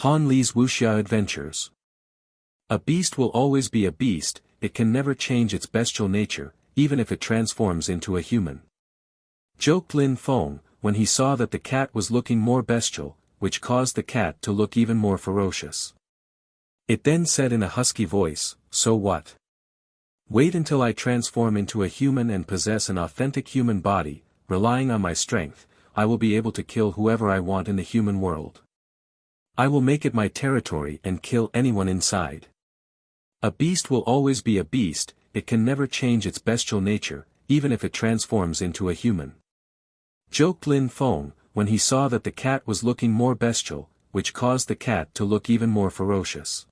Han Li's Wuxia Adventures. A beast will always be a beast, it can never change its bestial nature, even if it transforms into a human. Joked Lin Feng, when he saw that the cat was looking more bestial, which caused the cat to look even more ferocious. It then said in a husky voice, "So what? Wait until I transform into a human and possess an authentic human body, relying on my strength, I will be able to kill whoever I want in the human world. I will make it my territory and kill anyone inside. A beast will always be a beast, it can never change its bestial nature, even if it transforms into a human." Joked Lin Feng, when he saw that the cat was looking more bestial, which caused the cat to look even more ferocious.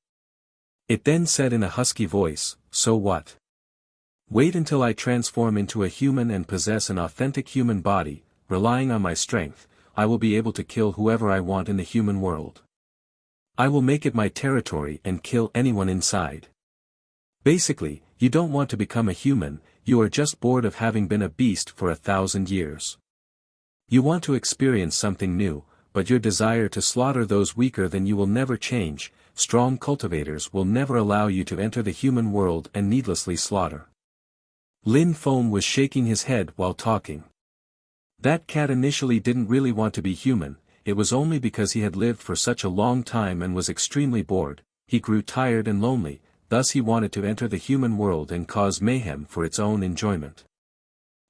It then said in a husky voice, "So what? Wait until I transform into a human and possess an authentic human body, relying on my strength, I will be able to kill whoever I want in the human world. I will make it my territory and kill anyone inside." Basically, you don't want to become a human, you are just bored of having been a beast for 1,000 years. You want to experience something new, but your desire to slaughter those weaker than you will never change. Strong cultivators will never allow you to enter the human world and needlessly slaughter. Lin Feng was shaking his head while talking. That cat initially didn't really want to be human, it was only because he had lived for such a long time and was extremely bored, he grew tired and lonely, thus he wanted to enter the human world and cause mayhem for its own enjoyment.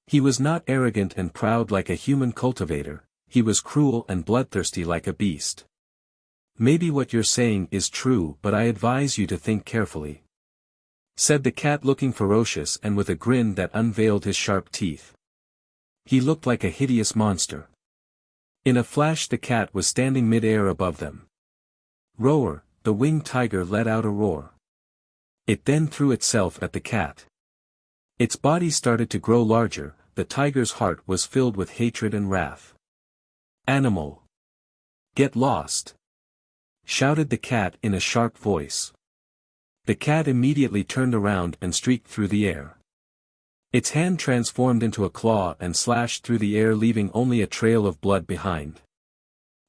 He was not arrogant and proud like a human cultivator, he was cruel and bloodthirsty like a beast. "Maybe what you're saying is true, but I advise you to think carefully," said the cat, looking ferocious and with a grin that unveiled his sharp teeth. He looked like a hideous monster. In a flash the cat was standing mid-air above them. Roar, the winged tiger let out a roar. It then threw itself at the cat. Its body started to grow larger, the tiger's heart was filled with hatred and wrath. "Animal! Get lost!" shouted the cat in a sharp voice. The cat immediately turned around and streaked through the air. Its hand transformed into a claw and slashed through the air, leaving only a trail of blood behind.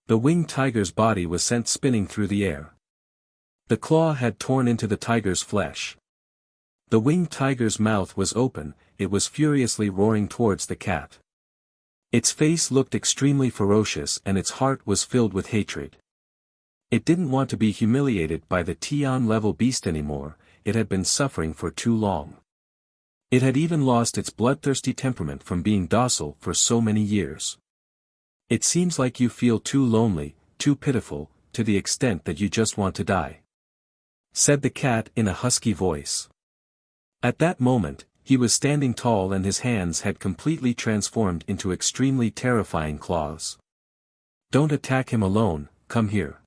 The winged tiger's body was sent spinning through the air. The claw had torn into the tiger's flesh. The winged tiger's mouth was open, it was furiously roaring towards the cat. Its face looked extremely ferocious and its heart was filled with hatred. It didn't want to be humiliated by the Tian-level beast anymore, it had been suffering for too long. It had even lost its bloodthirsty temperament from being docile for so many years. "It seems like you feel too lonely, too pitiful, to the extent that you just want to die," said the cat in a husky voice. At that moment, he was standing tall and his hands had completely transformed into extremely terrifying claws. "Don't attack him alone, come here,"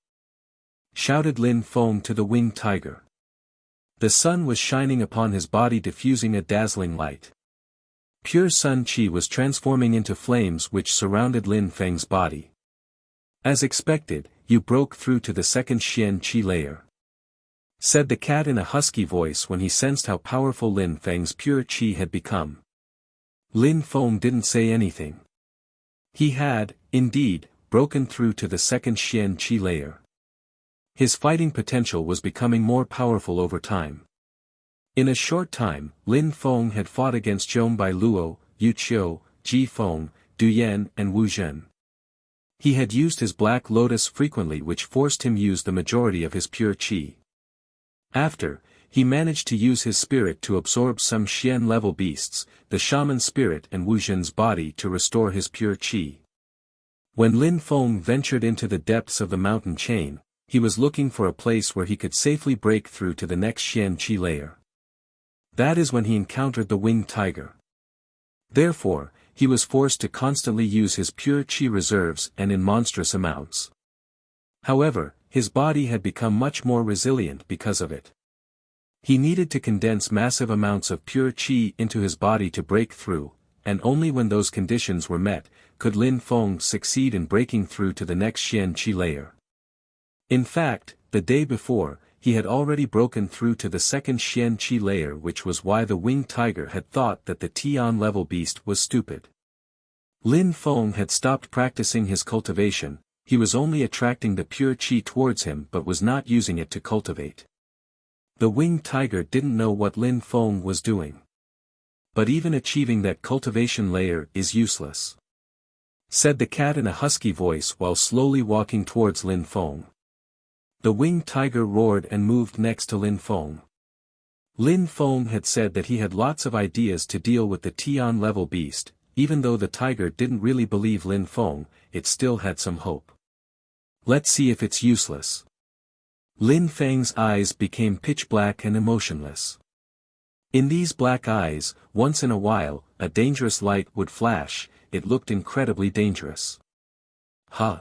shouted Lin Feng to the winged tiger. The sun was shining upon his body, diffusing a dazzling light. Pure sun chi was transforming into flames which surrounded Lin Feng's body. "As expected, you broke through to the second Xian Qi layer," said the cat in a husky voice when he sensed how powerful Lin Feng's pure qi had become. Lin Feng didn't say anything. He had, indeed, broken through to the second Xian Qi layer. His fighting potential was becoming more powerful over time. In a short time, Lin Feng had fought against Zhong Bai Luo, Yu Qiu, Ji Feng, Du Yan and Wu Zhen. He had used his Black Lotus frequently, which forced him use the majority of his pure qi. After, he managed to use his spirit to absorb some Xian-level beasts, the shaman spirit and Wu Zhen's body to restore his pure qi. When Lin Feng ventured into the depths of the mountain chain, he was looking for a place where he could safely break through to the next Xian Qi layer. That is when he encountered the winged tiger. Therefore, he was forced to constantly use his pure qi reserves and in monstrous amounts. However, his body had become much more resilient because of it. He needed to condense massive amounts of pure qi into his body to break through, and only when those conditions were met, could Lin Feng succeed in breaking through to the next Xian Qi layer. In fact, the day before, he had already broken through to the second Xian Qi layer, which was why the winged tiger had thought that the Tian-level beast was stupid. Lin Feng had stopped practicing his cultivation, he was only attracting the pure chi towards him but was not using it to cultivate. The winged tiger didn't know what Lin Feng was doing. But even achieving that cultivation layer is useless, said the cat in a husky voice while slowly walking towards Lin Feng. The winged tiger roared and moved next to Lin Feng. Lin Feng had said that he had lots of ideas to deal with the Tian level beast. Even though the tiger didn't really believe Lin Feng, it still had some hope. Let's see if it's useless. Lin Feng's eyes became pitch black and emotionless. In these black eyes, once in a while, a dangerous light would flash. It looked incredibly dangerous. Huh?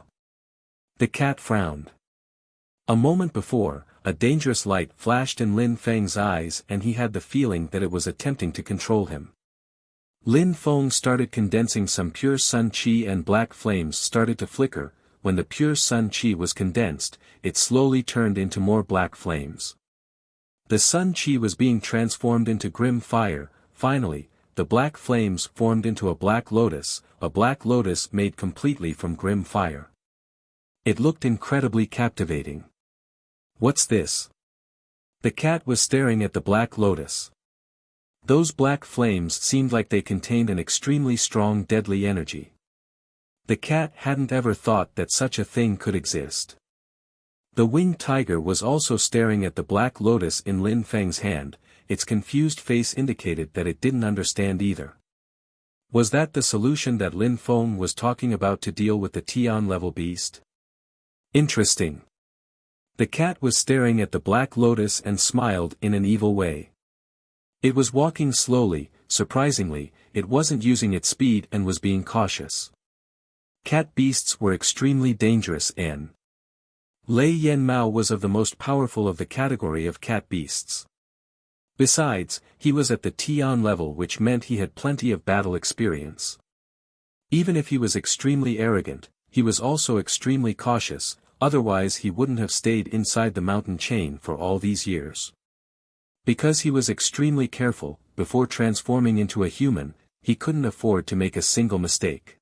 The cat frowned. A moment before, a dangerous light flashed in Lin Feng's eyes and he had the feeling that it was attempting to control him. Lin Feng started condensing some pure sun qi and black flames started to flicker. When the pure sun qi was condensed, it slowly turned into more black flames. The sun qi was being transformed into grim fire. Finally, the black flames formed into a black lotus made completely from grim fire. It looked incredibly captivating. What's this? The cat was staring at the black lotus. Those black flames seemed like they contained an extremely strong deadly energy. The cat hadn't ever thought that such a thing could exist. The winged tiger was also staring at the black lotus in Lin Feng's hand. Its confused face indicated that it didn't understand either. Was that the solution that Lin Feng was talking about to deal with the Tian level beast? Interesting. The cat was staring at the black lotus and smiled in an evil way. It was walking slowly. Surprisingly, it wasn't using its speed and was being cautious. Cat beasts were extremely dangerous and Lei Yen Mao was of the most powerful of the category of cat beasts. Besides, he was at the Tian level, which meant he had plenty of battle experience. Even if he was extremely arrogant, he was also extremely cautious, otherwise he wouldn't have stayed inside the mountain chain for all these years. Because he was extremely careful, before transforming into a human, he couldn't afford to make a single mistake.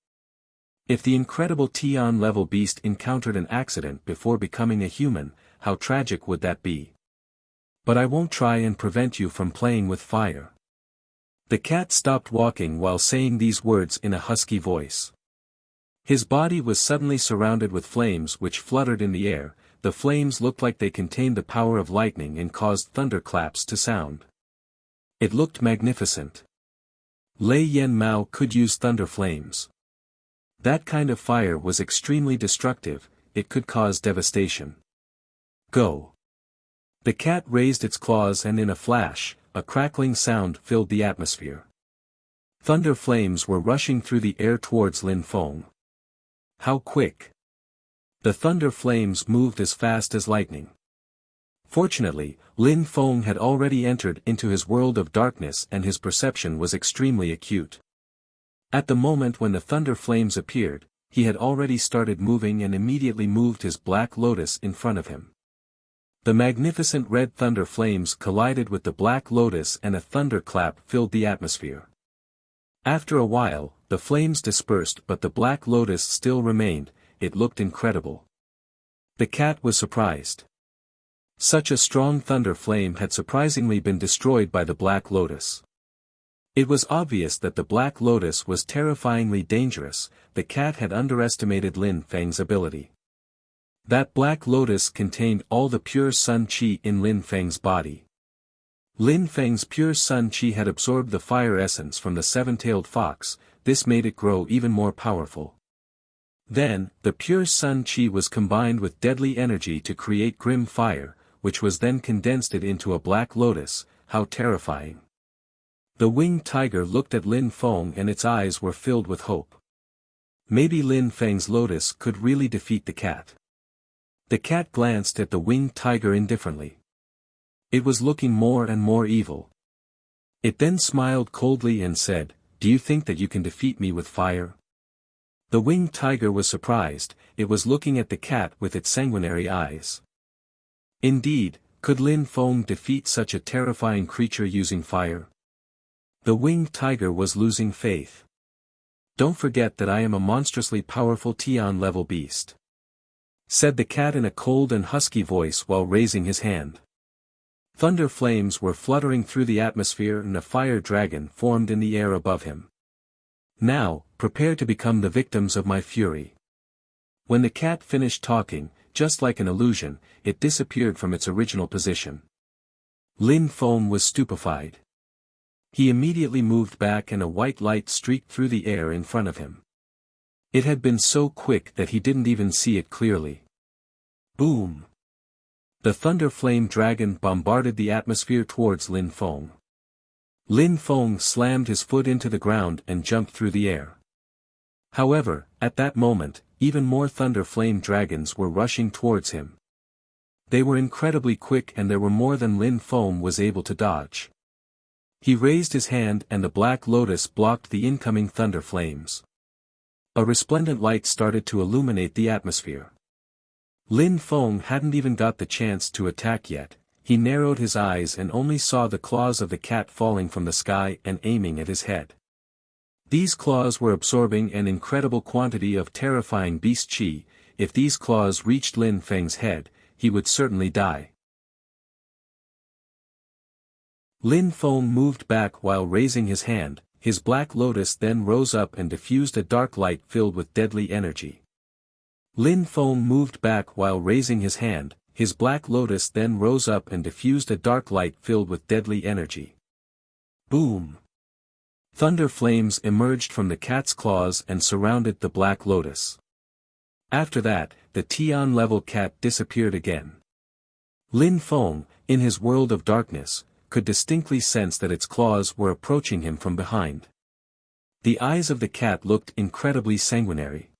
If the incredible Tian level beast encountered an accident before becoming a human, how tragic would that be? But I won't try and prevent you from playing with fire. The cat stopped walking while saying these words in a husky voice. His body was suddenly surrounded with flames which fluttered in the air. The flames looked like they contained the power of lightning and caused thunderclaps to sound. It looked magnificent. Lei Yen Mao could use thunder flames. That kind of fire was extremely destructive, it could cause devastation. Go! The cat raised its claws and in a flash, a crackling sound filled the atmosphere. Thunder flames were rushing through the air towards Lin Feng. How quick! The thunder flames moved as fast as lightning. Fortunately, Lin Feng had already entered into his world of darkness and his perception was extremely acute. At the moment when the thunder flames appeared, he had already started moving and immediately moved his black lotus in front of him. The magnificent red thunder flames collided with the black lotus and a thunderclap filled the atmosphere. After a while, the flames dispersed but the black lotus still remained. It looked incredible. The cat was surprised. Such a strong thunder flame had surprisingly been destroyed by the black lotus. It was obvious that the black lotus was terrifyingly dangerous. The cat had underestimated Lin Feng's ability. That black lotus contained all the pure sun qi in Lin Feng's body. Lin Feng's pure sun qi had absorbed the fire essence from the seven-tailed fox. This made it grow even more powerful. Then, the pure sun qi was combined with deadly energy to create grim fire, which was then condensed into a black lotus. How terrifying! The winged tiger looked at Lin Feng and its eyes were filled with hope. Maybe Lin Feng's lotus could really defeat the cat. The cat glanced at the winged tiger indifferently. It was looking more and more evil. It then smiled coldly and said, "Do you think that you can defeat me with fire?" The winged tiger was surprised. It was looking at the cat with its sanguinary eyes. Indeed, could Lin Feng defeat such a terrifying creature using fire? The winged tiger was losing faith. Don't forget that I am a monstrously powerful Tian level beast. said the cat in a cold and husky voice while raising his hand. Thunder flames were fluttering through the atmosphere and a fire dragon formed in the air above him. Now, prepare to become the victims of my fury. When the cat finished talking, just like an illusion, it disappeared from its original position. Lin Feng was stupefied. He immediately moved back and a white light streaked through the air in front of him. It had been so quick that he didn't even see it clearly. Boom! The thunder flame dragon bombarded the atmosphere towards Lin Feng. Lin Feng slammed his foot into the ground and jumped through the air. However, at that moment, even more thunder flame dragons were rushing towards him. They were incredibly quick and there were more than Lin Feng was able to dodge. He raised his hand and the black lotus blocked the incoming thunder flames. A resplendent light started to illuminate the atmosphere. Lin Feng hadn't even got the chance to attack yet. He narrowed his eyes and only saw the claws of the cat falling from the sky and aiming at his head. These claws were absorbing an incredible quantity of terrifying beast chi. If these claws reached Lin Feng's head, he would certainly die. Lin Feng moved back while raising his hand, his black lotus then rose up and diffused a dark light filled with deadly energy. Lin Feng moved back while raising his hand, his black lotus then rose up and diffused a dark light filled with deadly energy. Boom! Thunder flames emerged from the cat's claws and surrounded the black lotus. After that, the Tian-level cat disappeared again. Lin Feng, in his world of darkness, could distinctly sense that its claws were approaching him from behind. The eyes of the cat looked incredibly sanguinary.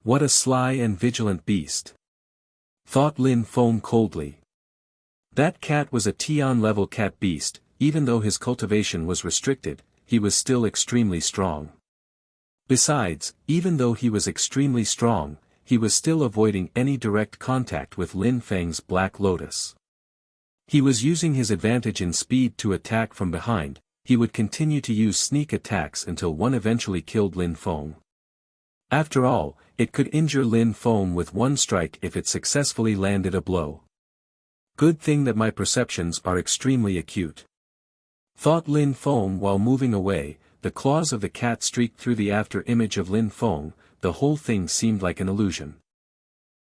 What a sly and vigilant beast! Thought Lin Feng coldly. That cat was a Tian-level cat beast. Even though his cultivation was restricted, he was still extremely strong. Besides, even though he was extremely strong, he was still avoiding any direct contact with Lin Feng's black lotus. He was using his advantage in speed to attack from behind. He would continue to use sneak attacks until one eventually killed Lin Feng. After all, it could injure Lin Feng with one strike if it successfully landed a blow. Good thing that my perceptions are extremely acute. Thought Lin Feng while moving away. The claws of the cat streaked through the after image of Lin Feng. The whole thing seemed like an illusion.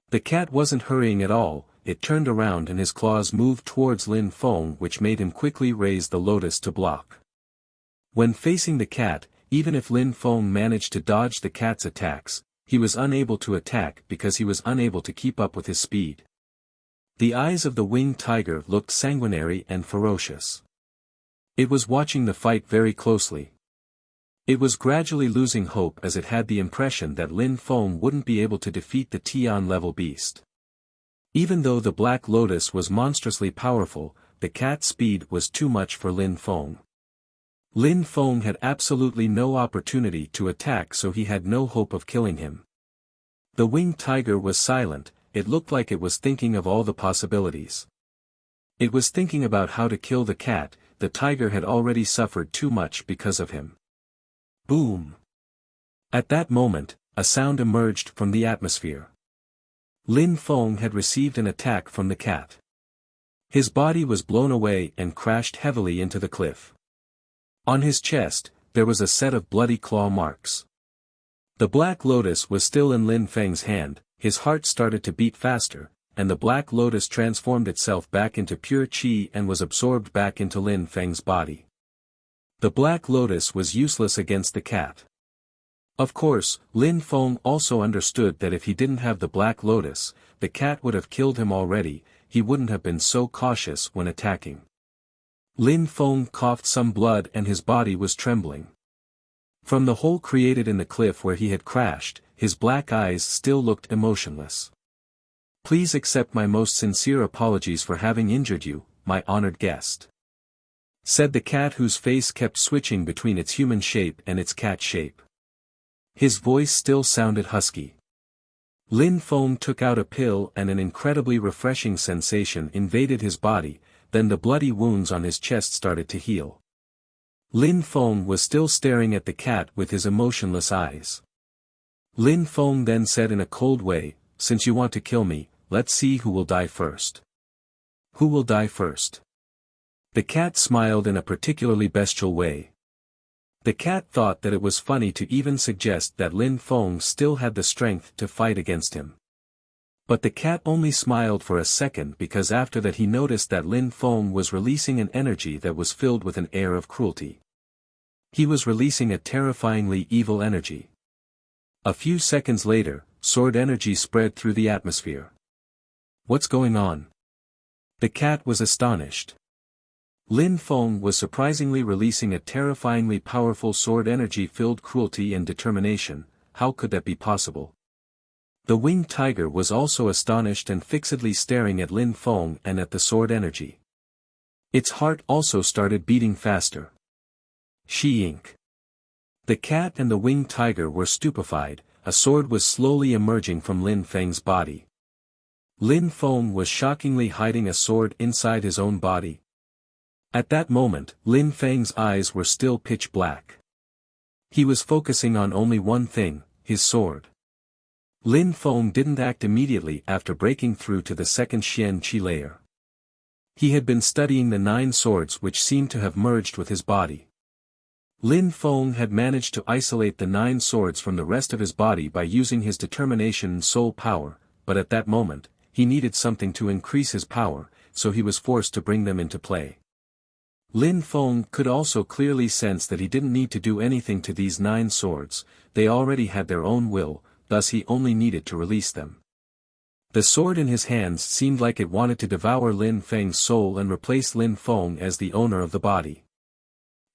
The cat wasn't hurrying at all. It turned around and his claws moved towards Lin Feng, which made him quickly raise the lotus to block. When facing the cat, even if Lin Feng managed to dodge the cat's attacks, he was unable to attack because he was unable to keep up with his speed. The eyes of the winged tiger looked sanguinary and ferocious. It was watching the fight very closely. It was gradually losing hope as it had the impression that Lin Feng wouldn't be able to defeat the Tian-level beast. Even though the black lotus was monstrously powerful, the cat's speed was too much for Lin Feng. Lin Feng had absolutely no opportunity to attack, so he had no hope of killing him. The winged tiger was silent. It looked like it was thinking of all the possibilities. It was thinking about how to kill the cat. The tiger had already suffered too much because of him. Boom! At that moment, a sound emerged from the atmosphere. Lin Feng had received an attack from the cat. His body was blown away and crashed heavily into the cliff. On his chest, there was a set of bloody claw marks. The black lotus was still in Lin Feng's hand. His heart started to beat faster, and the black lotus transformed itself back into pure qi and was absorbed back into Lin Feng's body. The black lotus was useless against the cat. Of course, Lin Feng also understood that if he didn't have the black lotus, the cat would have killed him already. He wouldn't have been so cautious when attacking. Lin Feng coughed some blood and his body was trembling. From the hole created in the cliff where he had crashed, his black eyes still looked emotionless. Please accept my most sincere apologies for having injured you, my honored guest, said the cat, whose face kept switching between its human shape and its cat shape. His voice still sounded husky. Lin Feng took out a pill and an incredibly refreshing sensation invaded his body. Then the bloody wounds on his chest started to heal. Lin Feng was still staring at the cat with his emotionless eyes. Lin Feng then said in a cold way, since you want to kill me, let's see who will die first. Who will die first? The cat smiled in a particularly bestial way. The cat thought that it was funny to even suggest that Lin Feng still had the strength to fight against him. But the cat only smiled for a second, because after that he noticed that Lin Feng was releasing an energy that was filled with an air of cruelty. He was releasing a terrifyingly evil energy. A few seconds later, sword energy spread through the atmosphere. What's going on? The cat was astonished. Lin Feng was surprisingly releasing a terrifyingly powerful sword energy-filled cruelty and determination. How could that be possible? The winged tiger was also astonished and fixedly staring at Lin Feng and at the sword energy. Its heart also started beating faster. She Inc. The cat and the winged tiger were stupefied. A sword was slowly emerging from Lin Feng's body. Lin Feng was shockingly hiding a sword inside his own body. At that moment, Lin Feng's eyes were still pitch black. He was focusing on only one thing, his sword. Lin Feng didn't act immediately after breaking through to the second Xian Qi layer. He had been studying the 9 swords which seemed to have merged with his body. Lin Feng had managed to isolate the 9 swords from the rest of his body by using his determination and soul power, but at that moment, he needed something to increase his power, so he was forced to bring them into play. Lin Feng could also clearly sense that he didn't need to do anything to these 9 swords, they already had their own will, thus he only needed to release them. The sword in his hands seemed like it wanted to devour Lin Feng's soul and replace Lin Feng as the owner of the body.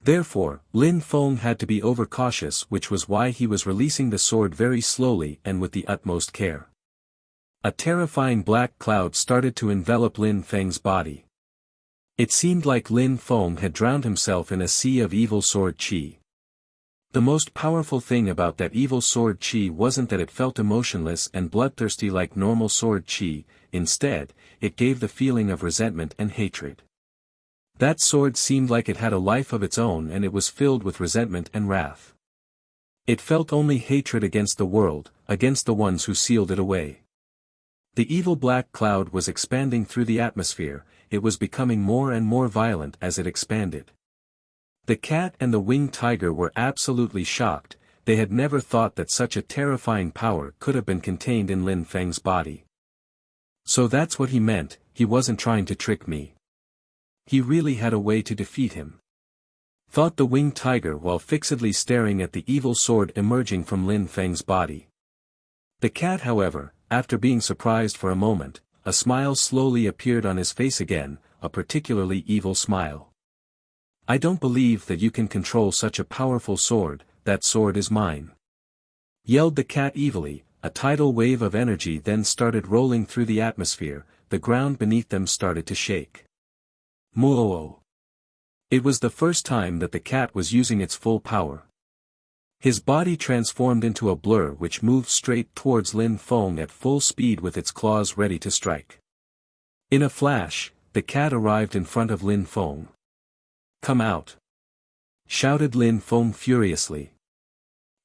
Therefore, Lin Feng had to be overcautious, which was why he was releasing the sword very slowly and with the utmost care. A terrifying black cloud started to envelop Lin Feng's body. It seemed like Lin Feng had drowned himself in a sea of evil sword qi. The most powerful thing about that evil sword qi wasn't that it felt emotionless and bloodthirsty like normal sword qi, instead, it gave the feeling of resentment and hatred. That sword seemed like it had a life of its own, and it was filled with resentment and wrath. It felt only hatred against the world, against the ones who sealed it away. The evil black cloud was expanding through the atmosphere, it was becoming more and more violent as it expanded. The cat and the winged tiger were absolutely shocked, they had never thought that such a terrifying power could have been contained in Lin Feng's body. So that's what he meant, he wasn't trying to trick me. He really had a way to defeat him. Thought the winged tiger while fixedly staring at the evil sword emerging from Lin Feng's body. The cat, however, after being surprised for a moment, a smile slowly appeared on his face again, a particularly evil smile. I don't believe that you can control such a powerful sword, that sword is mine. Yelled the cat evilly, a tidal wave of energy then started rolling through the atmosphere, the ground beneath them started to shake. Moo. It was the first time that the cat was using its full power. His body transformed into a blur which moved straight towards Lin Feng at full speed with its claws ready to strike. In a flash, the cat arrived in front of Lin Feng. Come out! Shouted Lin Feng furiously.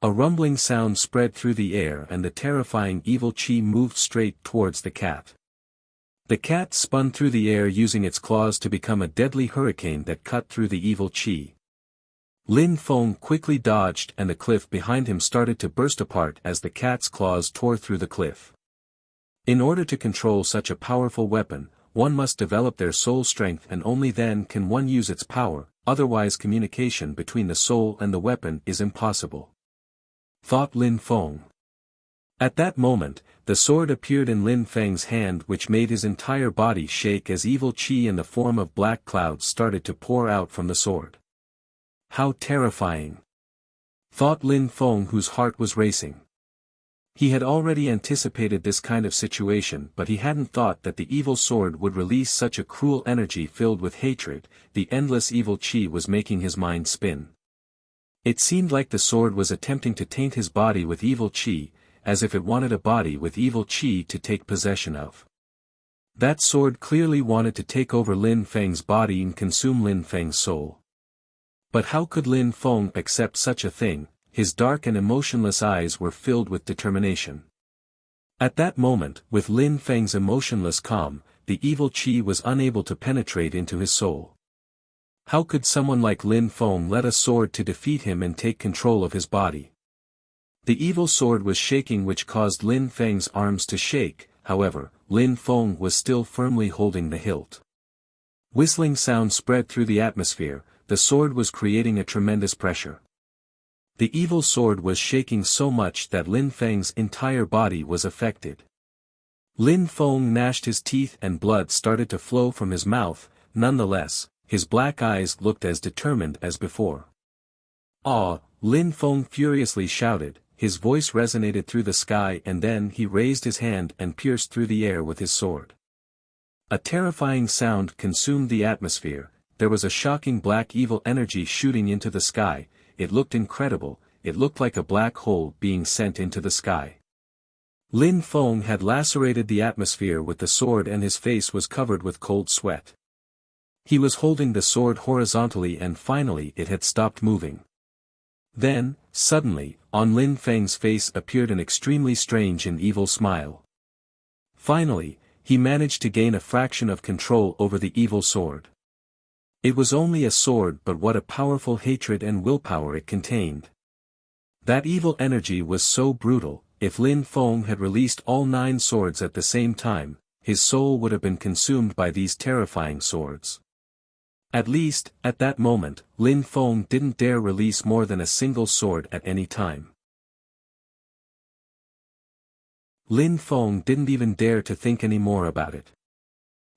A rumbling sound spread through the air and the terrifying evil qi moved straight towards the cat. The cat spun through the air using its claws to become a deadly hurricane that cut through the evil qi. Lin Feng quickly dodged and the cliff behind him started to burst apart as the cat's claws tore through the cliff. In order to control such a powerful weapon, one must develop their soul strength, and only then can one use its power, otherwise communication between the soul and the weapon is impossible. Thought Lin Feng. At that moment, the sword appeared in Lin Feng's hand, which made his entire body shake as evil qi in the form of black clouds started to pour out from the sword. How terrifying! Thought Lin Feng, whose heart was racing. He had already anticipated this kind of situation, but he hadn't thought that the evil sword would release such a cruel energy filled with hatred. The endless evil qi was making his mind spin. It seemed like the sword was attempting to taint his body with evil qi, as if it wanted a body with evil qi to take possession of. That sword clearly wanted to take over Lin Feng's body and consume Lin Feng's soul. But how could Lin Feng accept such a thing? His dark and emotionless eyes were filled with determination. At that moment, with Lin Feng's emotionless calm, the evil qi was unable to penetrate into his soul. How could someone like Lin Feng let a sword to defeat him and take control of his body? The evil sword was shaking, which caused Lin Feng's arms to shake. However, Lin Feng was still firmly holding the hilt. Whistling sound spread through the atmosphere. The sword was creating a tremendous pressure. The evil sword was shaking so much that Lin Feng's entire body was affected. Lin Feng gnashed his teeth and blood started to flow from his mouth. Nonetheless, his black eyes looked as determined as before. "Ah!" Lin Feng furiously shouted, his voice resonated through the sky, and then he raised his hand and pierced through the air with his sword. A terrifying sound consumed the atmosphere. There was a shocking black evil energy shooting into the sky. It looked incredible. It looked like a black hole being sent into the sky. Lin Feng had lacerated the atmosphere with the sword and his face was covered with cold sweat. He was holding the sword horizontally and finally it had stopped moving. Then, suddenly, on Lin Feng's face appeared an extremely strange and evil smile. Finally, he managed to gain a fraction of control over the evil sword. It was only a sword, but what a powerful hatred and willpower it contained. That evil energy was so brutal. If Lin Feng had released all 9 swords at the same time, his soul would have been consumed by these terrifying swords. At least, at that moment, Lin Feng didn't dare release more than a single sword at any time. Lin Feng didn't even dare to think any more about it.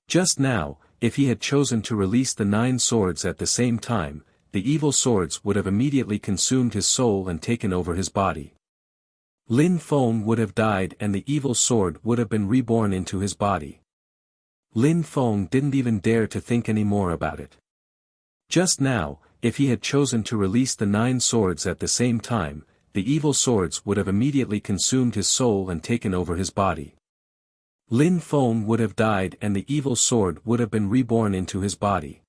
Just now, if he had chosen to release the 9 swords at the same time, the evil swords would have immediately consumed his soul and taken over his body. Lin Feng would have died and the evil sword would have been reborn into his body. Lin Feng didn't even dare to think any more about it. Just now, if he had chosen to release the 9 swords at the same time, the evil swords would have immediately consumed his soul and taken over his body. Lin Feng would have died and the evil sword would have been reborn into his body.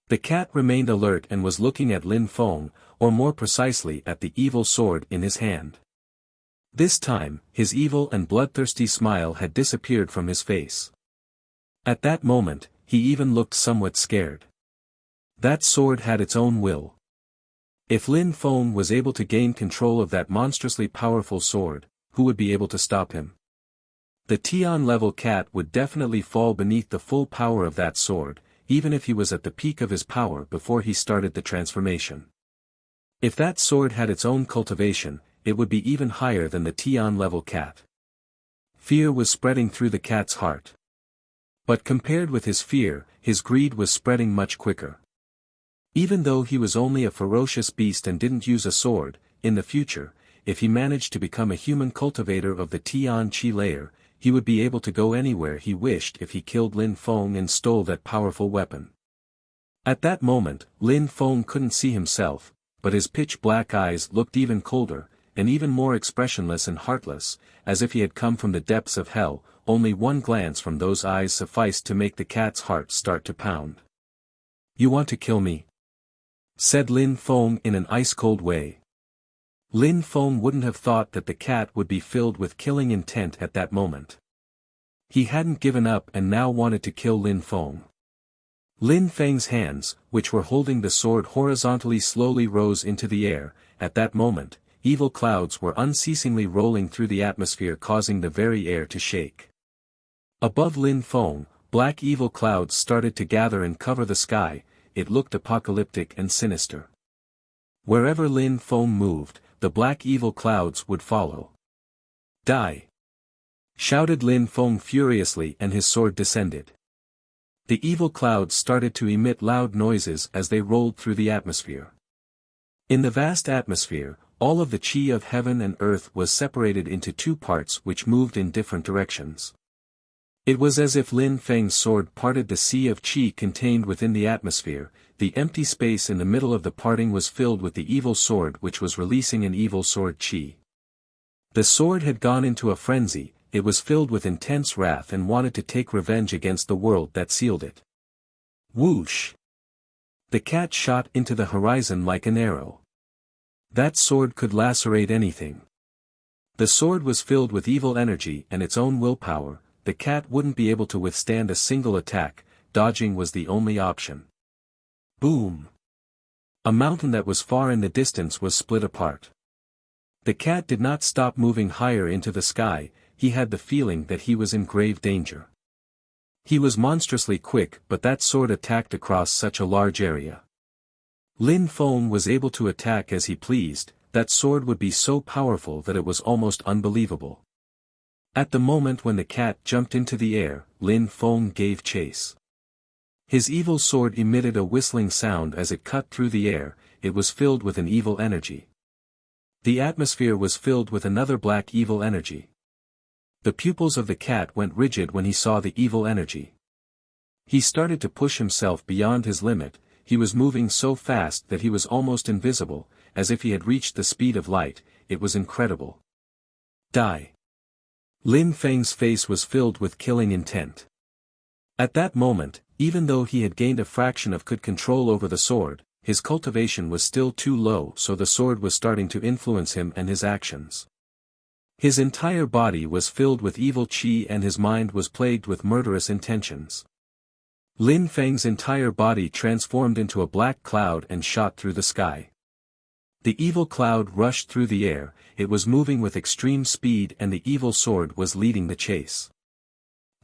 The cat remained alert and was looking at Lin Feng, or more precisely at the evil sword in his hand. This time, his evil and bloodthirsty smile had disappeared from his face. At that moment, he even looked somewhat scared. That sword had its own will. If Lin Feng was able to gain control of that monstrously powerful sword, who would be able to stop him? The Tian-level cat would definitely fall beneath the full power of that sword, even if he was at the peak of his power before he started the transformation. If that sword had its own cultivation, it would be even higher than the Tian-level cat. Fear was spreading through the cat's heart. But compared with his fear, his greed was spreading much quicker. Even though he was only a ferocious beast and didn't use a sword, in the future, if he managed to become a human cultivator of the Tian Qi layer, he would be able to go anywhere he wished if he killed Lin Feng and stole that powerful weapon. At that moment, Lin Feng couldn't see himself, but his pitch-black eyes looked even colder, and even more expressionless and heartless, as if he had come from the depths of hell. Only one glance from those eyes sufficed to make the cat's heart start to pound. "You want to kill me?" said Lin Feng in an ice-cold way. Lin Feng wouldn't have thought that the cat would be filled with killing intent at that moment. He hadn't given up and now wanted to kill Lin Feng. Lin Feng's hands, which were holding the sword horizontally, slowly rose into the air. At that moment, evil clouds were unceasingly rolling through the atmosphere, causing the very air to shake. Above Lin Feng, black evil clouds started to gather and cover the sky. It looked apocalyptic and sinister. Wherever Lin Feng moved, the black evil clouds would follow. "Die!" shouted Lin Feng furiously, and his sword descended. The evil clouds started to emit loud noises as they rolled through the atmosphere. In the vast atmosphere, all of the qi of heaven and earth was separated into 2 parts which moved in different directions. It was as if Lin Feng's sword parted the sea of qi contained within the atmosphere. The empty space in the middle of the parting was filled with the evil sword, which was releasing an evil sword qi. The sword had gone into a frenzy. It was filled with intense wrath and wanted to take revenge against the world that sealed it. Whoosh! The cat shot into the horizon like an arrow. That sword could lacerate anything. The sword was filled with evil energy and its own willpower. The cat wouldn't be able to withstand a single attack. Dodging was the only option. Boom! A mountain that was far in the distance was split apart. The cat did not stop moving higher into the sky. He had the feeling that he was in grave danger. He was monstrously quick, but that sword attacked across such a large area. Lin Feng was able to attack as he pleased. That sword would be so powerful that it was almost unbelievable. At the moment when the cat jumped into the air, Lin Feng gave chase. His evil sword emitted a whistling sound as it cut through the air. It was filled with an evil energy. The atmosphere was filled with another black evil energy. The pupils of the cat went rigid when he saw the evil energy. He started to push himself beyond his limit. He was moving so fast that he was almost invisible, as if he had reached the speed of light. It was incredible. Die! Lin Feng's face was filled with killing intent. At that moment, even though he had gained a fraction of control over the sword, his cultivation was still too low, so the sword was starting to influence him and his actions. His entire body was filled with evil qi and his mind was plagued with murderous intentions. Lin Feng's entire body transformed into a black cloud and shot through the sky. The evil cloud rushed through the air. It was moving with extreme speed and the evil sword was leading the chase.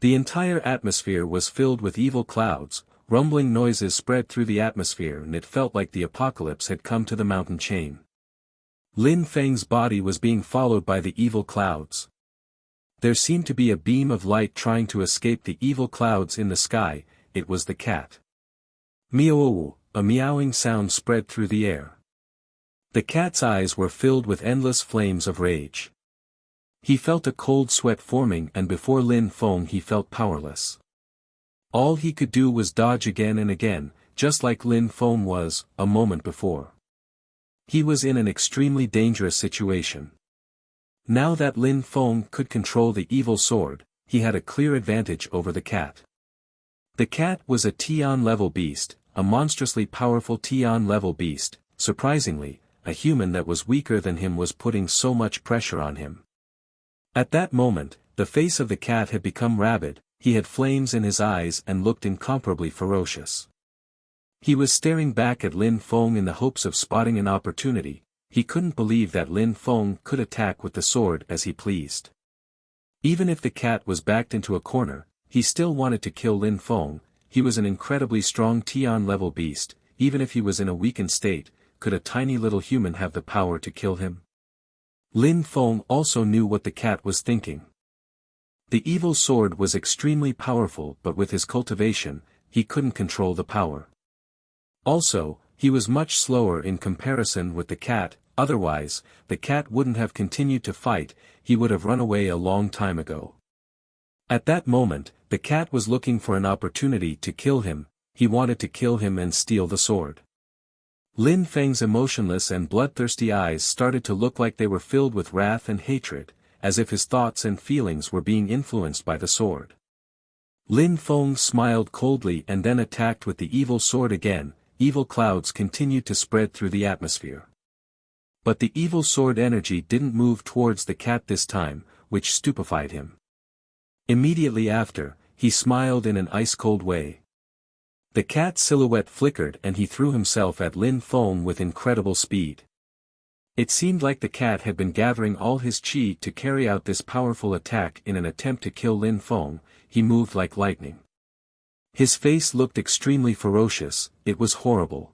The entire atmosphere was filled with evil clouds. Rumbling noises spread through the atmosphere and it felt like the apocalypse had come to the mountain chain. Lin Feng's body was being followed by the evil clouds. There seemed to be a beam of light trying to escape the evil clouds in the sky. It was the cat. Meow! A meowing sound spread through the air. The cat's eyes were filled with endless flames of rage. He felt a cold sweat forming and before Lin Feng he felt powerless. All he could do was dodge again and again, just like Lin Feng was, a moment before. He was in an extremely dangerous situation. Now that Lin Feng could control the evil sword, he had a clear advantage over the cat. The cat was a Tian-level beast, a monstrously powerful Tian-level beast. Surprisingly, a human that was weaker than him was putting so much pressure on him. At that moment, the face of the cat had become rabid. He had flames in his eyes and looked incomparably ferocious. He was staring back at Lin Feng in the hopes of spotting an opportunity. He couldn't believe that Lin Feng could attack with the sword as he pleased. Even if the cat was backed into a corner, he still wanted to kill Lin Feng. He was an incredibly strong Tian-level beast. Even if he was in a weakened state, could a tiny little human have the power to kill him? Lin Feng also knew what the cat was thinking. The evil sword was extremely powerful, but with his cultivation, he couldn't control the power. Also, he was much slower in comparison with the cat. Otherwise, the cat wouldn't have continued to fight. He would have run away a long time ago. At that moment, the cat was looking for an opportunity to kill him. He wanted to kill him and steal the sword. Lin Feng's emotionless and bloodthirsty eyes started to look like they were filled with wrath and hatred, as if his thoughts and feelings were being influenced by the sword. Lin Feng smiled coldly and then attacked with the evil sword again. Evil clouds continued to spread through the atmosphere. But the evil sword energy didn't move towards the cat this time, which stupefied him. Immediately after, he smiled in an ice-cold way. The cat's silhouette flickered and he threw himself at Lin Feng with incredible speed. It seemed like the cat had been gathering all his qi to carry out this powerful attack in an attempt to kill Lin Feng. He moved like lightning. His face looked extremely ferocious. It was horrible.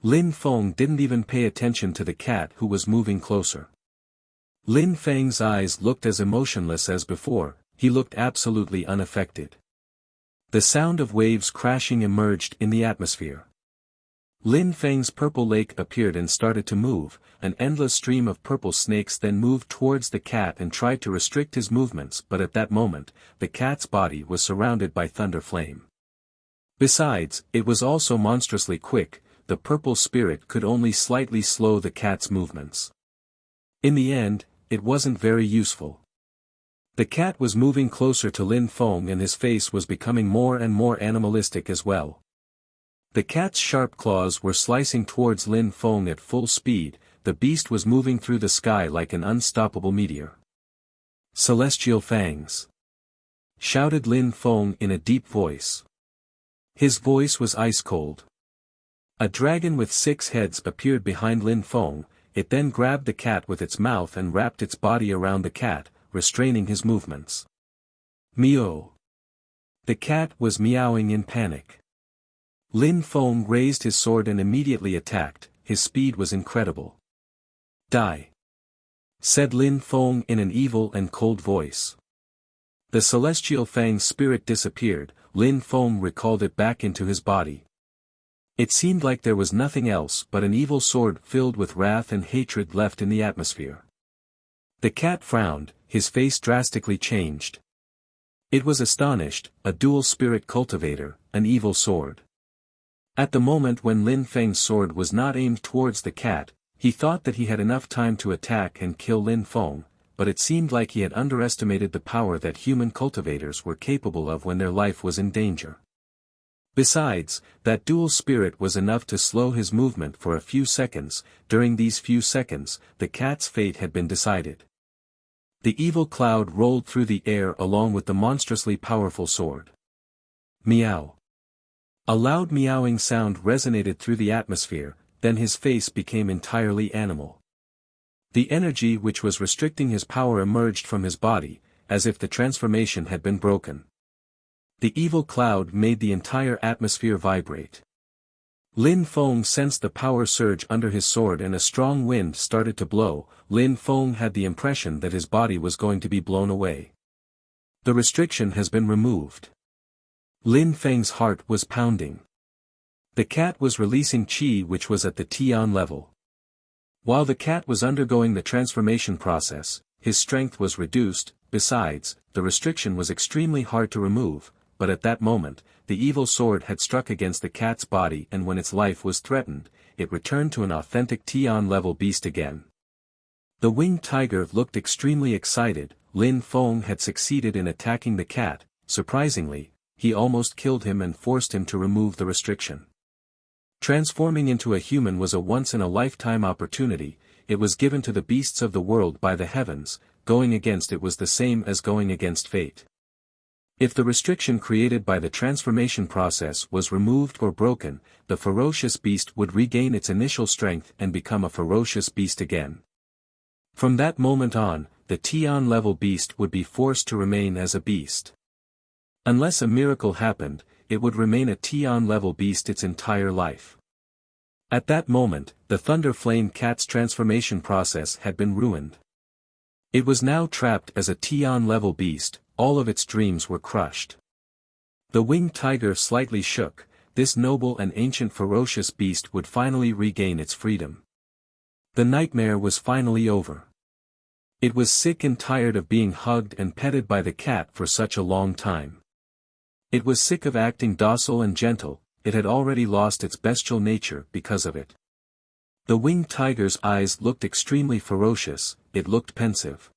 Lin Feng didn't even pay attention to the cat who was moving closer. Lin Feng's eyes looked as emotionless as before. He looked absolutely unaffected. The sound of waves crashing emerged in the atmosphere. Lin Feng's purple lake appeared and started to move. An endless stream of purple snakes then moved towards the cat and tried to restrict his movements, but at that moment, the cat's body was surrounded by thunder flame. Besides, it was also monstrously quick. The purple spirit could only slightly slow the cat's movements. In the end, it wasn't very useful. The cat was moving closer to Lin Feng and his face was becoming more and more animalistic as well. The cat's sharp claws were slicing towards Lin Feng at full speed. the beast was moving through the sky like an unstoppable meteor. "Celestial fangs!" shouted Lin Feng in a deep voice. His voice was ice-cold. A dragon with 6 heads appeared behind Lin Feng. It then grabbed the cat with its mouth and wrapped its body around the cat, restraining his movements. Meow! The cat was meowing in panic. Lin Feng raised his sword and immediately attacked. His speed was incredible. "Die!" said Lin Feng in an evil and cold voice. The celestial fang spirit disappeared. Lin Feng recalled it back into his body. It seemed like there was nothing else but an evil sword filled with wrath and hatred left in the atmosphere. The cat frowned, his face drastically changed. It was astonished, a dual spirit cultivator, an evil sword. At the moment when Lin Feng's sword was not aimed towards the cat, he thought that he had enough time to attack and kill Lin Feng, but it seemed like he had underestimated the power that human cultivators were capable of when their life was in danger. Besides, that dual spirit was enough to slow his movement for a few seconds. During these few seconds, the cat's fate had been decided. The evil cloud rolled through the air along with the monstrously powerful sword. Meow! A loud meowing sound resonated through the atmosphere, then his face became entirely animal. The energy which was restricting his power emerged from his body, as if the transformation had been broken. The evil cloud made the entire atmosphere vibrate. Lin Feng sensed the power surge under his sword and a strong wind started to blow. Lin Feng had the impression that his body was going to be blown away. The restriction has been removed. Lin Feng's heart was pounding. The cat was releasing qi which was at the Tian level. While the cat was undergoing the transformation process, his strength was reduced. Besides, the restriction was extremely hard to remove. But at that moment, the evil sword had struck against the cat's body and when its life was threatened, it returned to an authentic Tian-level beast again. The winged tiger looked extremely excited. Lin Feng had succeeded in attacking the cat. Surprisingly, he almost killed him and forced him to remove the restriction. Transforming into a human was a once-in-a-lifetime opportunity. It was given to the beasts of the world by the heavens. Going against it was the same as going against fate. If the restriction created by the transformation process was removed or broken, the ferocious beast would regain its initial strength and become a ferocious beast again. From that moment on, the Tian-level beast would be forced to remain as a beast. Unless a miracle happened, it would remain a Tian-level beast its entire life. At that moment, the Thunder Flame Cat's transformation process had been ruined. It was now trapped as a Tian-level beast. All of its dreams were crushed. The winged tiger slightly shook. This noble and ancient ferocious beast would finally regain its freedom. The nightmare was finally over. It was sick and tired of being hugged and petted by the cat for such a long time. It was sick of acting docile and gentle. It had already lost its bestial nature because of it. The winged tiger's eyes looked extremely ferocious. It looked pensive.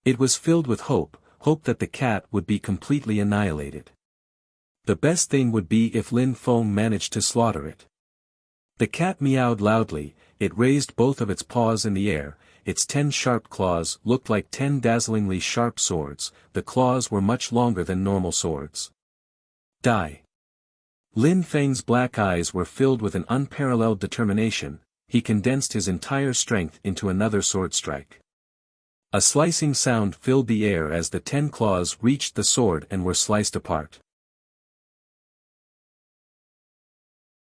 It was filled with hope that the cat would be completely annihilated. The best thing would be if Lin Feng managed to slaughter it. The cat meowed loudly. It raised both of its paws in the air. Its 10 sharp claws looked like 10 dazzlingly sharp swords. The claws were much longer than normal swords. Die! Lin Feng's black eyes were filled with an unparalleled determination. He condensed his entire strength into another sword strike. A slicing sound filled the air as the 10 claws reached the sword and were sliced apart.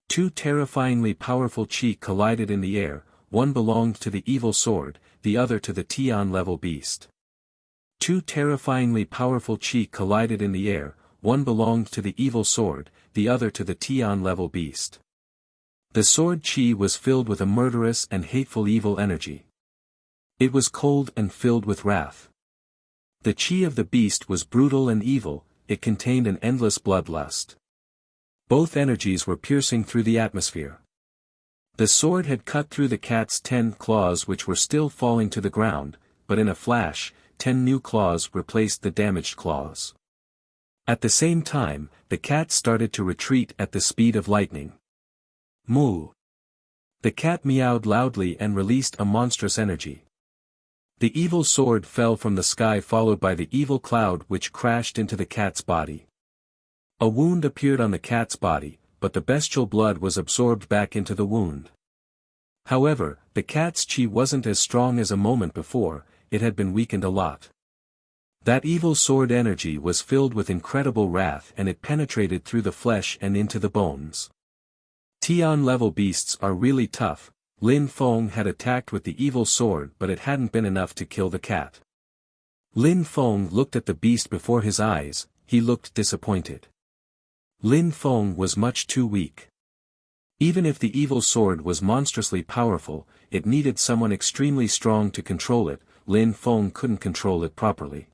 2 terrifyingly powerful qi collided in the air. One belonged to the evil sword, the other to the Tian-level beast. 2 terrifyingly powerful qi collided in the air. One belonged to the evil sword, the other to the Tian-level beast. The sword qi was filled with a murderous and hateful evil energy. It was cold and filled with wrath. The qi of the beast was brutal and evil. It contained an endless bloodlust. Both energies were piercing through the atmosphere. The sword had cut through the cat's 10 claws which were still falling to the ground, but in a flash, 10 new claws replaced the damaged claws. At the same time, the cat started to retreat at the speed of lightning. Moo! The cat meowed loudly and released a monstrous energy. The evil sword fell from the sky, followed by the evil cloud which crashed into the cat's body. A wound appeared on the cat's body, but the bestial blood was absorbed back into the wound. However, the cat's chi wasn't as strong as a moment before, it had been weakened a lot. That evil sword energy was filled with incredible wrath, and it penetrated through the flesh and into the bones. Tian-level beasts are really tough. Lin Feng had attacked with the evil sword, but it hadn't been enough to kill the cat. Lin Feng looked at the beast before his eyes, he looked disappointed. Lin Feng was much too weak. Even if the evil sword was monstrously powerful, it needed someone extremely strong to control it. Lin Feng couldn't control it properly.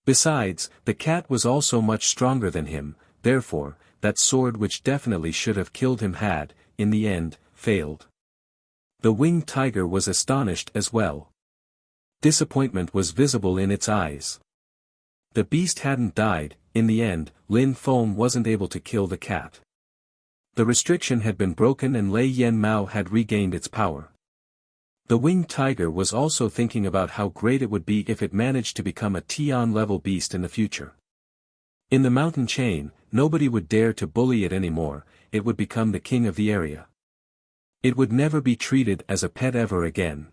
Besides, the cat was also much stronger than him, therefore, that sword which definitely should have killed him had, in the end, failed. The winged tiger was astonished as well. Disappointment was visible in its eyes. The beast hadn't died. In the end, Lin Feng wasn't able to kill the cat. The restriction had been broken and Lei Yen Mao had regained its power. The winged tiger was also thinking about how great it would be if it managed to become a Tian-level beast in the future. In the mountain chain, nobody would dare to bully it anymore, it would become the king of the area. It would never be treated as a pet ever again.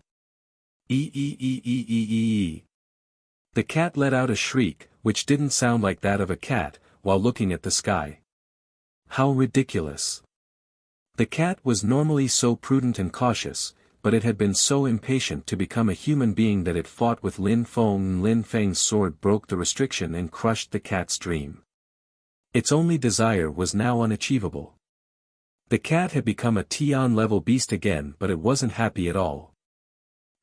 Ee. The cat let out a shriek, which didn't sound like that of a cat, while looking at the sky. How ridiculous. The cat was normally so prudent and cautious, but it had been so impatient to become a human being that it fought with Lin Feng, and Lin Feng's sword broke the restriction and crushed the cat's dream. Its only desire was now unachievable. The cat had become a Tian-level beast again, but it wasn't happy at all.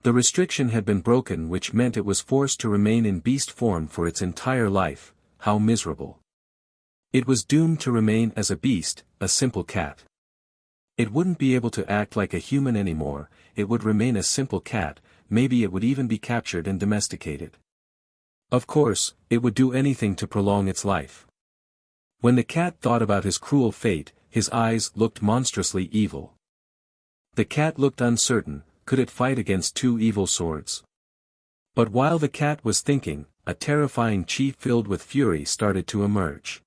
The restriction had been broken, which meant it was forced to remain in beast form for its entire life. How miserable. It was doomed to remain as a beast, a simple cat. It wouldn't be able to act like a human anymore, it would remain a simple cat, maybe it would even be captured and domesticated. Of course, it would do anything to prolong its life. When the cat thought about his cruel fate, his eyes looked monstrously evil. The cat looked uncertain, could it fight against two evil swords? But while the cat was thinking, a terrifying chi filled with fury started to emerge.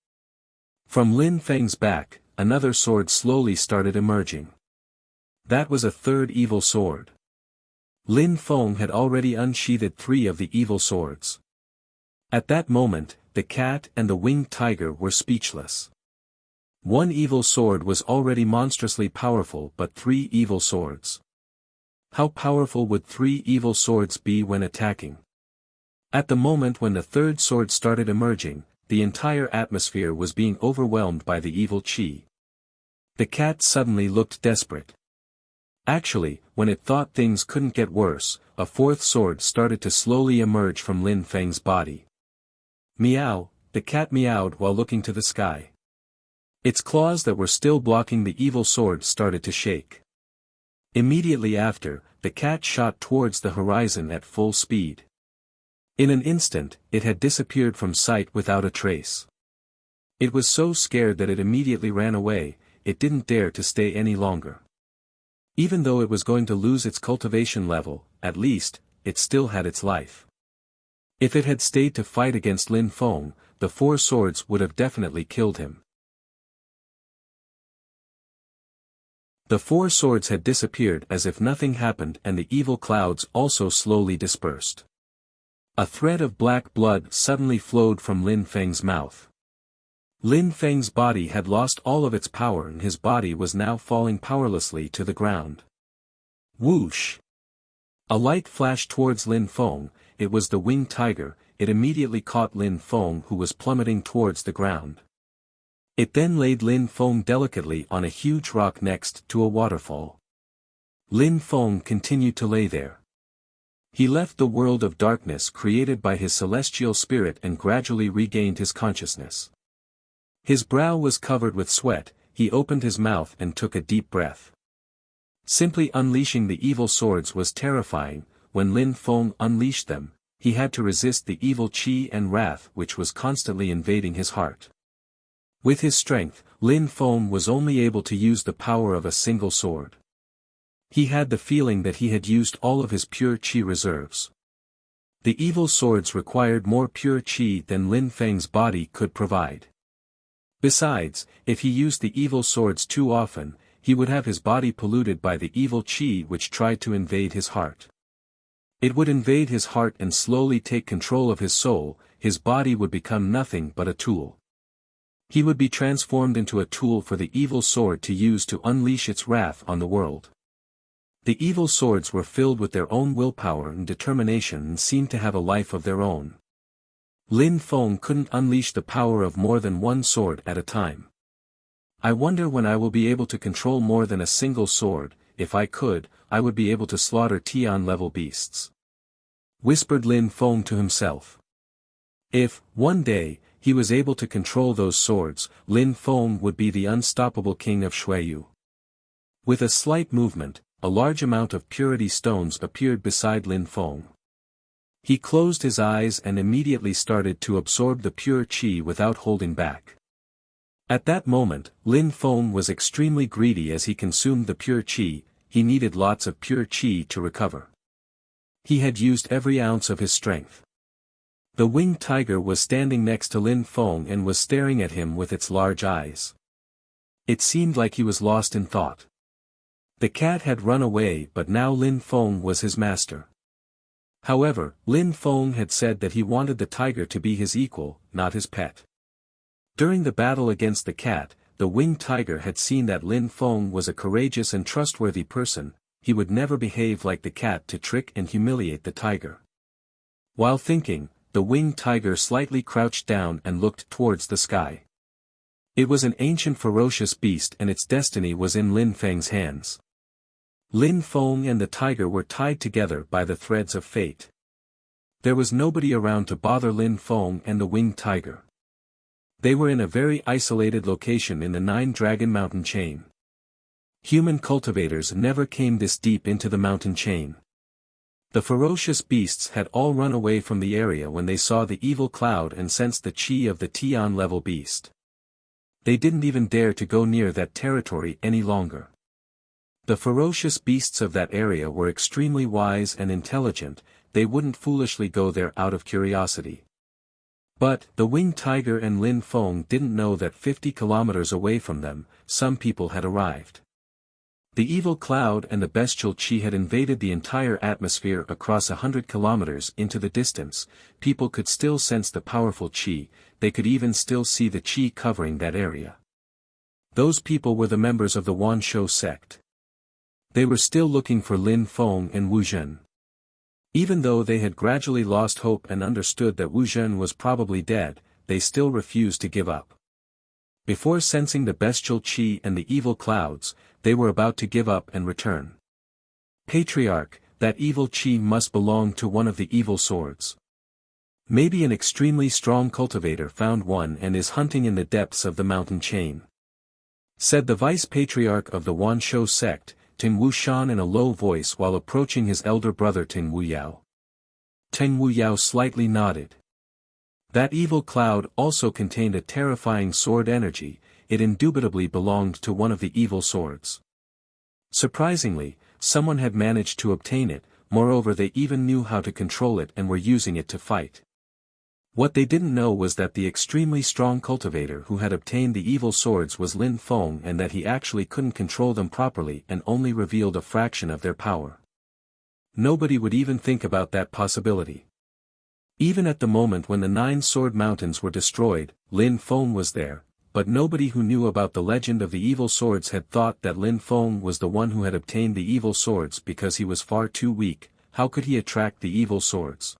From Lin Feng's back, another sword slowly started emerging. That was a third evil sword. Lin Feng had already unsheathed 3 of the evil swords. At that moment, the cat and the winged tiger were speechless. One evil sword was already monstrously powerful, but 3 evil swords. How powerful would 3 evil swords be when attacking? At the moment when the third sword started emerging, the entire atmosphere was being overwhelmed by the evil chi. The cat suddenly looked desperate. Actually, when it thought things couldn't get worse, a 4th sword started to slowly emerge from Lin Feng's body. Meow, the cat meowed while looking to the sky. Its claws that were still blocking the evil sword started to shake. Immediately after, the cat shot towards the horizon at full speed. In an instant, it had disappeared from sight without a trace. It was so scared that it immediately ran away, it didn't dare to stay any longer. Even though it was going to lose its cultivation level, at least, it still had its life. If it had stayed to fight against Lin Feng, the 4 swords would have definitely killed him. The 4 swords had disappeared as if nothing happened, and the evil clouds also slowly dispersed. A thread of black blood suddenly flowed from Lin Feng's mouth. Lin Feng's body had lost all of its power and his body was now falling powerlessly to the ground. Whoosh! A light flashed towards Lin Feng, it was the winged tiger, it immediately caught Lin Feng who was plummeting towards the ground. It then laid Lin Feng delicately on a huge rock next to a waterfall. Lin Feng continued to lay there. He left the world of darkness created by his celestial spirit and gradually regained his consciousness. His brow was covered with sweat, he opened his mouth and took a deep breath. Simply unleashing the evil swords was terrifying. When Lin Feng unleashed them, he had to resist the evil chi and wrath which was constantly invading his heart. With his strength, Lin Feng was only able to use the power of a single sword. He had the feeling that he had used all of his pure qi reserves. The evil swords required more pure qi than Lin Feng's body could provide. Besides, if he used the evil swords too often, he would have his body polluted by the evil qi which tried to invade his heart. It would invade his heart and slowly take control of his soul. His body would become nothing but a tool. He would be transformed into a tool for the evil sword to use to unleash its wrath on the world. The evil swords were filled with their own willpower and determination and seemed to have a life of their own. Lin Feng couldn't unleash the power of more than one sword at a time. I wonder when I will be able to control more than a single sword. If I could, I would be able to slaughter Tian-level beasts. Whispered Lin Feng to himself. If, one day, he was able to control those swords, Lin Feng would be the unstoppable king of Xueyu. With a slight movement, a large amount of purity stones appeared beside Lin Feng. He closed his eyes and immediately started to absorb the pure qi without holding back. At that moment, Lin Feng was extremely greedy as he consumed the pure qi. He needed lots of pure qi to recover. He had used every ounce of his strength. The winged tiger was standing next to Lin Feng and was staring at him with its large eyes. It seemed like he was lost in thought. The cat had run away, but now Lin Feng was his master. However, Lin Feng had said that he wanted the tiger to be his equal, not his pet. During the battle against the cat, the winged tiger had seen that Lin Feng was a courageous and trustworthy person. He would never behave like the cat to trick and humiliate the tiger. While thinking, the winged tiger slightly crouched down and looked towards the sky. It was an ancient ferocious beast and its destiny was in Lin Feng's hands. Lin Feng and the tiger were tied together by the threads of fate. There was nobody around to bother Lin Feng and the winged tiger. They were in a very isolated location in the Nine-Dragon Mountain chain. Human cultivators never came this deep into the mountain chain. The ferocious beasts had all run away from the area when they saw the evil cloud and sensed the qi of the Tian-level beast. They didn't even dare to go near that territory any longer. The ferocious beasts of that area were extremely wise and intelligent. They wouldn't foolishly go there out of curiosity. But, the winged tiger and Lin Feng didn't know that 50 kilometers away from them, some people had arrived. The evil cloud and the bestial qi had invaded the entire atmosphere across 100 kilometers into the distance. People could still sense the powerful qi, they could even still see the qi covering that area. Those people were the members of the Wanshou sect. They were still looking for Lin Feng and Wu Zhen. Even though they had gradually lost hope and understood that Wu Zhen was probably dead, they still refused to give up. Before sensing the bestial qi and the evil clouds, they were about to give up and return. Patriarch, that evil qi must belong to one of the evil swords. Maybe an extremely strong cultivator found one and is hunting in the depths of the mountain chain. Said the vice-patriarch of the Wanshou sect, Ting Wushan in a low voice while approaching his elder brother Ting Wuyao. Ting Wuyao slightly nodded. That evil cloud also contained a terrifying sword energy. It indubitably belonged to one of the evil swords. Surprisingly, someone had managed to obtain it, moreover they even knew how to control it and were using it to fight. What they didn't know was that the extremely strong cultivator who had obtained the evil swords was Lin Feng and that he actually couldn't control them properly and only revealed a fraction of their power. Nobody would even think about that possibility. Even at the moment when the 9 sword mountains were destroyed, Lin Feng was there, but nobody who knew about the legend of the evil swords had thought that Lin Feng was the one who had obtained the evil swords because he was far too weak. How could he attract the evil swords?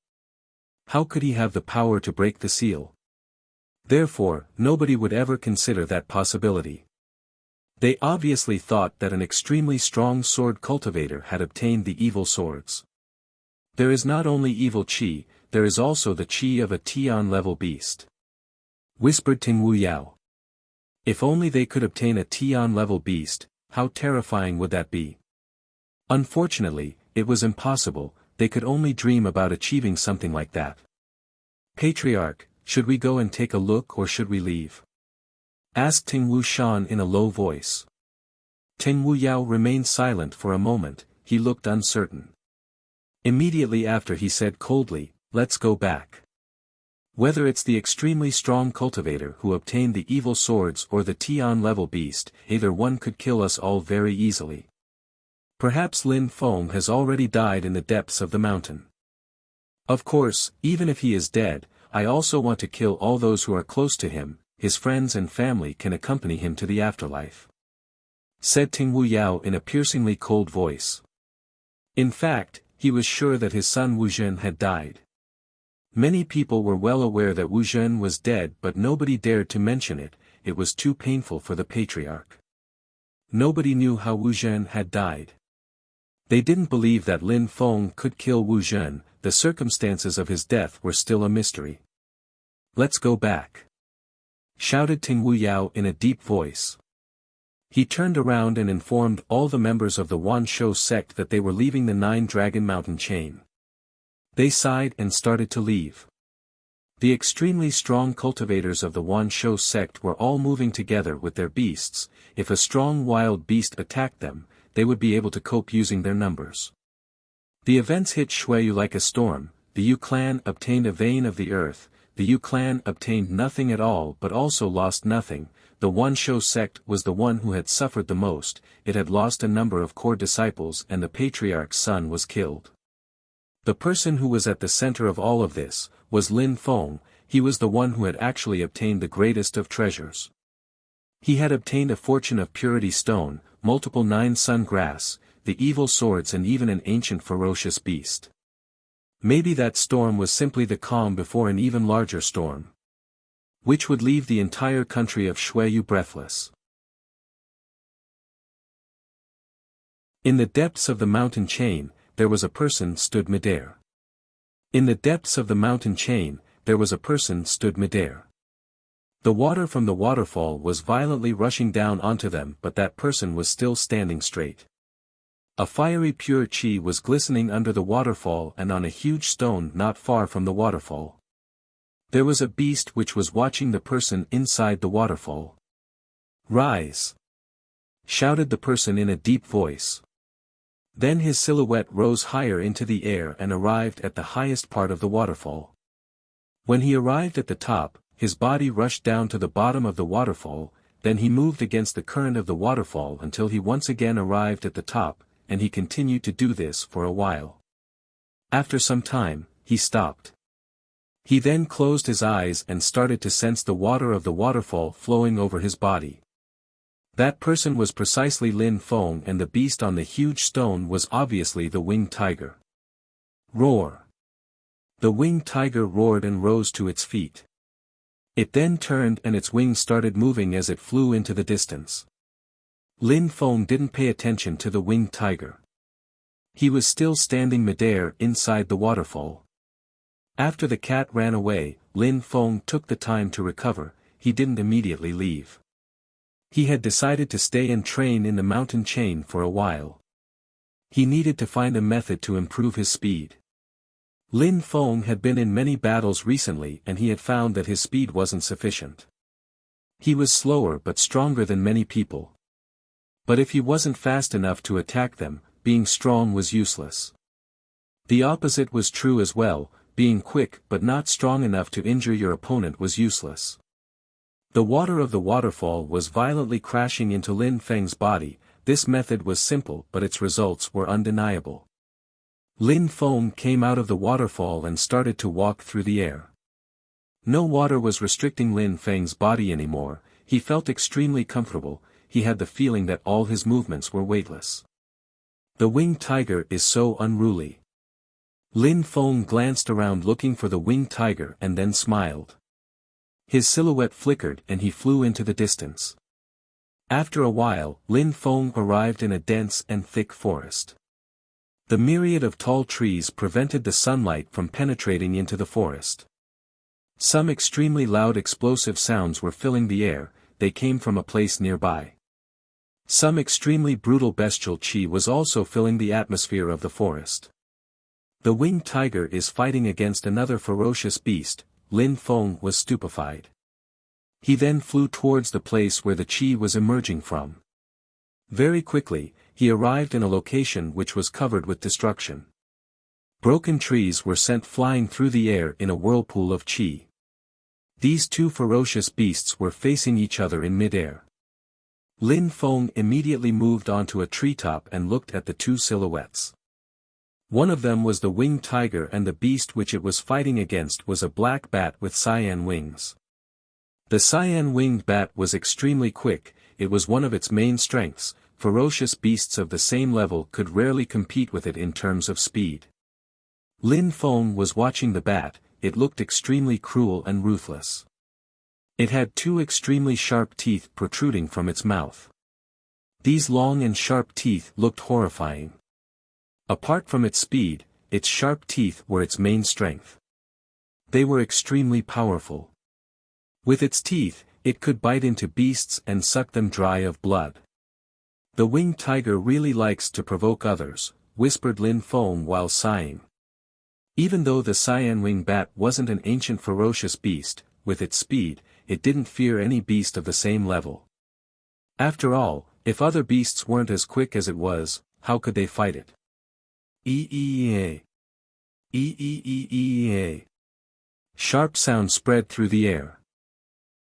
How could he have the power to break the seal? Therefore, nobody would ever consider that possibility. They obviously thought that an extremely strong sword cultivator had obtained the evil swords. There is not only evil qi, there is also the qi of a Tian-level beast. Whispered Ting Wuyao. If only they could obtain a Tian-level beast, how terrifying would that be? Unfortunately, it was impossible. They could only dream about achieving something like that. Patriarch, should we go and take a look or should we leave? Asked Ting Wushan in a low voice. Ting Wuyao remained silent for a moment, he looked uncertain. Immediately after he said coldly, "Let's go back. Whether it's the extremely strong cultivator who obtained the evil swords or the Tian-level beast, either one could kill us all very easily. Perhaps Lin Feng has already died in the depths of the mountain. Of course, even if he is dead, I also want to kill all those who are close to him, his friends and family can accompany him to the afterlife," said Ting Wuyao in a piercingly cold voice. In fact, he was sure that his son Wu Zhen had died. Many people were well aware that Wu Zhen was dead, but nobody dared to mention it, it was too painful for the patriarch. Nobody knew how Wu Zhen had died. They didn't believe that Lin Feng could kill Wu Zhen, the circumstances of his death were still a mystery. "Let's go back," shouted Ting Wuyao in a deep voice. He turned around and informed all the members of the Wanshou sect that they were leaving the Nine-Dragon Mountain chain. They sighed and started to leave. The extremely strong cultivators of the Wanshou sect were all moving together with their beasts. If a strong wild beast attacked them, they would be able to cope using their numbers. The events hit Shuiyu like a storm. The Yu clan obtained a vein of the earth, the Yu clan obtained nothing at all but also lost nothing. The Wanshou sect was the one who had suffered the most, it had lost a number of core disciples and the patriarch's son was killed. The person who was at the center of all of this, was Lin Feng. He was the one who had actually obtained the greatest of treasures. He had obtained a fortune of purity stone, multiple 9 sun grass, the evil swords and even an ancient ferocious beast. Maybe that storm was simply the calm before an even larger storm, which would leave the entire country of Shuiyu breathless. In the depths of the mountain chain, there was a person stood midair. In the depths of the mountain chain, there was a person stood midair. The water from the waterfall was violently rushing down onto them, but that person was still standing straight. A fiery pure chi was glistening under the waterfall and on a huge stone not far from the waterfall. There was a beast which was watching the person inside the waterfall. "Rise!" shouted the person in a deep voice. Then his silhouette rose higher into the air and arrived at the highest part of the waterfall. When he arrived at the top, his body rushed down to the bottom of the waterfall, then he moved against the current of the waterfall until he once again arrived at the top, and he continued to do this for a while. After some time, he stopped. He then closed his eyes and started to sense the water of the waterfall flowing over his body. That person was precisely Lin Feng, and the beast on the huge stone was obviously the winged tiger. Roar! The winged tiger roared and rose to its feet. It then turned and its wings started moving as it flew into the distance. Lin Feng didn't pay attention to the winged tiger. He was still standing midair inside the waterfall. After the cat ran away, Lin Feng took the time to recover. He didn't immediately leave. He had decided to stay and train in the mountain chain for a while. He needed to find a method to improve his speed. Lin Feng had been in many battles recently and he had found that his speed wasn't sufficient. He was slower but stronger than many people. But if he wasn't fast enough to attack them, being strong was useless. The opposite was true as well, being quick but not strong enough to injure your opponent was useless. The water of the waterfall was violently crashing into Lin Feng's body. This method was simple but its results were undeniable. Lin Feng came out of the waterfall and started to walk through the air. No water was restricting Lin Feng's body anymore, he felt extremely comfortable, he had the feeling that all his movements were weightless. The winged tiger is so unruly. Lin Feng glanced around looking for the winged tiger and then smiled. His silhouette flickered and he flew into the distance. After a while, Lin Feng arrived in a dense and thick forest. The myriad of tall trees prevented the sunlight from penetrating into the forest. Some extremely loud explosive sounds were filling the air, they came from a place nearby. Some extremely brutal bestial chi was also filling the atmosphere of the forest. The winged tiger is fighting against another ferocious beast. Lin Feng was stupefied. He then flew towards the place where the chi was emerging from. Very quickly, he arrived in a location which was covered with destruction. Broken trees were sent flying through the air in a whirlpool of chi. These two ferocious beasts were facing each other in midair. Lin Feng immediately moved onto a treetop and looked at the two silhouettes. One of them was the winged tiger, and the beast which it was fighting against was a black bat with cyan wings. The cyan-winged bat was extremely quick. It was one of its main strengths. Ferocious beasts of the same level could rarely compete with it in terms of speed. Lin Feng was watching the bat. It looked extremely cruel and ruthless. It had two extremely sharp teeth protruding from its mouth. These long and sharp teeth looked horrifying. Apart from its speed, its sharp teeth were its main strength. They were extremely powerful. With its teeth, it could bite into beasts and suck them dry of blood. The winged tiger really likes to provoke others, whispered Lin Feng while sighing. Even though the cyan-winged bat wasn't an ancient ferocious beast, with its speed, it didn't fear any beast of the same level. After all, if other beasts weren't as quick as it was, how could they fight it? E-e-e-a. E-e-e-e-a. Sharp sound spread through the air.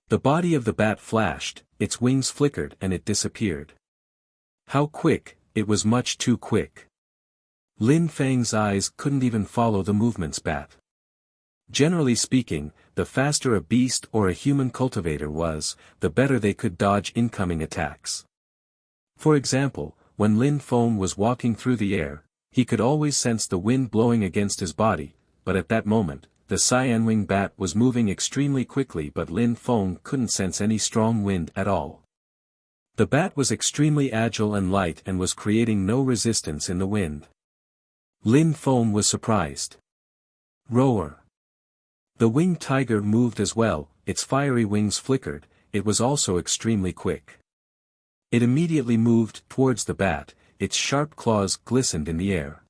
The body of the bat flashed, its wings flickered and it disappeared. How quick, it was much too quick. Lin Feng's eyes couldn't even follow the movements bat. Generally speaking, the faster a beast or a human cultivator was, the better they could dodge incoming attacks. For example, when Lin Feng was walking through the air, he could always sense the wind blowing against his body, but at that moment, the cyan-winged bat was moving extremely quickly, but Lin Feng couldn't sense any strong wind at all. The bat was extremely agile and light and was creating no resistance in the wind. Lin Feng was surprised. Roar. The winged tiger moved as well, its fiery wings flickered. It was also extremely quick. It immediately moved towards the bat, its sharp claws glistened in the air.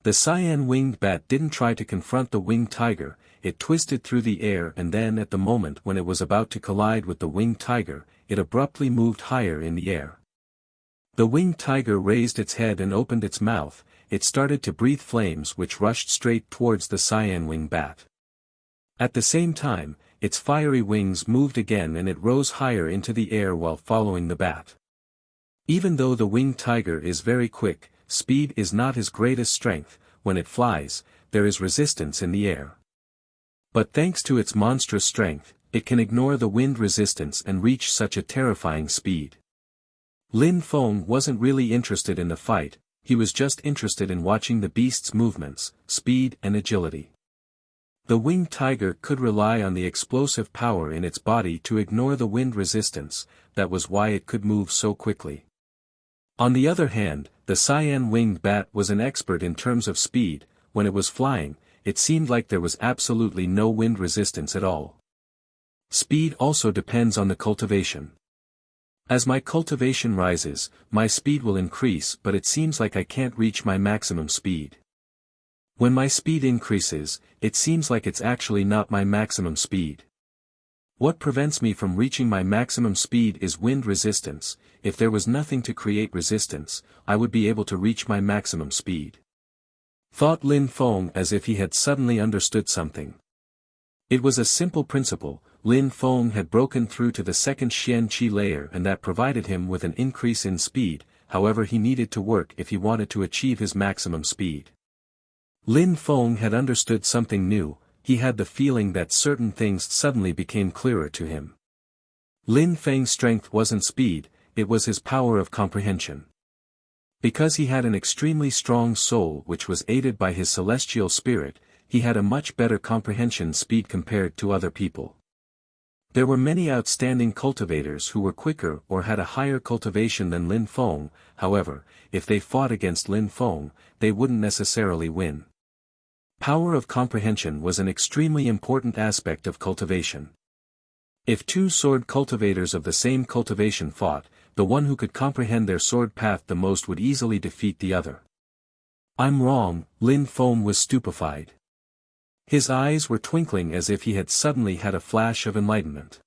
The cyan-winged bat didn't try to confront the winged tiger. It twisted through the air, and then at the moment when it was about to collide with the winged tiger, it abruptly moved higher in the air. The winged tiger raised its head and opened its mouth. It started to breathe flames which rushed straight towards the cyan-winged bat. At the same time, its fiery wings moved again and it rose higher into the air while following the bat. Even though the winged tiger is very quick, speed is not his greatest strength. When it flies, there is resistance in the air. But thanks to its monstrous strength, it can ignore the wind resistance and reach such a terrifying speed. Lin Feng wasn't really interested in the fight. He was just interested in watching the beast's movements, speed and agility. The winged tiger could rely on the explosive power in its body to ignore the wind resistance. That was why it could move so quickly. On the other hand, the cyan-winged bat was an expert in terms of speed. When it was flying, it seemed like there was absolutely no wind resistance at all. Speed also depends on the cultivation. As my cultivation rises, my speed will increase, but it seems like I can't reach my maximum speed. When my speed increases, it seems like it's actually not my maximum speed. What prevents me from reaching my maximum speed is wind resistance. If there was nothing to create resistance, I would be able to reach my maximum speed. Thought Lin Feng as if he had suddenly understood something. It was a simple principle. Lin Feng had broken through to the second Xian Qi layer and that provided him with an increase in speed. However, he needed to work if he wanted to achieve his maximum speed. Lin Feng had understood something new. He had the feeling that certain things suddenly became clearer to him. Lin Feng's strength wasn't speed, it was his power of comprehension. Because he had an extremely strong soul which was aided by his celestial spirit, he had a much better comprehension speed compared to other people. There were many outstanding cultivators who were quicker or had a higher cultivation than Lin Feng. However, if they fought against Lin Feng, they wouldn't necessarily win. Power of comprehension was an extremely important aspect of cultivation. If two sword cultivators of the same cultivation fought, the one who could comprehend their sword path the most would easily defeat the other. I'm wrong, Lin Feng was stupefied. His eyes were twinkling as if he had suddenly had a flash of enlightenment.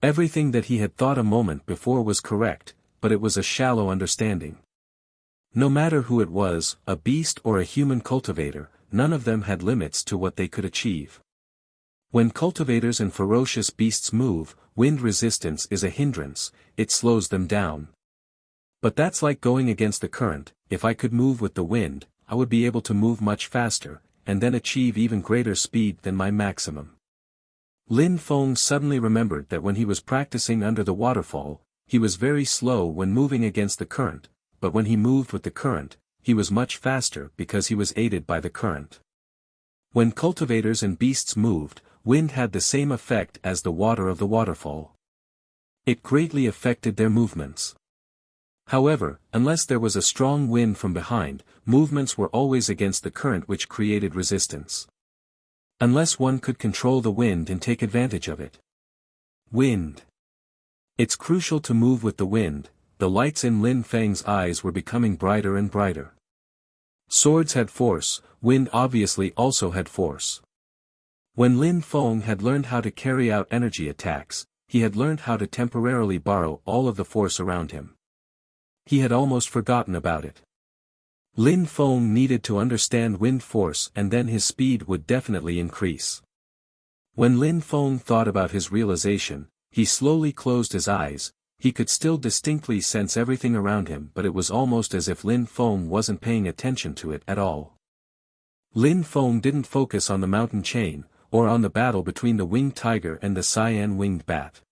Everything that he had thought a moment before was correct. but it was a shallow understanding. No matter who it was, a beast or a human cultivator, none of them had limits to what they could achieve. When cultivators and ferocious beasts move, wind resistance is a hindrance, it slows them down. But that's like going against the current. If I could move with the wind, I would be able to move much faster, and then achieve even greater speed than my maximum. Lin Feng suddenly remembered that when he was practicing under the waterfall, he was very slow when moving against the current, but when he moved with the current, he was much faster because he was aided by the current. When cultivators and beasts moved, wind had the same effect as the water of the waterfall. It greatly affected their movements. However, unless there was a strong wind from behind, movements were always against the current, which created resistance. Unless one could control the wind and take advantage of it. Wind. It's crucial to move with the wind. The lights in Lin Feng's eyes were becoming brighter and brighter. Swords had force, wind obviously also had force. When Lin Feng had learned how to carry out energy attacks, he had learned how to temporarily borrow all of the force around him. He had almost forgotten about it. Lin Feng needed to understand wind force, and then his speed would definitely increase. When Lin Feng thought about his realization, he slowly closed his eyes. He could still distinctly sense everything around him, but it was almost as if Lin Feng wasn't paying attention to it at all. Lin Feng didn't focus on the mountain chain, or on the battle between the winged tiger and the cyan-winged bat.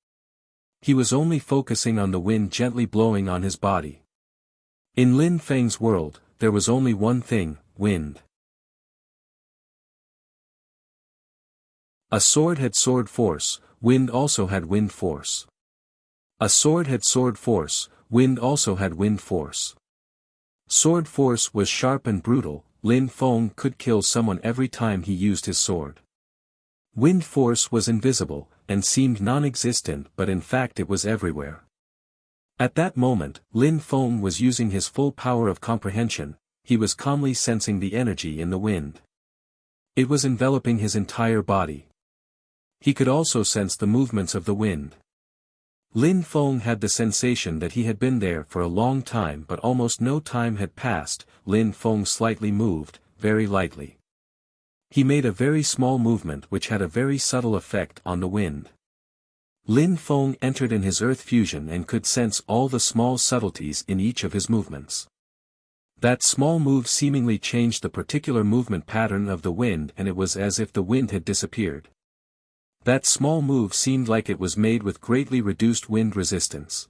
He was only focusing on the wind gently blowing on his body. In Lin Feng's world, there was only one thing: wind. A sword had sword force, wind also had wind force. A sword had sword force, wind also had wind force. Sword force was sharp and brutal. Lin Feng could kill someone every time he used his sword. Wind force was invisible, and seemed non-existent, but in fact it was everywhere. At that moment, Lin Feng was using his full power of comprehension. He was calmly sensing the energy in the wind. It was enveloping his entire body. He could also sense the movements of the wind. Lin Feng had the sensation that he had been there for a long time, but almost no time had passed. Lin Feng slightly moved, very lightly. He made a very small movement which had a very subtle effect on the wind. Lin Feng entered in his earth fusion and could sense all the small subtleties in each of his movements. That small move seemingly changed the particular movement pattern of the wind, and it was as if the wind had disappeared. That small move seemed like it was made with greatly reduced wind resistance.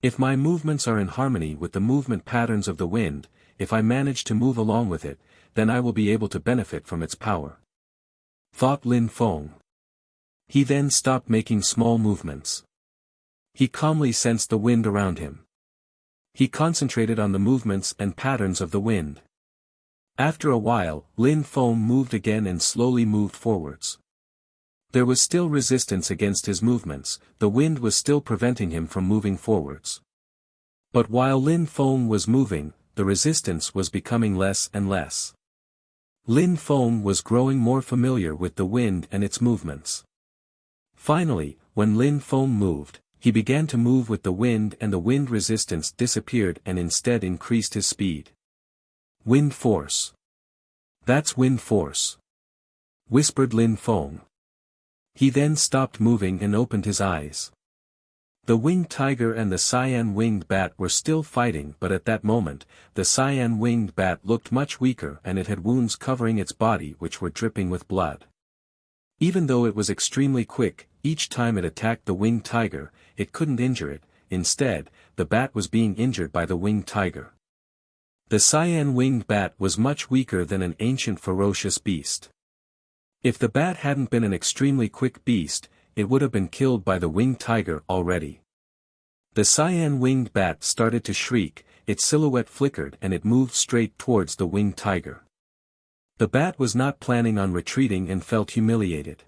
If my movements are in harmony with the movement patterns of the wind, if I manage to move along with it, then I will be able to benefit from its power, thought Lin Feng. He then stopped making small movements. He calmly sensed the wind around him. He concentrated on the movements and patterns of the wind. After a while, Lin Feng moved again and slowly moved forwards. There was still resistance against his movements. The wind was still preventing him from moving forwards. But while Lin Feng was moving, the resistance was becoming less and less. Lin Feng was growing more familiar with the wind and its movements. Finally, when Lin Feng moved, he began to move with the wind, and the wind resistance disappeared and instead increased his speed. Wind force. That's wind force, whispered Lin Feng. He then stopped moving and opened his eyes. The winged tiger and the cyan-winged bat were still fighting, but at that moment, the cyan-winged bat looked much weaker and it had wounds covering its body which were dripping with blood. Even though it was extremely quick, each time it attacked the winged tiger, it couldn't injure it. Instead, the bat was being injured by the winged tiger. The cyan-winged bat was much weaker than an ancient ferocious beast. If the bat hadn't been an extremely quick beast, it would have been killed by the winged tiger already. The cyan-winged bat started to shriek, its silhouette flickered and it moved straight towards the winged tiger. The bat was not planning on retreating and felt humiliated.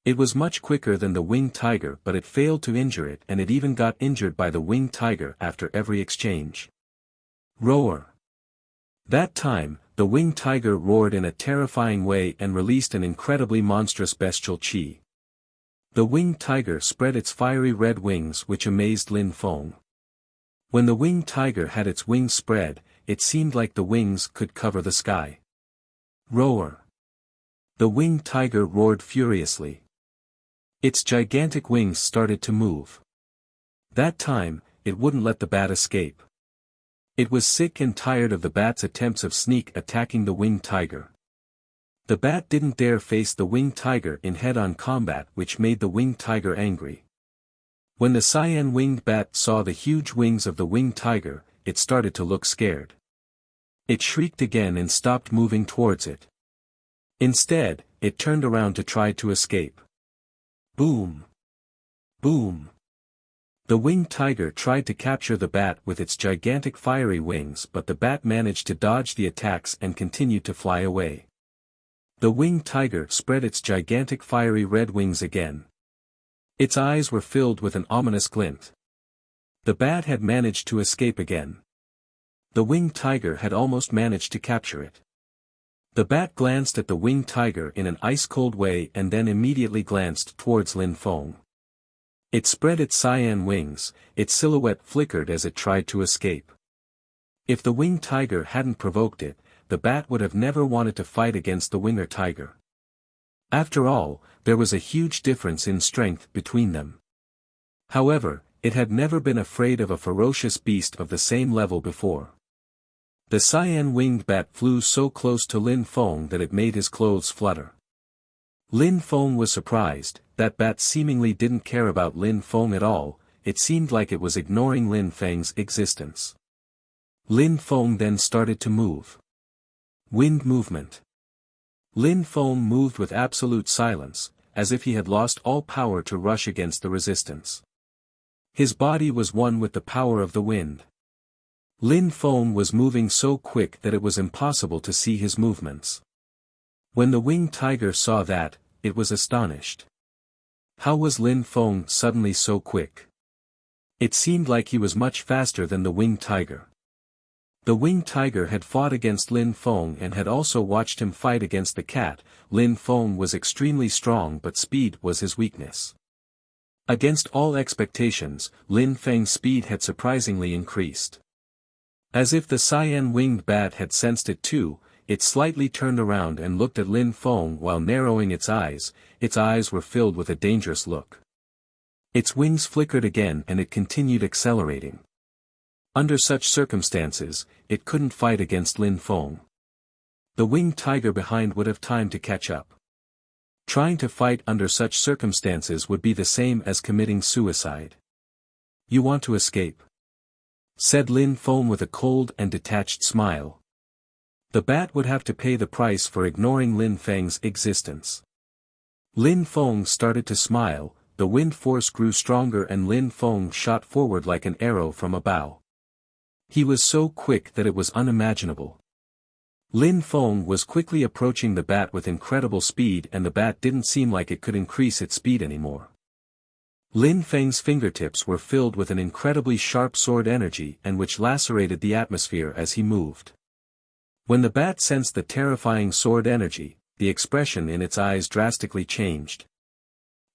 It was much quicker than the winged tiger, but it failed to injure it, and it even got injured by the winged tiger after every exchange. Roar. That time, the winged tiger roared in a terrifying way and released an incredibly monstrous bestial chi. The winged tiger spread its fiery red wings which amazed Lin Feng. When the winged tiger had its wings spread, it seemed like the wings could cover the sky. Roar! The winged tiger roared furiously. Its gigantic wings started to move. That time, it wouldn't let the bat escape. It was sick and tired of the bat's attempts of sneak attacking the winged tiger. The bat didn't dare face the winged tiger in head-on combat, which made the winged tiger angry. When the cyan-winged bat saw the huge wings of the winged tiger, it started to look scared. It shrieked again and stopped moving towards it. Instead, it turned around to try to escape. Boom! Boom! The winged tiger tried to capture the bat with its gigantic fiery wings, but the bat managed to dodge the attacks and continued to fly away. The winged tiger spread its gigantic fiery red wings again. Its eyes were filled with an ominous glint. The bat had managed to escape again. The winged tiger had almost managed to capture it. The bat glanced at the winged tiger in an ice-cold way and then immediately glanced towards Lin Feng. It spread its cyan wings, its silhouette flickered as it tried to escape. If the winged tiger hadn't provoked it, the bat would have never wanted to fight against the winged tiger. After all, there was a huge difference in strength between them. However, it had never been afraid of a ferocious beast of the same level before. The cyan-winged bat flew so close to Lin Feng that it made his clothes flutter. Lin Feng was surprised. That bat seemingly didn't care about Lin Feng at all. It seemed like it was ignoring Lin Feng's existence. Lin Feng then started to move. Wind movement. Lin Feng moved with absolute silence, as if he had lost all power to rush against the resistance. His body was one with the power of the wind. Lin Feng was moving so quick that it was impossible to see his movements. When the winged tiger saw that, it was astonished. How was Lin Feng suddenly so quick? It seemed like he was much faster than the winged tiger. The winged tiger had fought against Lin Feng and had also watched him fight against the cat. Lin Feng was extremely strong, but speed was his weakness. Against all expectations, Lin Feng's speed had surprisingly increased. As if the cyan-winged bat had sensed it too, it slightly turned around and looked at Lin Feng while narrowing its eyes. Its eyes were filled with a dangerous look. Its wings flickered again and it continued accelerating. Under such circumstances, it couldn't fight against Lin Feng. The winged tiger behind would have time to catch up. Trying to fight under such circumstances would be the same as committing suicide. "You want to escape?" said Lin Feng with a cold and detached smile. The bat would have to pay the price for ignoring Lin Feng's existence. Lin Feng started to smile, the wind force grew stronger and Lin Feng shot forward like an arrow from a bow. He was so quick that it was unimaginable. Lin Feng was quickly approaching the bat with incredible speed and the bat didn't seem like it could increase its speed anymore. Lin Feng's fingertips were filled with an incredibly sharp sword energy and which lacerated the atmosphere as he moved. When the bat sensed the terrifying sword energy, the expression in its eyes drastically changed.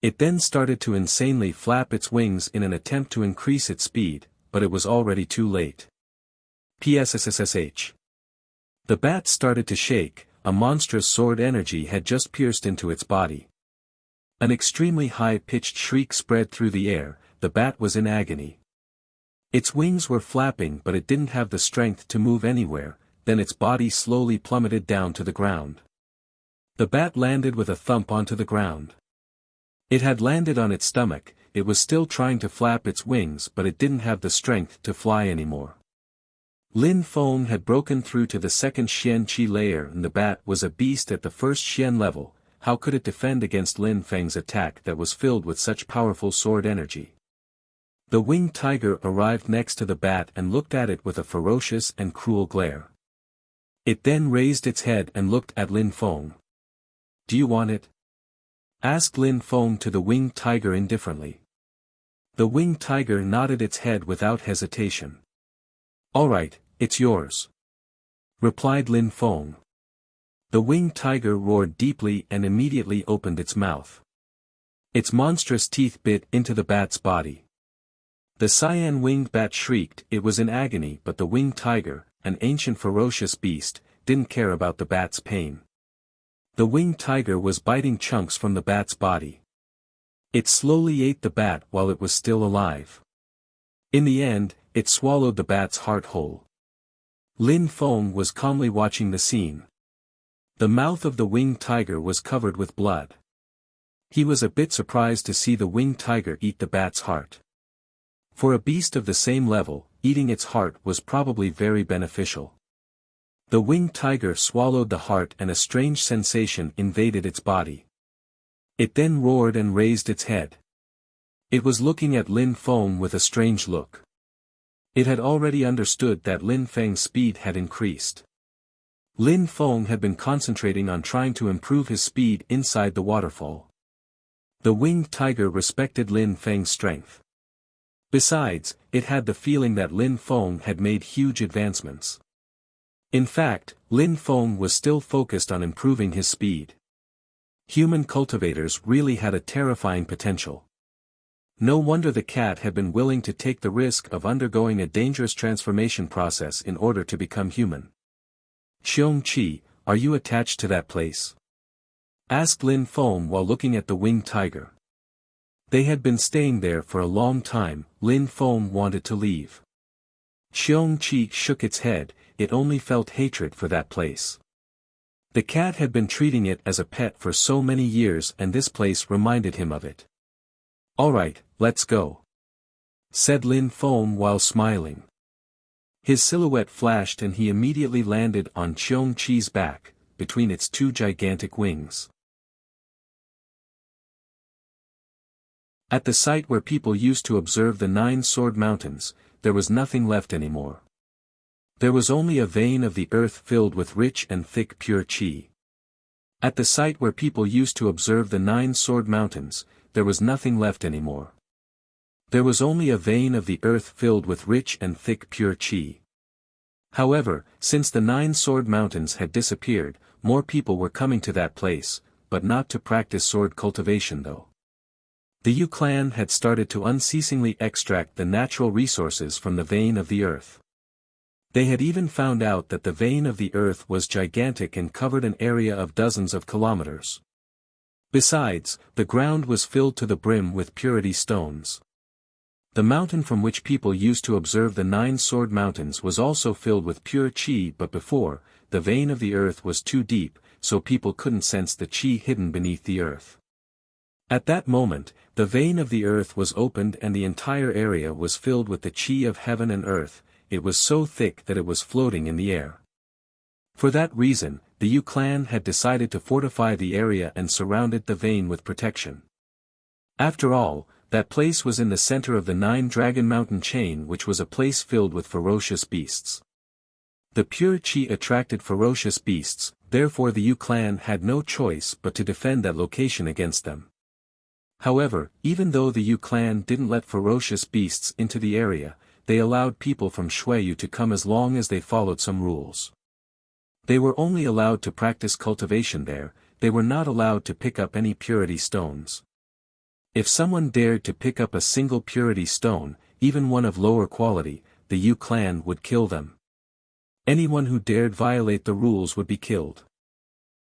It then started to insanely flap its wings in an attempt to increase its speed, but it was already too late. PSSSH. The bat started to shake, a monstrous sword energy had just pierced into its body. An extremely high-pitched shriek spread through the air, the bat was in agony. Its wings were flapping but it didn't have the strength to move anywhere, then its body slowly plummeted down to the ground. The bat landed with a thump onto the ground. It had landed on its stomach, it was still trying to flap its wings but it didn't have the strength to fly anymore. Lin Feng had broken through to the second Xian Qi layer and the bat was a beast at the first Xian level. How could it defend against Lin Feng's attack that was filled with such powerful sword energy? The winged tiger arrived next to the bat and looked at it with a ferocious and cruel glare. It then raised its head and looked at Lin Feng. "Do you want it?" asked Lin Feng to the winged tiger indifferently. The winged tiger nodded its head without hesitation. "All right, it's yours," replied Lin Feng. The winged tiger roared deeply and immediately opened its mouth. Its monstrous teeth bit into the bat's body. The cyan-winged bat shrieked. It was in agony, but the winged tiger, an ancient ferocious beast, didn't care about the bat's pain. The winged tiger was biting chunks from the bat's body. It slowly ate the bat while it was still alive. In the end, it swallowed the bat's heart whole. Lin Feng was calmly watching the scene. The mouth of the winged tiger was covered with blood. He was a bit surprised to see the winged tiger eat the bat's heart. For a beast of the same level, eating its heart was probably very beneficial. The winged tiger swallowed the heart and a strange sensation invaded its body. It then roared and raised its head. It was looking at Lin Feng with a strange look. It had already understood that Lin Feng's speed had increased. Lin Feng had been concentrating on trying to improve his speed inside the waterfall. The winged tiger respected Lin Feng's strength. Besides, it had the feeling that Lin Feng had made huge advancements. In fact, Lin Feng was still focused on improving his speed. Human cultivators really had a terrifying potential. No wonder the cat had been willing to take the risk of undergoing a dangerous transformation process in order to become human. Xiong-Chi, are you attached to that place? Asked Lin Feng while looking at the winged tiger. They had been staying there for a long time. Lin Feng wanted to leave. Xiong-Chi shook its head. It only felt hatred for that place. The cat had been treating it as a pet for so many years and this place reminded him of it. Alright, let's go, said Lin Feng while smiling. His silhouette flashed and he immediately landed on Xiong-Chi's back, between its two gigantic wings. At the site where people used to observe the 9 sword mountains, there was nothing left anymore. There was only a vein of the earth filled with rich and thick pure qi. At the site where people used to observe the 9 sword mountains, there was nothing left anymore. There was only a vein of the earth filled with rich and thick pure qi. However, since the 9 sword mountains had disappeared, more people were coming to that place, but not to practice sword cultivation though. The Yu clan had started to unceasingly extract the natural resources from the vein of the earth. They had even found out that the vein of the earth was gigantic and covered an area of dozens of kilometers. Besides, the ground was filled to the brim with purity stones. The mountain from which people used to observe the 9 sword mountains was also filled with pure qi, but before, the vein of the earth was too deep, so people couldn't sense the qi hidden beneath the earth. At that moment, the vein of the earth was opened and the entire area was filled with the qi of heaven and earth. It was so thick that it was floating in the air. For that reason, the Yu clan had decided to fortify the area and surrounded the vein with protection. After all, that place was in the center of the 9 Dragon Mountain chain, which was a place filled with ferocious beasts. The pure qi attracted ferocious beasts, therefore the Yu clan had no choice but to defend that location against them. However, even though the Yu clan didn't let ferocious beasts into the area, they allowed people from Xueyu to come as long as they followed some rules. They were only allowed to practice cultivation there, they were not allowed to pick up any purity stones. If someone dared to pick up a single purity stone, even one of lower quality, the Yu clan would kill them. Anyone who dared violate the rules would be killed.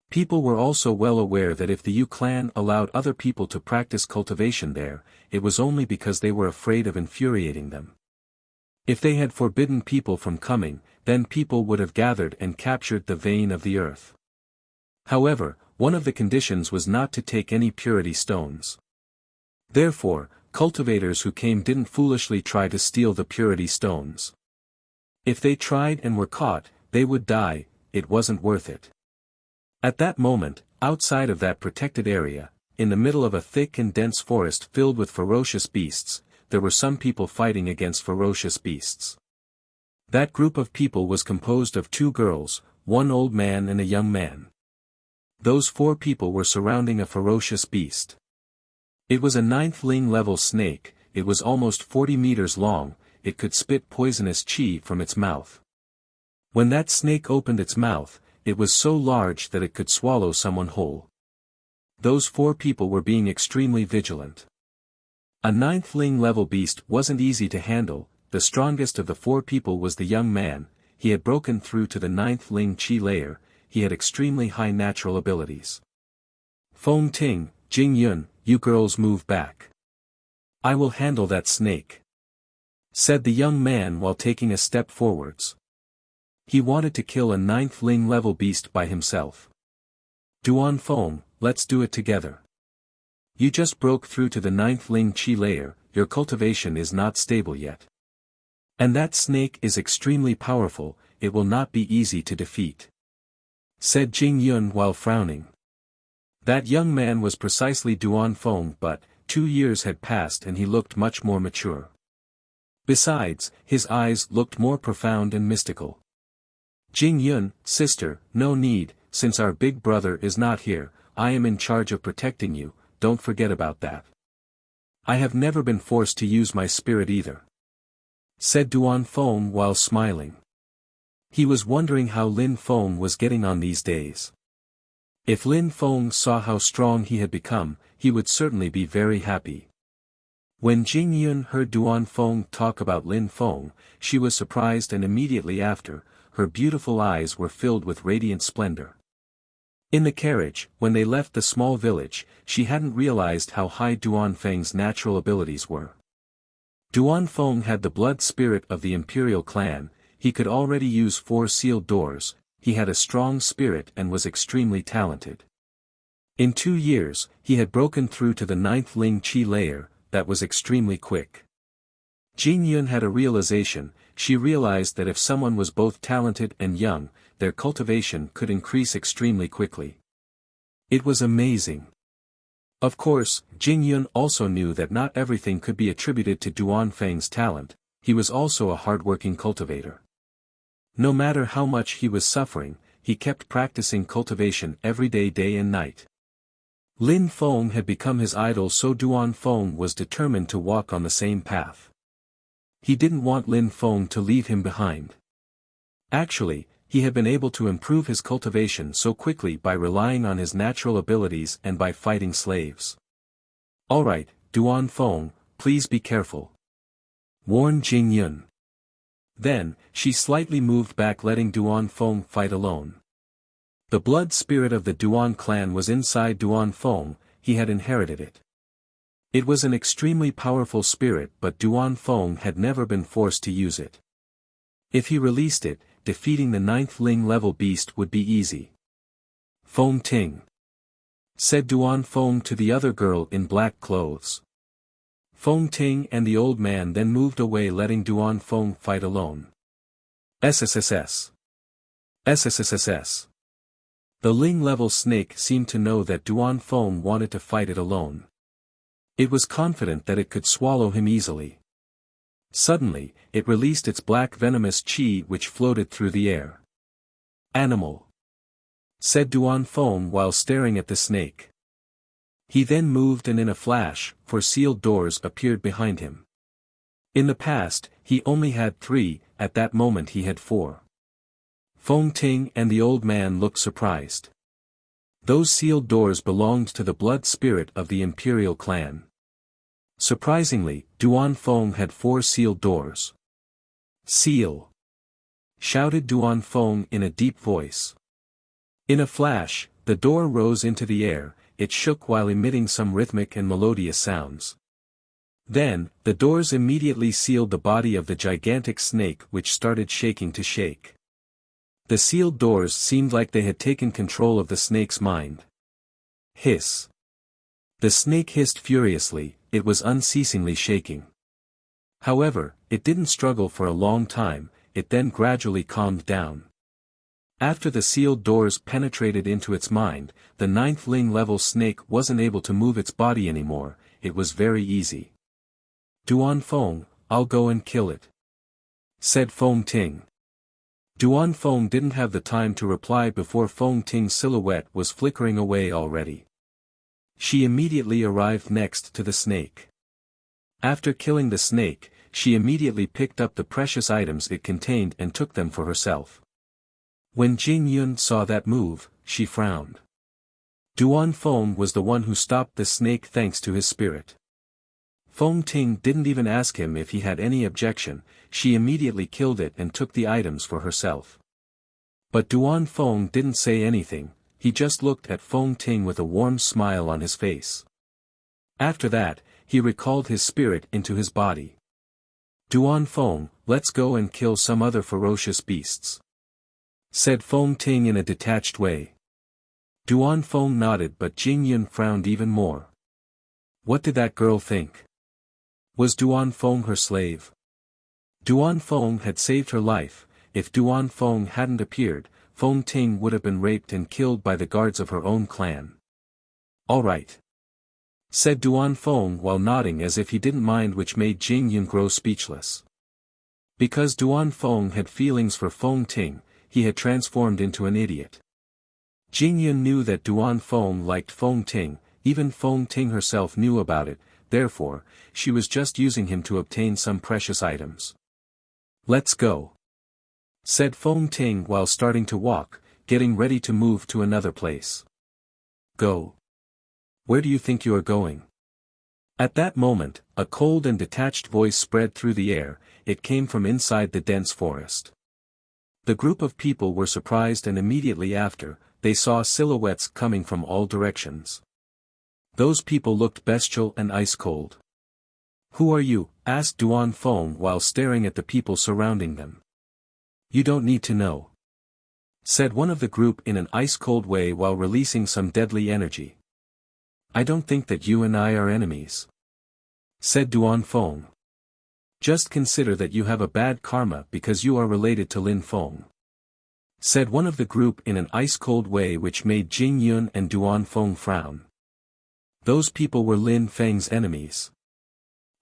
People were also well aware that if the Yu clan allowed other people to practice cultivation there, it was only because they were afraid of infuriating them. If they had forbidden people from coming, then people would have gathered and captured the vein of the earth. However, one of the conditions was not to take any purity stones. Therefore, cultivators who came didn't foolishly try to steal the purity stones. If they tried and were caught, they would die. It wasn't worth it. At that moment, outside of that protected area, in the middle of a thick and dense forest filled with ferocious beasts, there were some people fighting against ferocious beasts. That group of people was composed of 2 girls, 1 old man and a young man. Those 4 people were surrounding a ferocious beast. It was a 9th Ling level snake, it was almost 40 meters long, it could spit poisonous qi from its mouth. When that snake opened its mouth, it was so large that it could swallow someone whole. Those 4 people were being extremely vigilant. A ninth Ling level beast wasn't easy to handle. The strongest of the four people was the young man. He had broken through to the ninth Ling Qi layer. He had extremely high natural abilities. Feng Ting, Jing Yun, you girls move back. I will handle that snake, said the young man while taking a step forwards. He wanted to kill a ninth Ling level beast by himself. Duan Feng, let's do it together. You just broke through to the ninth Ling Qi layer, your cultivation is not stable yet. And that snake is extremely powerful, it will not be easy to defeat, said Jing Yun while frowning. That young man was precisely Duan Feng, but 2 years had passed and he looked much more mature. Besides, his eyes looked more profound and mystical. Jing Yun, sister, no need, since our big brother is not here, I am in charge of protecting you, don't forget about that. I have never been forced to use my spirit either, said Duan Feng while smiling. He was wondering how Lin Feng was getting on these days. If Lin Feng saw how strong he had become, he would certainly be very happy. When Jing Yun heard Duan Feng talk about Lin Feng, she was surprised, and immediately after, her beautiful eyes were filled with radiant splendor. In the carriage, when they left the small village, she hadn't realized how high Duan Feng's natural abilities were. Duan Feng had the blood spirit of the imperial clan, he could already use 4 sealed doors, he had a strong spirit and was extremely talented. In 2 years, he had broken through to the ninth Ling Qi layer, that was extremely quick. Jing Yun had a realization, she realized that if someone was both talented and young, their cultivation could increase extremely quickly. It was amazing. Of course, Jing Yun also knew that not everything could be attributed to Duan Feng's talent, he was also a hardworking cultivator. No matter how much he was suffering, he kept practicing cultivation every day, day and night. Lin Feng had become his idol, so Duan Feng was determined to walk on the same path. He didn't want Lin Feng to leave him behind. Actually, he had been able to improve his cultivation so quickly by relying on his natural abilities and by fighting slaves. Alright, Duan Feng, please be careful, warned Jing Yun. Then, she slightly moved back, letting Duan Feng fight alone. The blood spirit of the Duan clan was inside Duan Feng, he had inherited it. It was an extremely powerful spirit, but Duan Feng had never been forced to use it. If he released it, defeating the ninth Ling level beast would be easy. Feng Ting, said Duan Feng to the other girl in black clothes. Feng Ting and the old man then moved away, letting Duan Feng fight alone. SSSS. SSSS. The Ling-level snake seemed to know that Duan Feng wanted to fight it alone. It was confident that it could swallow him easily. Suddenly, it released its black venomous qi which floated through the air. Animal, said Duan Feng while staring at the snake. He then moved, and in a flash, 4 sealed doors appeared behind him. In the past, he only had 3, at that moment he had 4. Feng Ting and the old man looked surprised. Those sealed doors belonged to the blood spirit of the imperial clan. Surprisingly, Duan Feng had 4 sealed doors. Seal! shouted Duan Feng in a deep voice. In a flash, the door rose into the air, it shook while emitting some rhythmic and melodious sounds. Then, the doors immediately sealed the body of the gigantic snake, which started shaking to shake. The sealed doors seemed like they had taken control of the snake's mind. Hiss! The snake hissed furiously, it was unceasingly shaking. However, it didn't struggle for a long time, it then gradually calmed down. After the sealed doors penetrated into its mind, the ninth Ling-level snake wasn't able to move its body anymore, it was very easy. Duan Feng, I'll go and kill it, said Feng Ting. Duan Feng didn't have the time to reply before Feng Ting's silhouette was flickering away already. She immediately arrived next to the snake. After killing the snake, she immediately picked up the precious items it contained and took them for herself. When Jing Yun saw that move, she frowned. Duan Feng was the one who stopped the snake thanks to his spirit. Feng Ting didn't even ask him if he had any objection, she immediately killed it and took the items for herself. But Duan Feng didn't say anything, he just looked at Feng Ting with a warm smile on his face. After that, he recalled his spirit into his body. Duan Feng, let's go and kill some other ferocious beasts, said Feng Ting in a detached way. Duan Feng nodded, but Jing Yun frowned even more. What did that girl think? Was Duan Feng her slave? Duan Feng had saved her life. If Duan Feng hadn't appeared, Feng Ting would have been raped and killed by the guards of her own clan. All right, said Duan Feng while nodding as if he didn't mind, which made Jing Yun grow speechless. Because Duan Feng had feelings for Feng Ting, he had transformed into an idiot. Jing Yun knew that Duan Feng liked Feng Ting, even Feng Ting herself knew about it, therefore, she was just using him to obtain some precious items. Let's go, said Feng Ting while starting to walk, getting ready to move to another place. Go. Where do you think you are going? At that moment, a cold and detached voice spread through the air, it came from inside the dense forest. The group of people were surprised, and immediately after, they saw silhouettes coming from all directions. Those people looked bestial and ice-cold. Who are you? Asked Duan Feng while staring at the people surrounding them. You don't need to know, said one of the group in an ice-cold way while releasing some deadly energy. I don't think that you and I are enemies, said Duan Feng. Just consider that you have a bad karma because you are related to Lin Feng, said one of the group in an ice-cold way, which made Jing Yun and Duan Feng frown. Those people were Lin Feng's enemies.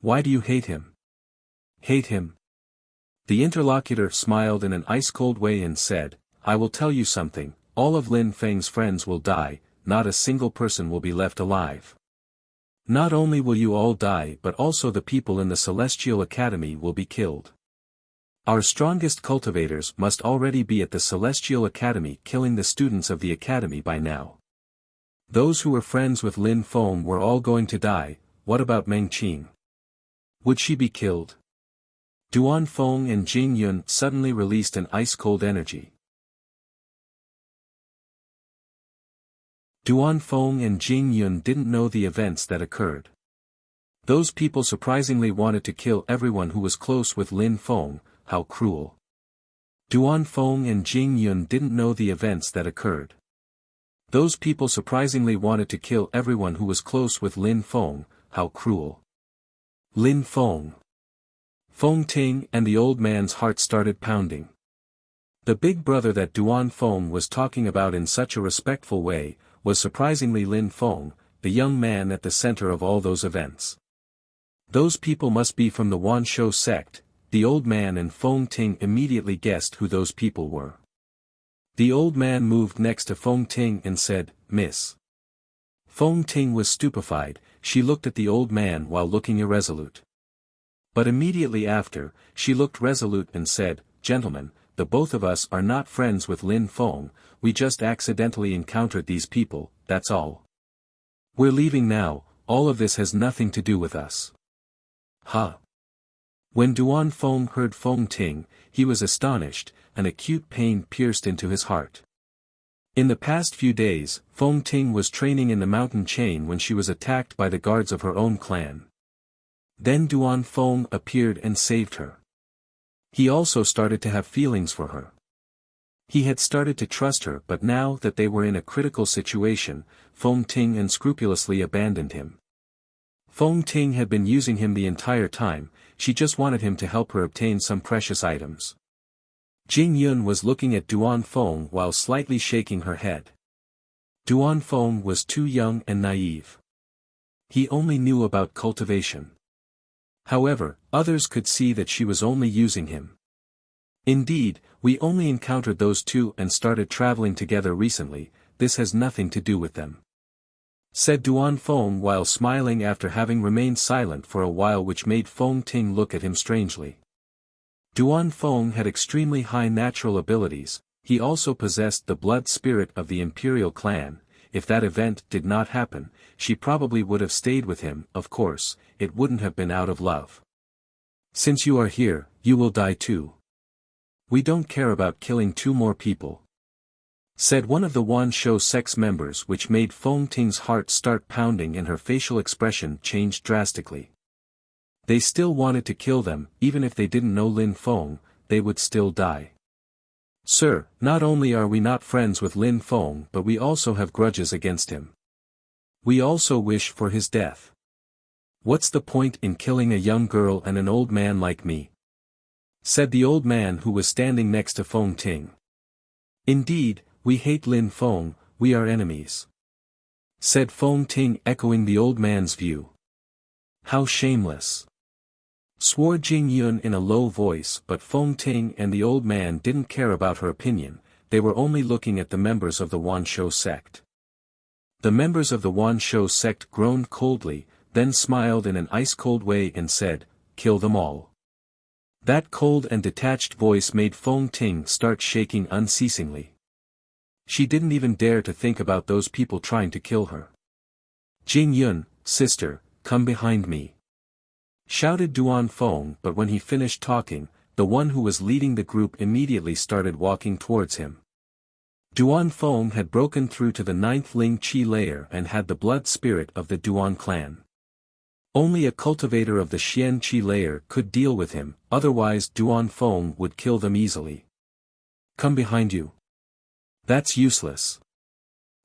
Why do you hate him? Hate him? The interlocutor smiled in an ice-cold way and said, I will tell you something, all of Lin Feng's friends will die, not a single person will be left alive. Not only will you all die, but also the people in the Celestial Academy will be killed. Our strongest cultivators must already be at the Celestial Academy killing the students of the Academy by now. Those who were friends with Lin Feng were all going to die. What about Meng Qing? Would she be killed? Duan Feng and Jing Yun suddenly released an ice-cold energy. Duan Feng and Jing Yun didn't know the events that occurred. Those people surprisingly wanted to kill everyone who was close with Lin Feng. How cruel. Duan Feng and Jing Yun didn't know the events that occurred. Those people surprisingly wanted to kill everyone who was close with Lin Feng. How cruel. Lin Feng. Feng Ting and the old man's heart started pounding. The big brother that Duan Feng was talking about in such a respectful way, was surprisingly Lin Feng, the young man at the center of all those events. Those people must be from the Wanshou sect. The old man and Feng Ting immediately guessed who those people were. The old man moved next to Feng Ting and said, Miss. Feng Ting was stupefied, she looked at the old man while looking irresolute. But immediately after, she looked resolute and said, Gentlemen, the both of us are not friends with Lin Feng, we just accidentally encountered these people, that's all. We're leaving now, all of this has nothing to do with us. Huh. When Duan Feng heard Feng Ting, he was astonished, an acute pain pierced into his heart. In the past few days, Feng Ting was training in the mountain chain when she was attacked by the guards of her own clan. Then Duan Feng appeared and saved her. He also started to have feelings for her. He had started to trust her, but now that they were in a critical situation, Feng Ting unscrupulously abandoned him. Feng Ting had been using him the entire time, she just wanted him to help her obtain some precious items. Jing Yun was looking at Duan Feng while slightly shaking her head. Duan Feng was too young and naive. He only knew about cultivation. However, others could see that she was only using him. Indeed, we only encountered those two and started traveling together recently, this has nothing to do with them, said Duan Feng while smiling after having remained silent for a while, which made Feng Ting look at him strangely. Duan Feng had extremely high natural abilities, he also possessed the blood spirit of the imperial clan, if that event did not happen, she probably would have stayed with him. Of course, it wouldn't have been out of love. Since you are here, you will die too. We don't care about killing 2 more people, said one of the Wan Shou sect's members, which made Feng Ting's heart start pounding and her facial expression changed drastically. They still wanted to kill them, even if they didn't know Lin Feng, they would still die. Sir, not only are we not friends with Lin Feng but we also have grudges against him. We also wish for his death. What's the point in killing a young girl and an old man like me? Said the old man who was standing next to Feng Ting. Indeed, we hate Lin Feng, we are enemies. Said Feng Ting, echoing the old man's view. How shameless. Swore Jing Yun in a low voice, but Feng Ting and the old man didn't care about her opinion, they were only looking at the members of the Wan Shou sect. The members of the Wan Shou sect groaned coldly, then smiled in an ice-cold way and said, "Kill them all." That cold and detached voice made Feng Ting start shaking unceasingly. She didn't even dare to think about those people trying to kill her. "Jing Yun, sister, come behind me," shouted Duan Feng, but when he finished talking, the one who was leading the group immediately started walking towards him. Duan Feng had broken through to the 9th Ling Qi layer and had the blood spirit of the Duan clan. Only a cultivator of the Xian Qi layer could deal with him, otherwise Duan Feng would kill them easily. "Come behind you." "That's useless,"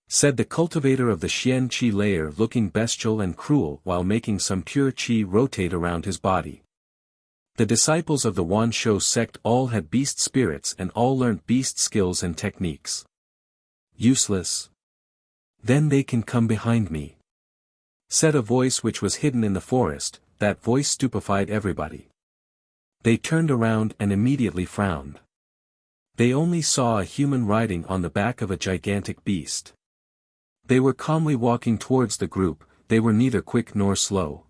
said the cultivator of the Xian Qi layer, looking bestial and cruel while making some pure Qi rotate around his body. The disciples of the Wan Shou sect all had beast spirits and all learnt beast skills and techniques. "Useless? Then they can come behind me," said a voice which was hidden in the forest. That voice stupefied everybody. They turned around and immediately frowned. They only saw a human riding on the back of a gigantic beast. They were calmly walking towards the group, they were neither quick nor slow.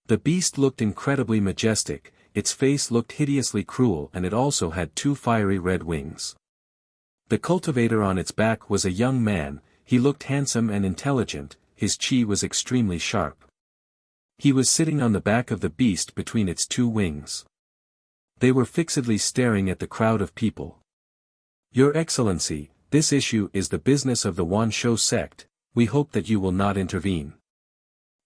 The beast looked incredibly majestic, its face looked hideously cruel, and it also had 2 fiery red wings. The cultivator on its back was a young man, he looked handsome and intelligent, his qi was extremely sharp. He was sitting on the back of the beast between its 2 wings. They were fixedly staring at the crowd of people. "Your Excellency, this issue is the business of the Wan Shou sect, we hope that you will not intervene,"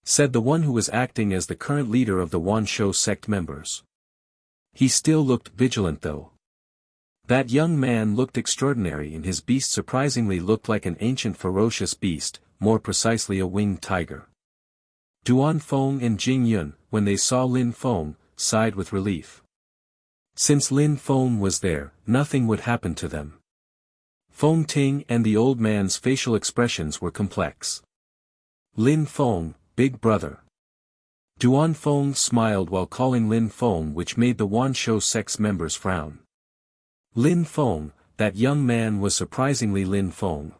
said the one who was acting as the current leader of the Wan Shou sect members. He still looked vigilant though. That young man looked extraordinary, and his beast surprisingly looked like an ancient ferocious beast, more precisely a winged tiger. Duan Feng and Jing Yun, when they saw Lin Feng, sighed with relief. Since Lin Feng was there, nothing would happen to them. Feng Ting and the old man's facial expressions were complex. "Lin Feng, big brother." Duan Feng smiled while calling Lin Feng, which made the Wan Shou sect's members frown. Lin Feng, that young man was surprisingly Lin Feng.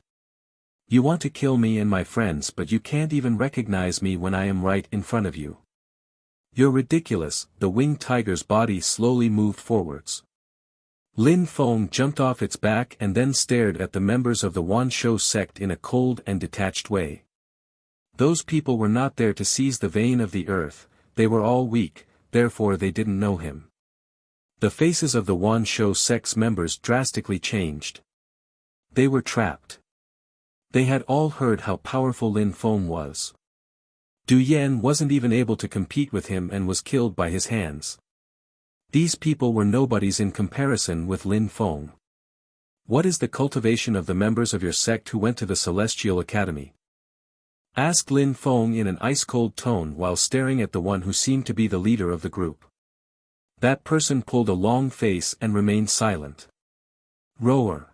"You want to kill me and my friends, but you can't even recognize me when I am right in front of you. You're ridiculous." The winged tiger's body slowly moved forwards. Lin Feng jumped off its back and then stared at the members of the Wan Shou sect in a cold and detached way. Those people were not there to seize the vein of the earth, they were all weak, therefore they didn't know him. The faces of the Wan Shou sect's members drastically changed. They were trapped. They had all heard how powerful Lin Feng was. Du Yan wasn't even able to compete with him and was killed by his hands. These people were nobodies in comparison with Lin Feng. "What is the cultivation of the members of your sect who went to the Celestial Academy?" asked Lin Feng in an ice-cold tone while staring at the one who seemed to be the leader of the group. That person pulled a long face and remained silent. Roar.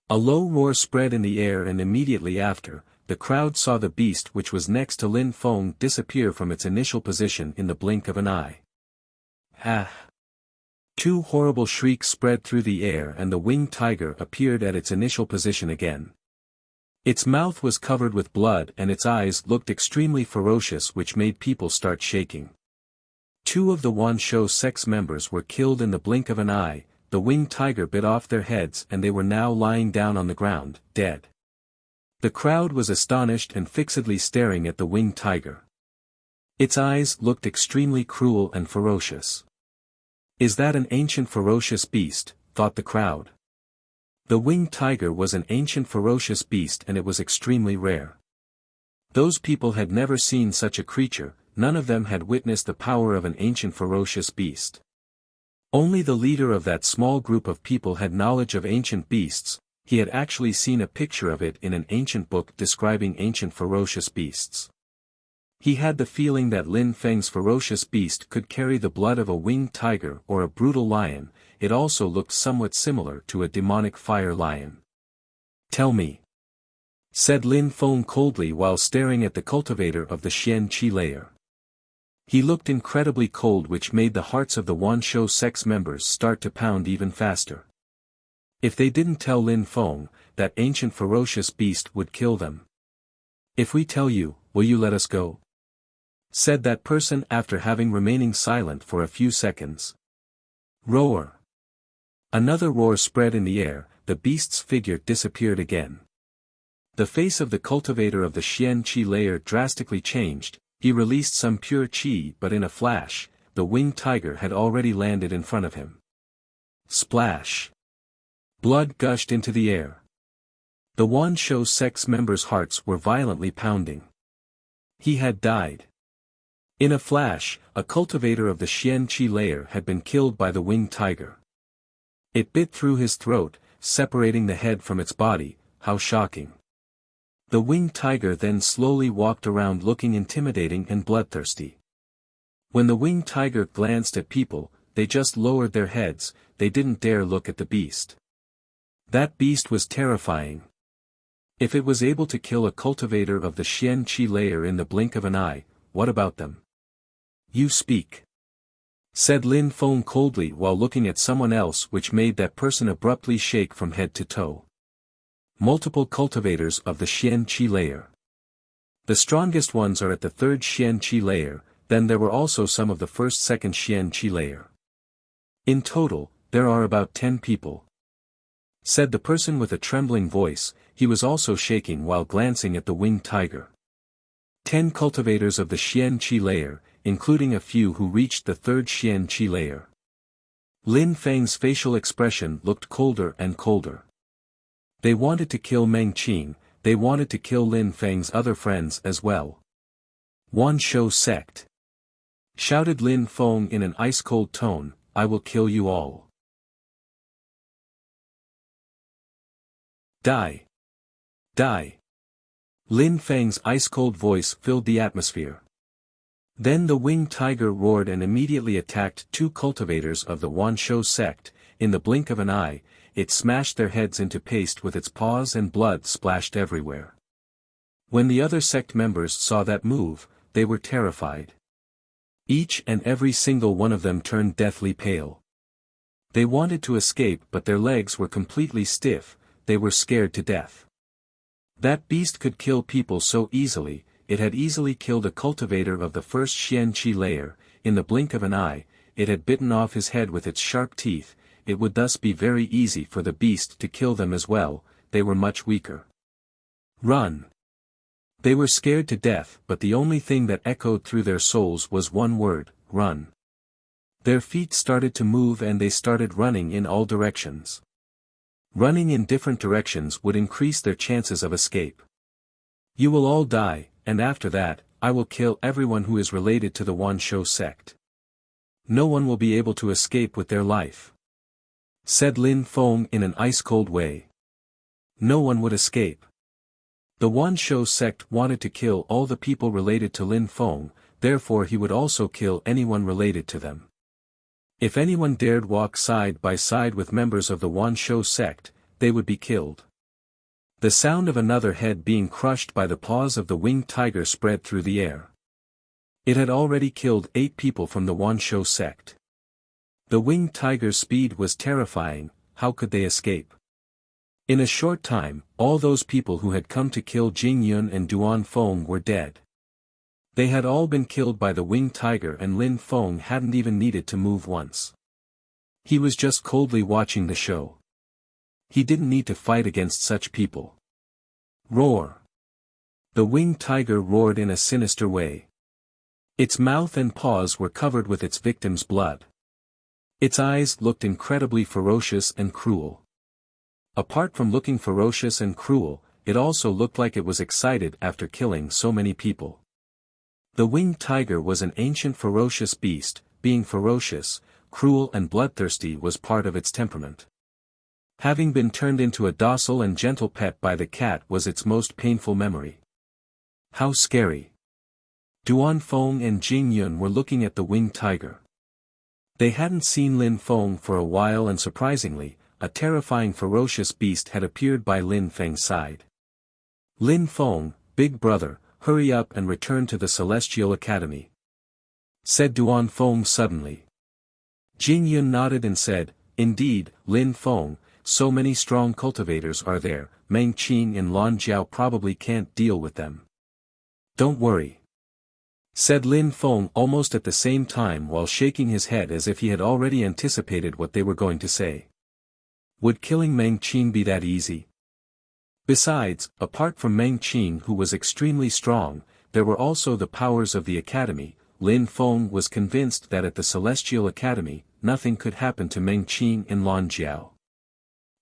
A low roar spread in the air, and immediately after, the crowd saw the beast which was next to Lin Feng disappear from its initial position in the blink of an eye. Ah! 2 horrible shrieks spread through the air, and the winged tiger appeared at its initial position again. Its mouth was covered with blood and its eyes looked extremely ferocious, which made people start shaking. 2 of the Wan Shou sect's members were killed in the blink of an eye, the winged tiger bit off their heads and they were now lying down on the ground, dead. The crowd was astonished and fixedly staring at the winged tiger. Its eyes looked extremely cruel and ferocious. Is that an ancient ferocious beast, thought the crowd. The winged tiger was an ancient ferocious beast and it was extremely rare. Those people had never seen such a creature, none of them had witnessed the power of an ancient ferocious beast. Only the leader of that small group of people had knowledge of ancient beasts. He had actually seen a picture of it in an ancient book describing ancient ferocious beasts. He had the feeling that Lin Feng's ferocious beast could carry the blood of a winged tiger or a brutal lion. It also looked somewhat similar to a demonic fire lion. Tell me, said Lin Feng coldly while staring at the cultivator of the Xian Qi layer. He looked incredibly cold, which made the hearts of the Wanshou sect's members start to pound even faster. If they didn't tell Lin Feng, that ancient ferocious beast would kill them. If we tell you, will you let us go? Said that person after having remaining silent for a few seconds. Roar. Another roar spread in the air, the beast's figure disappeared again. The face of the cultivator of the Xian Qi layer drastically changed. He released some pure qi, but in a flash, the winged tiger had already landed in front of him. Splash. Blood gushed into the air. The Wanshou sect's members' hearts were violently pounding. He had died. In a flash, a cultivator of the Xian Qi layer had been killed by the winged tiger. It bit through his throat, separating the head from its body. How shocking. The winged tiger then slowly walked around looking intimidating and bloodthirsty. When the winged tiger glanced at people, they just lowered their heads, they didn't dare look at the beast. That beast was terrifying. If it was able to kill a cultivator of the Xian Qi layer in the blink of an eye, what about them? You speak, said Lin Feng coldly while looking at someone else, which made that person abruptly shake from head to toe. Multiple cultivators of the Xian Qi layer. The strongest ones are at the third Xian Qi layer, then there were also some of the second Xian Qi layer. In total, there are about 10 people. Said the person with a trembling voice, he was also shaking while glancing at the winged tiger. 10 cultivators of the Xian Qi layer, including a few who reached the third Xian Qi layer. Lin Feng's facial expression looked colder and colder. They wanted to kill Meng Qing, they wanted to kill Lin Feng's other friends as well. Wanshou sect, shouted Lin Feng in an ice-cold tone, I will kill you all. Die. Die. Lin Feng's ice-cold voice filled the atmosphere. Then the winged tiger roared and immediately attacked 2 cultivators of the Wanshou sect. In the blink of an eye, it smashed their heads into paste with its paws and blood splashed everywhere. When the other sect members saw that move, they were terrified. Each and every single one of them turned deathly pale. They wanted to escape, but their legs were completely stiff, they were scared to death. That beast could kill people so easily. It had easily killed a cultivator of the first Xian Qi layer. In the blink of an eye, it had bitten off his head with its sharp teeth. It would thus be very easy for the beast to kill them as well. They were much weaker. Run! They were scared to death, but the only thing that echoed through their souls was one word, run. Their feet started to move and they started running in all directions. Running in different directions would increase their chances of escape. You will all die, and after that, I will kill everyone who is related to the Wanshou sect. No one will be able to escape with their life, said Lin Feng in an ice-cold way. No one would escape. The Wanshou sect wanted to kill all the people related to Lin Feng, therefore he would also kill anyone related to them. If anyone dared walk side by side with members of the Wanshou sect, they would be killed. The sound of another head being crushed by the paws of the winged tiger spread through the air. It had already killed 8 people from the Wanshou sect. The winged tiger's speed was terrifying. How could they escape? In a short time, all those people who had come to kill Jing Yun and Duan Feng were dead. They had all been killed by the winged tiger, and Lin Feng hadn't even needed to move once. He was just coldly watching the show. He didn't need to fight against such people. Roar. The winged tiger roared in a sinister way. Its mouth and paws were covered with its victim's blood. Its eyes looked incredibly ferocious and cruel. Apart from looking ferocious and cruel, it also looked like it was excited after killing so many people. The winged tiger was an ancient ferocious beast. Being ferocious, cruel and bloodthirsty was part of its temperament. Having been turned into a docile and gentle pet by the cat was its most painful memory. How scary. Duan Feng and Jing Yun were looking at the winged tiger. They hadn't seen Lin Feng for a while, and surprisingly, a terrifying ferocious beast had appeared by Lin Feng's side. Lin Feng, big brother, hurry up and return to the Celestial Academy, said Duan Feng suddenly. Jing Yun nodded and said, indeed, Lin Feng, so many strong cultivators are there, Meng Qing and Lan Jiao probably can't deal with them. Don't worry, said Lin Feng almost at the same time while shaking his head as if he had already anticipated what they were going to say. Would killing Meng Qing be that easy? Besides, apart from Meng Qing, who was extremely strong, there were also the powers of the academy. Lin Feng was convinced that at the Celestial Academy, nothing could happen to Meng Qing and Lan Jiao.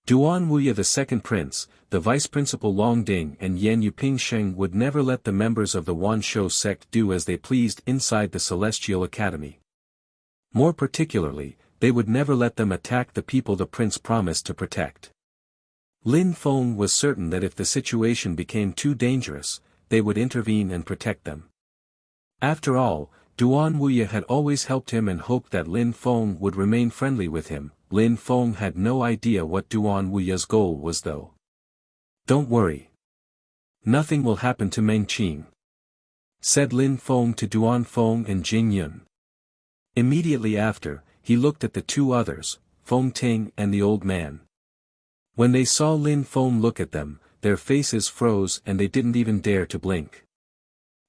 Duan Wuya, the second prince, the vice principal Long Ding and Yan Yuping Sheng would never let the members of the Wanshou sect do as they pleased inside the Celestial Academy. More particularly, they would never let them attack the people the prince promised to protect. Lin Feng was certain that if the situation became too dangerous, they would intervene and protect them. After all, Duan Wuya had always helped him and hoped that Lin Feng would remain friendly with him. Lin Feng had no idea what Duan Wuya's goal was though. Don't worry. Nothing will happen to Meng Qing, said Lin Feng to Duan Feng and Jing Yun. Immediately after, he looked at the two others, Feng Ting and the old man. When they saw Lin Feng look at them, their faces froze and they didn't even dare to blink.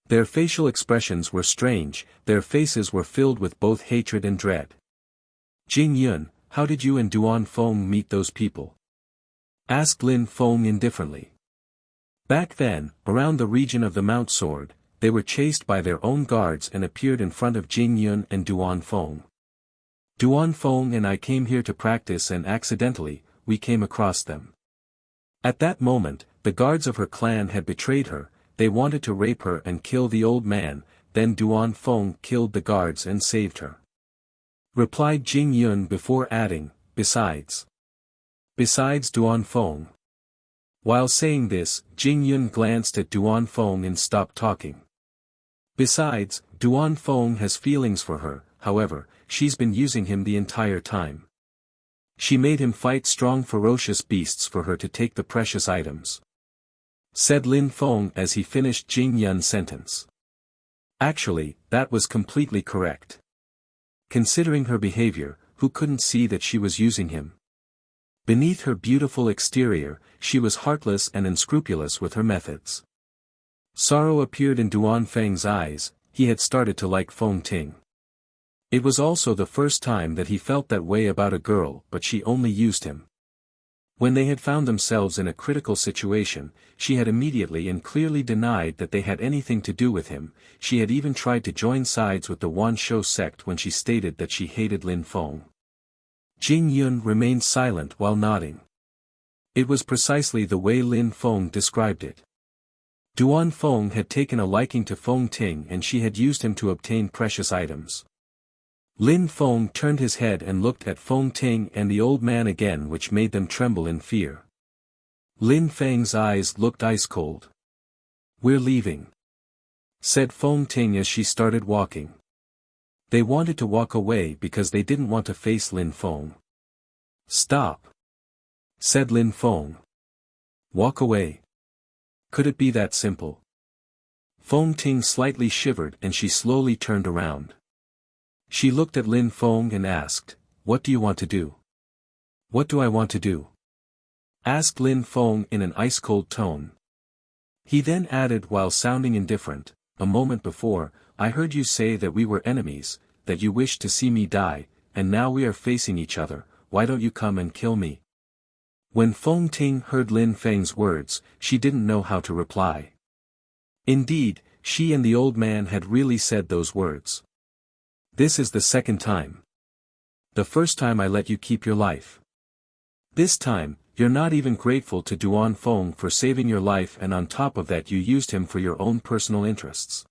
Their facial expressions were strange, their faces were filled with both hatred and dread. Jing Yun, how did you and Duan Feng meet those people? Asked Lin Feng indifferently. Back then, around the region of the Mount Sword, they were chased by their own guards and appeared in front of Jing Yun and Duan Feng. Duan Feng and I came here to practice and accidentally, we came across them. At that moment, the guards of her clan had betrayed her, they wanted to rape her and kill the old man, then Duan Feng killed the guards and saved her. Replied Jing Yun before adding, besides Duan Feng. While saying this, Jing Yun glanced at Duan Feng and stopped talking. Besides, Duan Feng has feelings for her, however, she's been using him the entire time. She made him fight strong ferocious beasts for her to take the precious items, said Lin Feng as he finished Jing Yun's sentence. Actually, that was completely correct. Considering her behavior, who couldn't see that she was using him? Beneath her beautiful exterior, she was heartless and unscrupulous with her methods. Sorrow appeared in Duan Feng's eyes, he had started to like Feng Ting. It was also the first time that he felt that way about a girl, but she only used him. When they had found themselves in a critical situation, she had immediately and clearly denied that they had anything to do with him. She had even tried to join sides with the Wanshou sect when she stated that she hated Lin Feng. Jing Yun remained silent while nodding. It was precisely the way Lin Feng described it. Duan Feng had taken a liking to Feng Ting and she had used him to obtain precious items. Lin Feng turned his head and looked at Feng Ting and the old man again, which made them tremble in fear. Lin Feng's eyes looked ice-cold. We're leaving, said Feng Ting as she started walking. They wanted to walk away because they didn't want to face Lin Feng. Stop, said Lin Feng. Walk away. Could it be that simple? Feng Ting slightly shivered and she slowly turned around. She looked at Lin Feng and asked, what do you want to do? What do I want to do? Asked Lin Feng in an ice-cold tone. He then added while sounding indifferent, a moment before, I heard you say that we were enemies, that you wished to see me die, and now we are facing each other, why don't you come and kill me? When Feng Ting heard Lin Feng's words, she didn't know how to reply. Indeed, she and the old man had really said those words. This is the second time. The first time I let you keep your life. This time, you're not even grateful to Duan Feng for saving your life, and on top of that you used him for your own personal interests.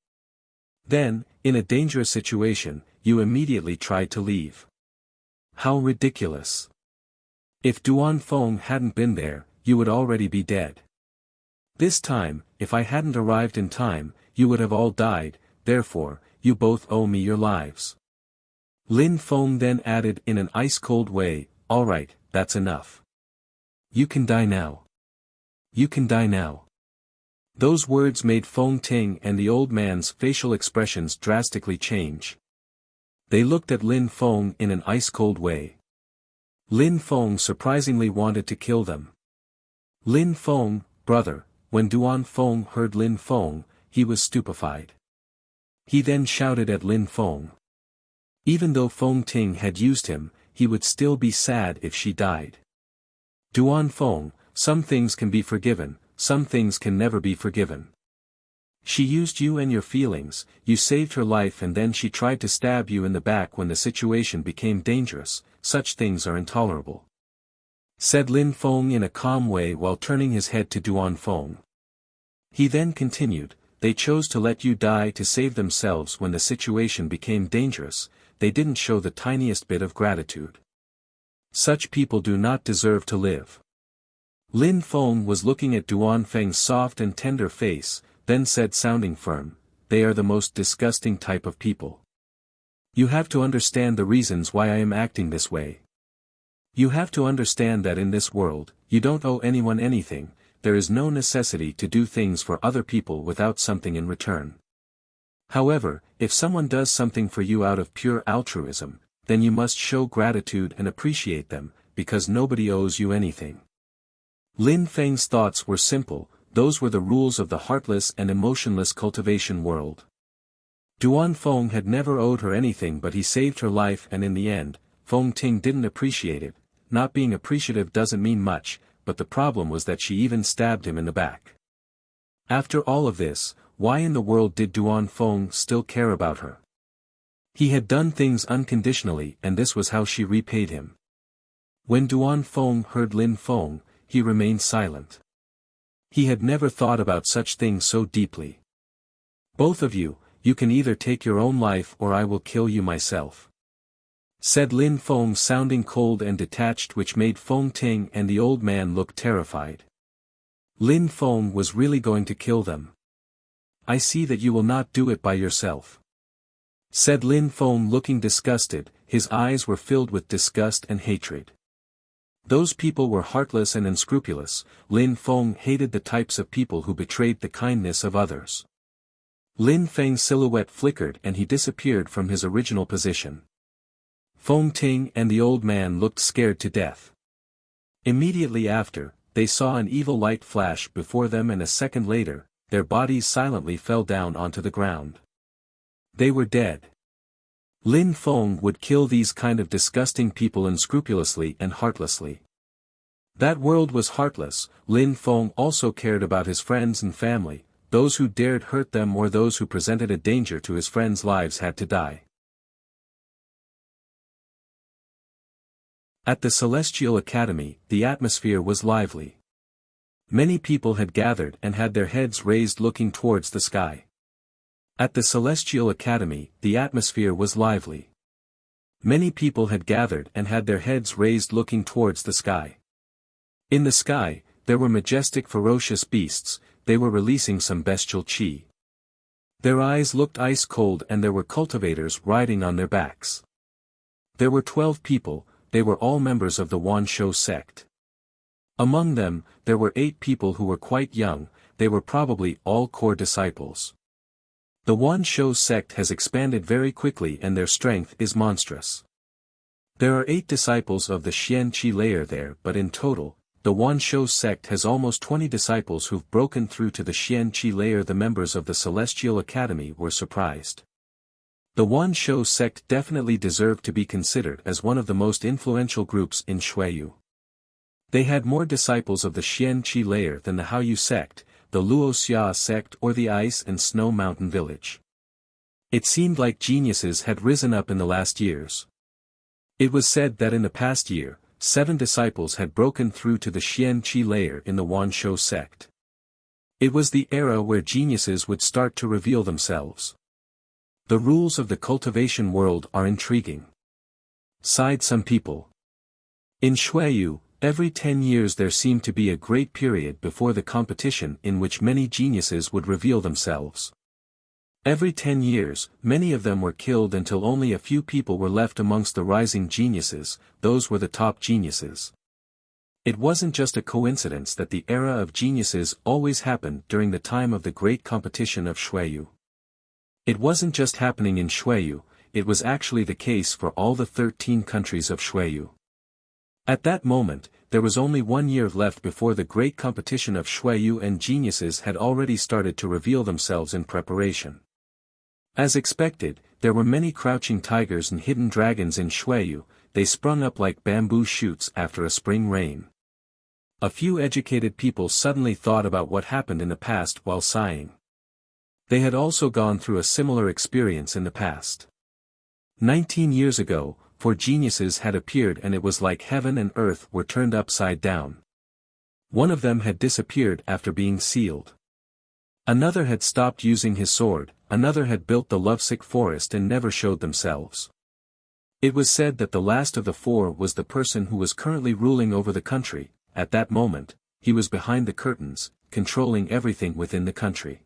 Then, in a dangerous situation, you immediately tried to leave. How ridiculous. If Duan Feng hadn't been there, you would already be dead. This time, if I hadn't arrived in time, you would have all died, therefore, you both owe me your lives. Lin Feng then added in an ice-cold way, all right, that's enough. You can die now. You can die now. Those words made Feng Ting and the old man's facial expressions drastically change. They looked at Lin Feng in an ice-cold way. Lin Feng surprisingly wanted to kill them. Lin Feng, brother, when Duan Feng heard Lin Feng, he was stupefied. He then shouted at Lin Feng. Even though Feng Ting had used him, he would still be sad if she died. Duan Feng, some things can be forgiven, some things can never be forgiven. She used you and your feelings, you saved her life, and then she tried to stab you in the back when the situation became dangerous. Such things are intolerable. Said Lin Feng in a calm way while turning his head to Duan Feng. He then continued, they chose to let you die to save themselves when the situation became dangerous, they didn't show the tiniest bit of gratitude. Such people do not deserve to live. Lin Feng was looking at Duan Feng's soft and tender face, then said sounding firm, they are the most disgusting type of people. You have to understand the reasons why I am acting this way. You have to understand that in this world, you don't owe anyone anything, there is no necessity to do things for other people without something in return. However, if someone does something for you out of pure altruism, then you must show gratitude and appreciate them, because nobody owes you anything. Lin Feng's thoughts were simple, those were the rules of the heartless and emotionless cultivation world. Duan Feng had never owed her anything, but he saved her life, and in the end, Feng Ting didn't appreciate it. Not being appreciative doesn't mean much, but the problem was that she even stabbed him in the back. After all of this, why in the world did Duan Feng still care about her? He had done things unconditionally, and this was how she repaid him. When Duan Feng heard Lin Feng, he remained silent. He had never thought about such things so deeply. Both of you, you can either take your own life or I will kill you myself. Said Lin Feng sounding cold and detached, which made Feng Ting and the old man look terrified. Lin Feng was really going to kill them. I see that you will not do it by yourself. Said Lin Feng looking disgusted, his eyes were filled with disgust and hatred. Those people were heartless and unscrupulous. Lin Feng hated the types of people who betrayed the kindness of others. Lin Feng's silhouette flickered and he disappeared from his original position. Feng Ting and the old man looked scared to death. Immediately after, they saw an evil light flash before them, and a second later, their bodies silently fell down onto the ground. They were dead. Lin Feng would kill these kind of disgusting people unscrupulously and heartlessly. That world was heartless. Lin Feng also cared about his friends and family. Those who dared hurt them or those who presented a danger to his friends' lives had to die. At the Celestial Academy, the atmosphere was lively. Many people had gathered and had their heads raised looking towards the sky. At the Celestial Academy, the atmosphere was lively. Many people had gathered and had their heads raised looking towards the sky. In the sky, there were majestic ferocious beasts, they were releasing some bestial chi. Their eyes looked ice cold and there were cultivators riding on their backs. There were 12 people, they were all members of the Wanshou sect. Among them, there were 8 people who were quite young, they were probably all core disciples. The Wanshou sect has expanded very quickly and their strength is monstrous. There are 8 disciples of the Xian Qi layer there, but in total, the Wanshou sect has almost 20 disciples who've broken through to the Xian Qi layer. The members of the Celestial Academy were surprised. The Wanshou sect definitely deserved to be considered as one of the most influential groups in Xueyu. They had more disciples of the Xian Qi layer than the Haoyu sect, the Luoxia sect or the Ice and Snow Mountain village. It seemed like geniuses had risen up in the last years. It was said that in the past year, 7 disciples had broken through to the Xian Qi layer in the Wanshou sect. It was the era where geniuses would start to reveal themselves. The rules of the cultivation world are intriguing, sighed some people. In Xueyu, every 10 years there seemed to be a great period before the competition in which many geniuses would reveal themselves. Every 10 years, many of them were killed until only a few people were left amongst the rising geniuses, those were the top geniuses. It wasn't just a coincidence that the era of geniuses always happened during the time of the great competition of Xueyu. It wasn't just happening in Xueyu, it was actually the case for all the 13 countries of Xueyu. At that moment, there was only 1 year left before the great competition of Xueyu, and geniuses had already started to reveal themselves in preparation. As expected, there were many crouching tigers and hidden dragons in Xueyu. They sprung up like bamboo shoots after a spring rain. A few educated people suddenly thought about what happened in the past while sighing. They had also gone through a similar experience in the past. 19 years ago, 4 geniuses had appeared, and it was like heaven and earth were turned upside down. One of them had disappeared after being sealed. Another had stopped using his sword, another had built the lovesick forest and never showed themselves. It was said that the last of the 4 was the person who was currently ruling over the country. At that moment, he was behind the curtains, controlling everything within the country.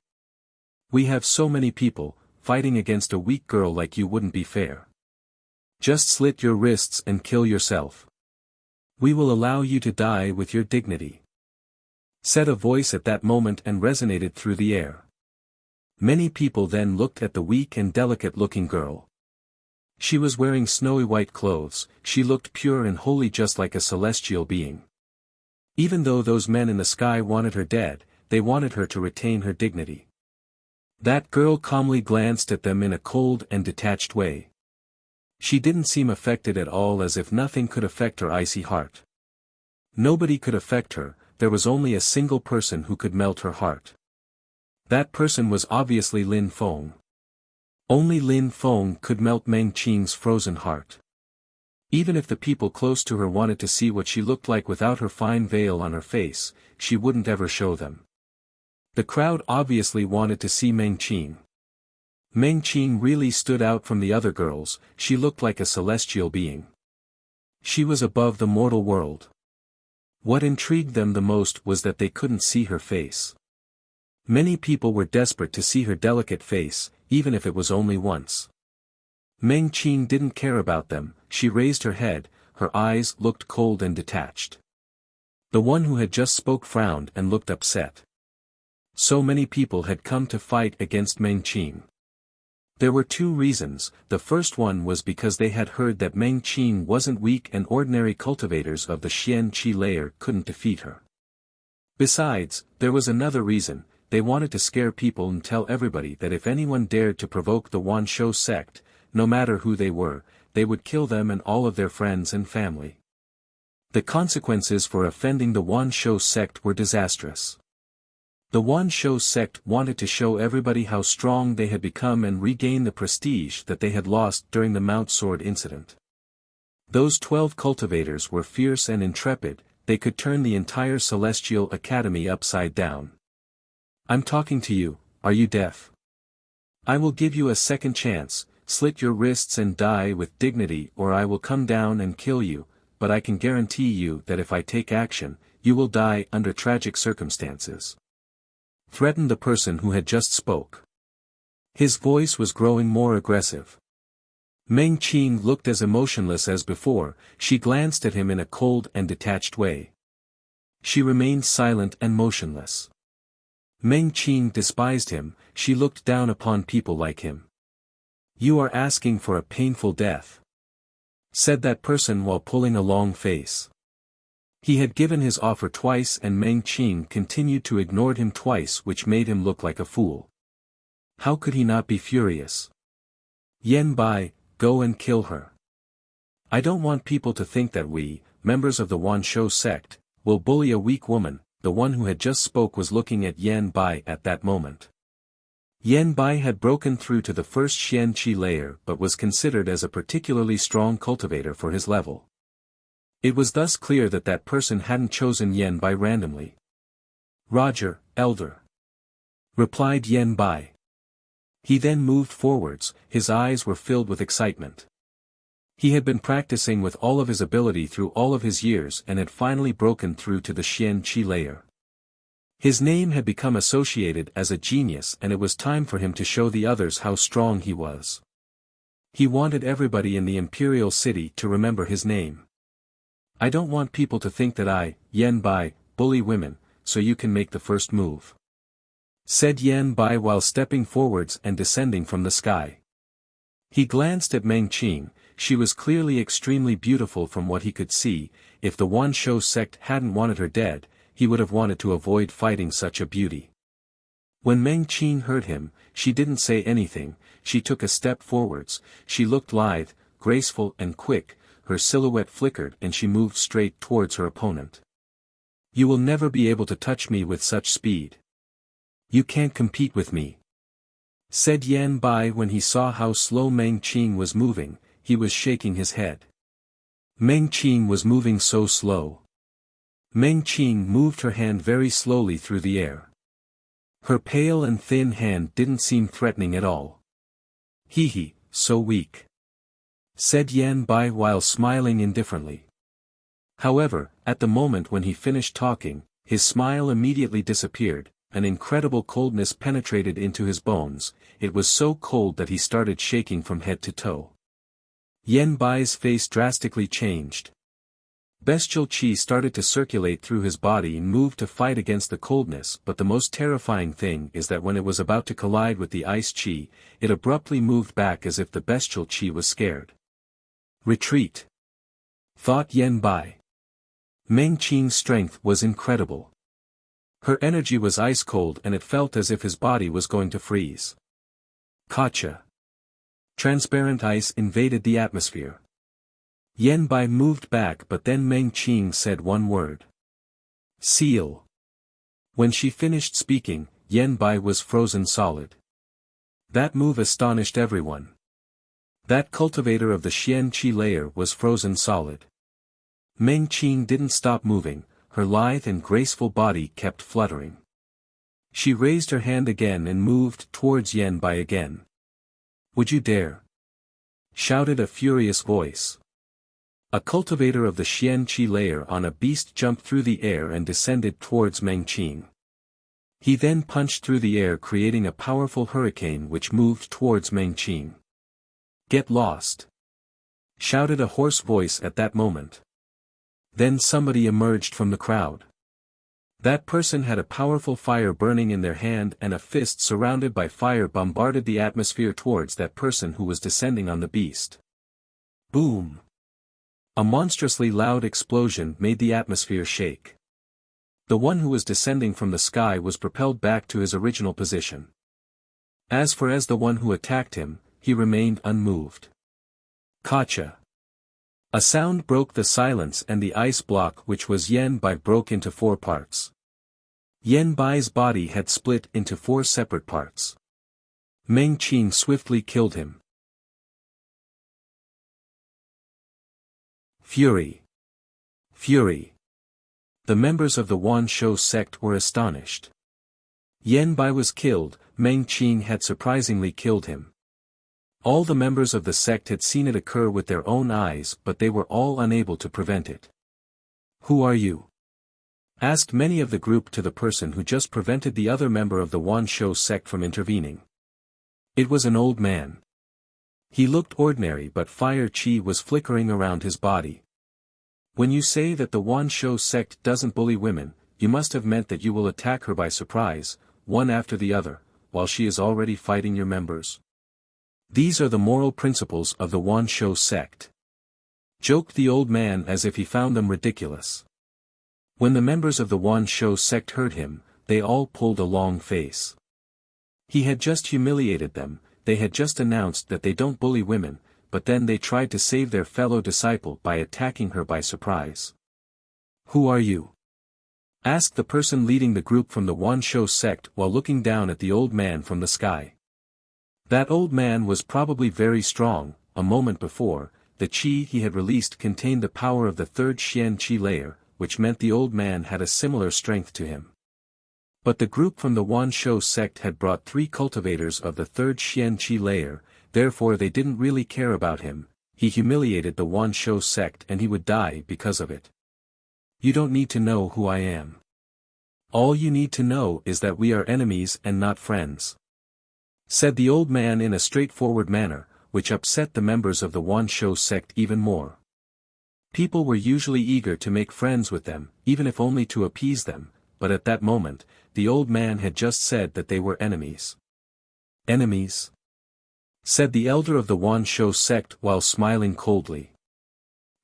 We have so many people, fighting against a weak girl like you wouldn't be fair. Just slit your wrists and kill yourself. We will allow you to die with your dignity," said a voice at that moment and resonated through the air. Many people then looked at the weak and delicate-looking girl. She was wearing snowy white clothes, she looked pure and holy just like a celestial being. Even though those men in the sky wanted her dead, they wanted her to retain her dignity. That girl calmly glanced at them in a cold and detached way. She didn't seem affected at all, as if nothing could affect her icy heart. Nobody could affect her, there was only a single person who could melt her heart. That person was obviously Lin Feng. Only Lin Feng could melt Meng Qing's frozen heart. Even if the people close to her wanted to see what she looked like without her fine veil on her face, she wouldn't ever show them. The crowd obviously wanted to see Meng Qing. Meng Qing really stood out from the other girls, she looked like a celestial being. She was above the mortal world. What intrigued them the most was that they couldn't see her face. Many people were desperate to see her delicate face, even if it was only once. Meng Qing didn't care about them, she raised her head, her eyes looked cold and detached. The one who had just spoke frowned and looked upset. So many people had come to fight against Meng Qing. There were 2 reasons. The first one was because they had heard that Meng Qing wasn't weak and ordinary cultivators of the Xian Qi layer couldn't defeat her. Besides, there was another reason. They wanted to scare people and tell everybody that if anyone dared to provoke the Wanshou sect, no matter who they were, they would kill them and all of their friends and family. The consequences for offending the Wanshou sect were disastrous. The Wanshou sect wanted to show everybody how strong they had become and regain the prestige that they had lost during the Mount Sword incident. Those 12 cultivators were fierce and intrepid, they could turn the entire Celestial Academy upside down. "I'm talking to you, are you deaf? I will give you a second chance, slit your wrists and die with dignity, or I will come down and kill you, but I can guarantee you that if I take action, you will die under tragic circumstances," threatened the person who had just spoke. His voice was growing more aggressive. Meng Qing looked as emotionless as before, she glanced at him in a cold and detached way. She remained silent and motionless. Meng Qing despised him, she looked down upon people like him. "You are asking for a painful death," said that person while pulling a long face. He had given his offer twice and Meng Qing continued to ignore him twice, which made him look like a fool. How could he not be furious? "Yan Bai, go and kill her. I don't want people to think that we, members of the Wanshou sect, will bully a weak woman. The one who had just spoke was looking at Yan Bai at that moment. Yan Bai had broken through to the first Xian Qi layer but was considered as a particularly strong cultivator for his level. It was thus clear that that person hadn't chosen Yan Bai randomly. "Roger, Elder," replied Yan Bai. He then moved forwards, his eyes were filled with excitement. He had been practicing with all of his ability through all of his years and had finally broken through to the Xian Qi layer. His name had become associated as a genius and it was time for him to show the others how strong he was. He wanted everybody in the Imperial City to remember his name. "I don't want people to think that I, Yan Bai, bully women, so you can make the first move," said Yan Bai while stepping forwards and descending from the sky. He glanced at Meng Qing. She was clearly extremely beautiful from what he could see. If the Wan Shou sect hadn't wanted her dead, he would have wanted to avoid fighting such a beauty. When Meng Qing heard him, she didn't say anything. She took a step forwards. She looked lithe, graceful and quick, her silhouette flickered and she moved straight towards her opponent. "You will never be able to touch me with such speed. You can't compete with me," said Yan Bai when he saw how slow Meng Qing was moving. He was shaking his head. Meng Qing was moving so slow. Meng Qing moved her hand very slowly through the air. Her pale and thin hand didn't seem threatening at all. "Hee, so weak," said Yan Bai while smiling indifferently. However, at the moment when he finished talking, his smile immediately disappeared, an incredible coldness penetrated into his bones. It was so cold that he started shaking from head to toe. Yan Bai's face drastically changed. Bestial qi started to circulate through his body and moved to fight against the coldness, but the most terrifying thing is that when it was about to collide with the ice qi, it abruptly moved back as if the bestial qi was scared. "Retreat," thought Yan Bai. Meng Qing's strength was incredible. Her energy was ice cold and it felt as if his body was going to freeze. Gotcha. Transparent ice invaded the atmosphere. Yan Bai moved back but then Meng Qing said one word. "Seal." When she finished speaking, Yan Bai was frozen solid. That move astonished everyone. That cultivator of the Xian Qi layer was frozen solid. Meng Qing didn't stop moving, her lithe and graceful body kept fluttering. She raised her hand again and moved towards Yan Bai again. "Would you dare?" shouted a furious voice. A cultivator of the Xian Qi layer on a beast jumped through the air and descended towards Meng Qing. He then punched through the air creating a powerful hurricane which moved towards Meng Qing. "Get lost!" shouted a hoarse voice at that moment. Then somebody emerged from the crowd. That person had a powerful fire burning in their hand and a fist surrounded by fire bombarded the atmosphere towards that person who was descending on the beast. Boom! A monstrously loud explosion made the atmosphere shake. The one who was descending from the sky was propelled back to his original position. As the one who attacked him, he remained unmoved. Gotcha! A sound broke the silence and the ice block which was Yan Bai broke into 4 parts. Yan Bai's body had split into 4 separate parts. Meng Qing swiftly killed him. Fury! Fury! The members of the Wan Shou sect were astonished. Yan Bai was killed, Meng Qing had surprisingly killed him. All the members of the sect had seen it occur with their own eyes but they were all unable to prevent it. "Who are you?" asked many of the group to the person who just prevented the other member of the Wan Shou sect from intervening. It was an old man. He looked ordinary but fire qi was flickering around his body. "When you say that the Wan Shou sect doesn't bully women, you must have meant that you will attack her by surprise, one after the other, while she is already fighting your members. These are the moral principles of the Wan Shou sect," joked the old man as if he found them ridiculous. When the members of the Wan Shou sect heard him, they all pulled a long face. He had just humiliated them, they had just announced that they don't bully women, but then they tried to save their fellow disciple by attacking her by surprise. "Who are you?" asked the person leading the group from the Wanshou sect while looking down at the old man from the sky. That old man was probably very strong. A moment before, the qi he had released contained the power of the third Xian qi layer, which meant the old man had a similar strength to him. But the group from the Wanshou sect had brought 3 cultivators of the third Xian qi layer, therefore they didn't really care about him. He humiliated the Wanshou sect and he would die because of it. You don't need to know who I am. All you need to know is that we are enemies and not friends," said the old man in a straightforward manner, which upset the members of the Wanshou sect even more. People were usually eager to make friends with them, even if only to appease them, but at that moment, the old man had just said that they were enemies. "Enemies?" said the elder of the Wanshou sect while smiling coldly.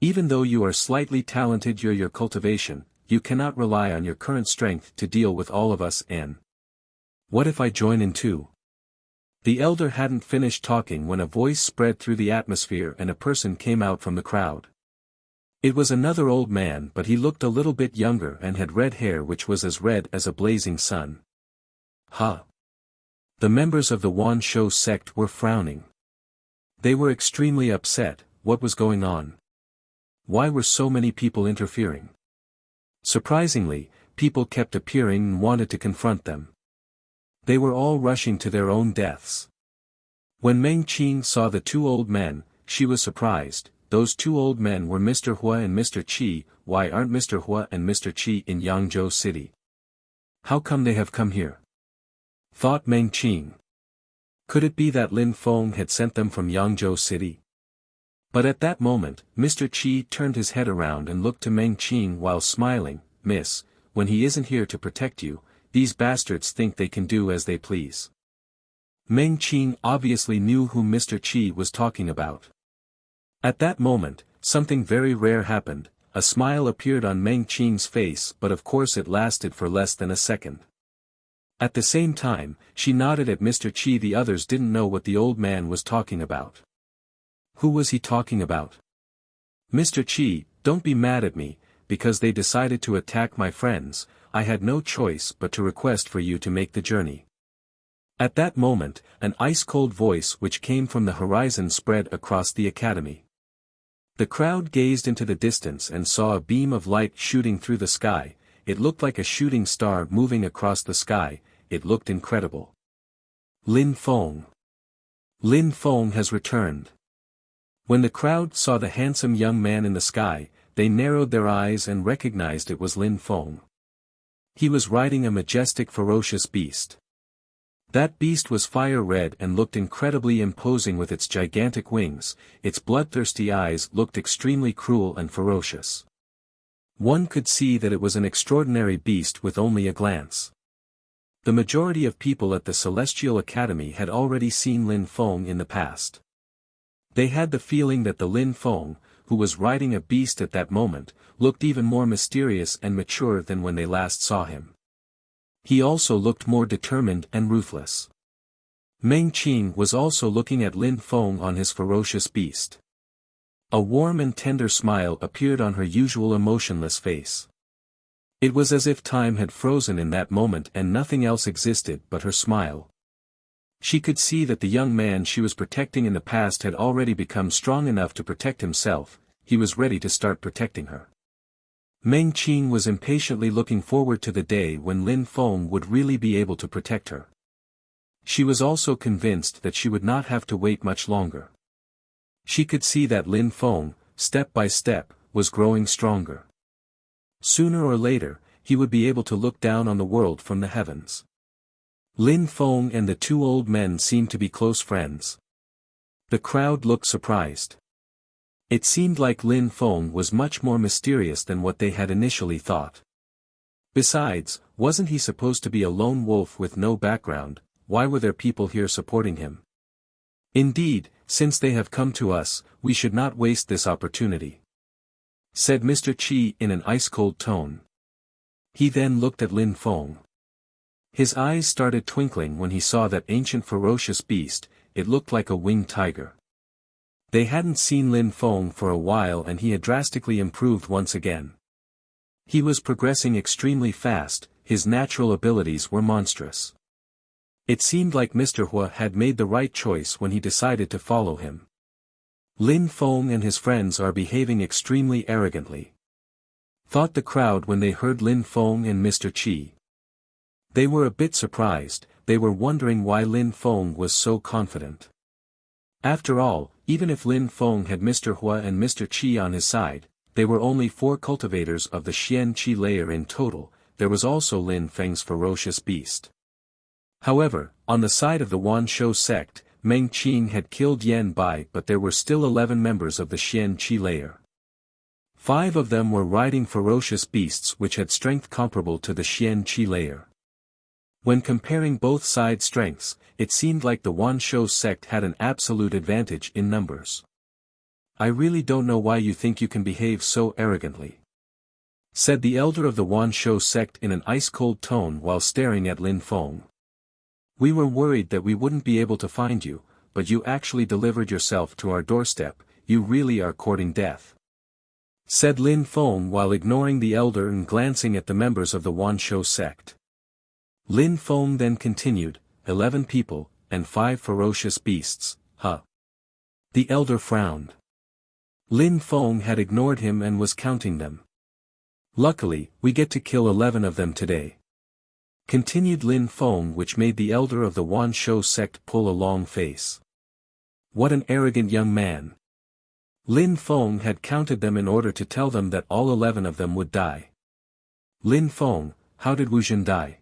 "Even though you are slightly talented in your cultivation, you cannot rely on your current strength to deal with all of us and what if I join in too?" The elder hadn't finished talking when a voice spread through the atmosphere and a person came out from the crowd. It was another old man, but he looked a little bit younger and had red hair which was as red as a blazing sun. "Huh!" The members of the Wanshou sect were frowning. They were extremely upset. What was going on? Why were so many people interfering? Surprisingly, people kept appearing and wanted to confront them. They were all rushing to their own deaths. When Meng Qing saw the 2 old men, she was surprised. Those 2 old men were Mr. Hua and Mr. Qi. Why aren't Mr. Hua and Mr. Qi in Yangzhou City? How come they have come here? Thought Meng Qing. Could it be that Lin Feng had sent them from Yangzhou City? But at that moment, Mr. Qi turned his head around and looked to Meng Qing while smiling. "Miss, when he isn't here to protect you, these bastards think they can do as they please." Meng Qing obviously knew who Mr. Qi was talking about. At that moment, something very rare happened. A smile appeared on Meng Qing's face, but of course it lasted for less than a second. At the same time, she nodded at Mr. Qi. The others didn't know what the old man was talking about. Who was he talking about? "Mr. Qi, don't be mad at me, because they decided to attack my friends. I had no choice but to request for you to make the journey." At that moment, an ice-cold voice which came from the horizon spread across the academy. The crowd gazed into the distance and saw a beam of light shooting through the sky. It looked like a shooting star moving across the sky. It looked incredible. Lin Feng. Lin Feng has returned. When the crowd saw the handsome young man in the sky, they narrowed their eyes and recognized it was Lin Feng. He was riding a majestic ferocious beast. That beast was fire red and looked incredibly imposing with its gigantic wings. Its bloodthirsty eyes looked extremely cruel and ferocious. One could see that it was an extraordinary beast with only a glance. The majority of people at the Celestial Academy had already seen Lin Feng in the past. They had the feeling that the Lin Feng, who was riding a beast at that moment, looked even more mysterious and mature than when they last saw him. He also looked more determined and ruthless. Meng Qing was also looking at Lin Feng on his ferocious beast. A warm and tender smile appeared on her usual emotionless face. It was as if time had frozen in that moment and nothing else existed but her smile. She could see that the young man she was protecting in the past had already become strong enough to protect himself. He was ready to start protecting her. Meng Qing was impatiently looking forward to the day when Lin Feng would really be able to protect her. She was also convinced that she would not have to wait much longer. She could see that Lin Feng, step by step, was growing stronger. Sooner or later, he would be able to look down on the world from the heavens. Lin Feng and the 2 old men seemed to be close friends. The crowd looked surprised. It seemed like Lin Feng was much more mysterious than what they had initially thought. Besides, wasn't he supposed to be a lone wolf with no background? Why were there people here supporting him? Indeed, since they have come to us, we should not waste this opportunity, said Mr. Qi in an ice-cold tone. He then looked at Lin Feng. His eyes started twinkling when he saw that ancient ferocious beast. It looked like a winged tiger. They hadn't seen Lin Feng for a while and he had drastically improved once again. He was progressing extremely fast, his natural abilities were monstrous. It seemed like Mr. Hua had made the right choice when he decided to follow him. Lin Feng and his friends are behaving extremely arrogantly, thought the crowd when they heard Lin Feng and Mr. Qi. They were a bit surprised, they were wondering why Lin Feng was so confident. After all, even if Lin Feng had Mr. Hua and Mr. Qi on his side, they were only 4 cultivators of the Xian Qi layer in total. There was also Lin Feng's ferocious beast. However, on the side of the Wanshou sect, Meng Qing had killed Yan Bai, but there were still 11 members of the Xian Qi layer. 5 of them were riding ferocious beasts which had strength comparable to the Xian Qi layer. When comparing both sides' strengths, it seemed like the Wanshou sect had an absolute advantage in numbers. "I really don't know why you think you can behave so arrogantly," said the elder of the Wanshou sect in an ice-cold tone while staring at Lin Feng. "We were worried that we wouldn't be able to find you, but you actually delivered yourself to our doorstep. You really are courting death," said Lin Feng while ignoring the elder and glancing at the members of the Wanshou sect. Lin Feng then continued, 11 people, and 5 ferocious beasts, huh? The elder frowned. Lin Feng had ignored him and was counting them. "Luckily, we get to kill 11 of them today," continued Lin Feng, which made the elder of the Wanshou sect pull a long face. What an arrogant young man. Lin Feng had counted them in order to tell them that all 11 of them would die. "Lin Feng, how did Wu Zhen die?"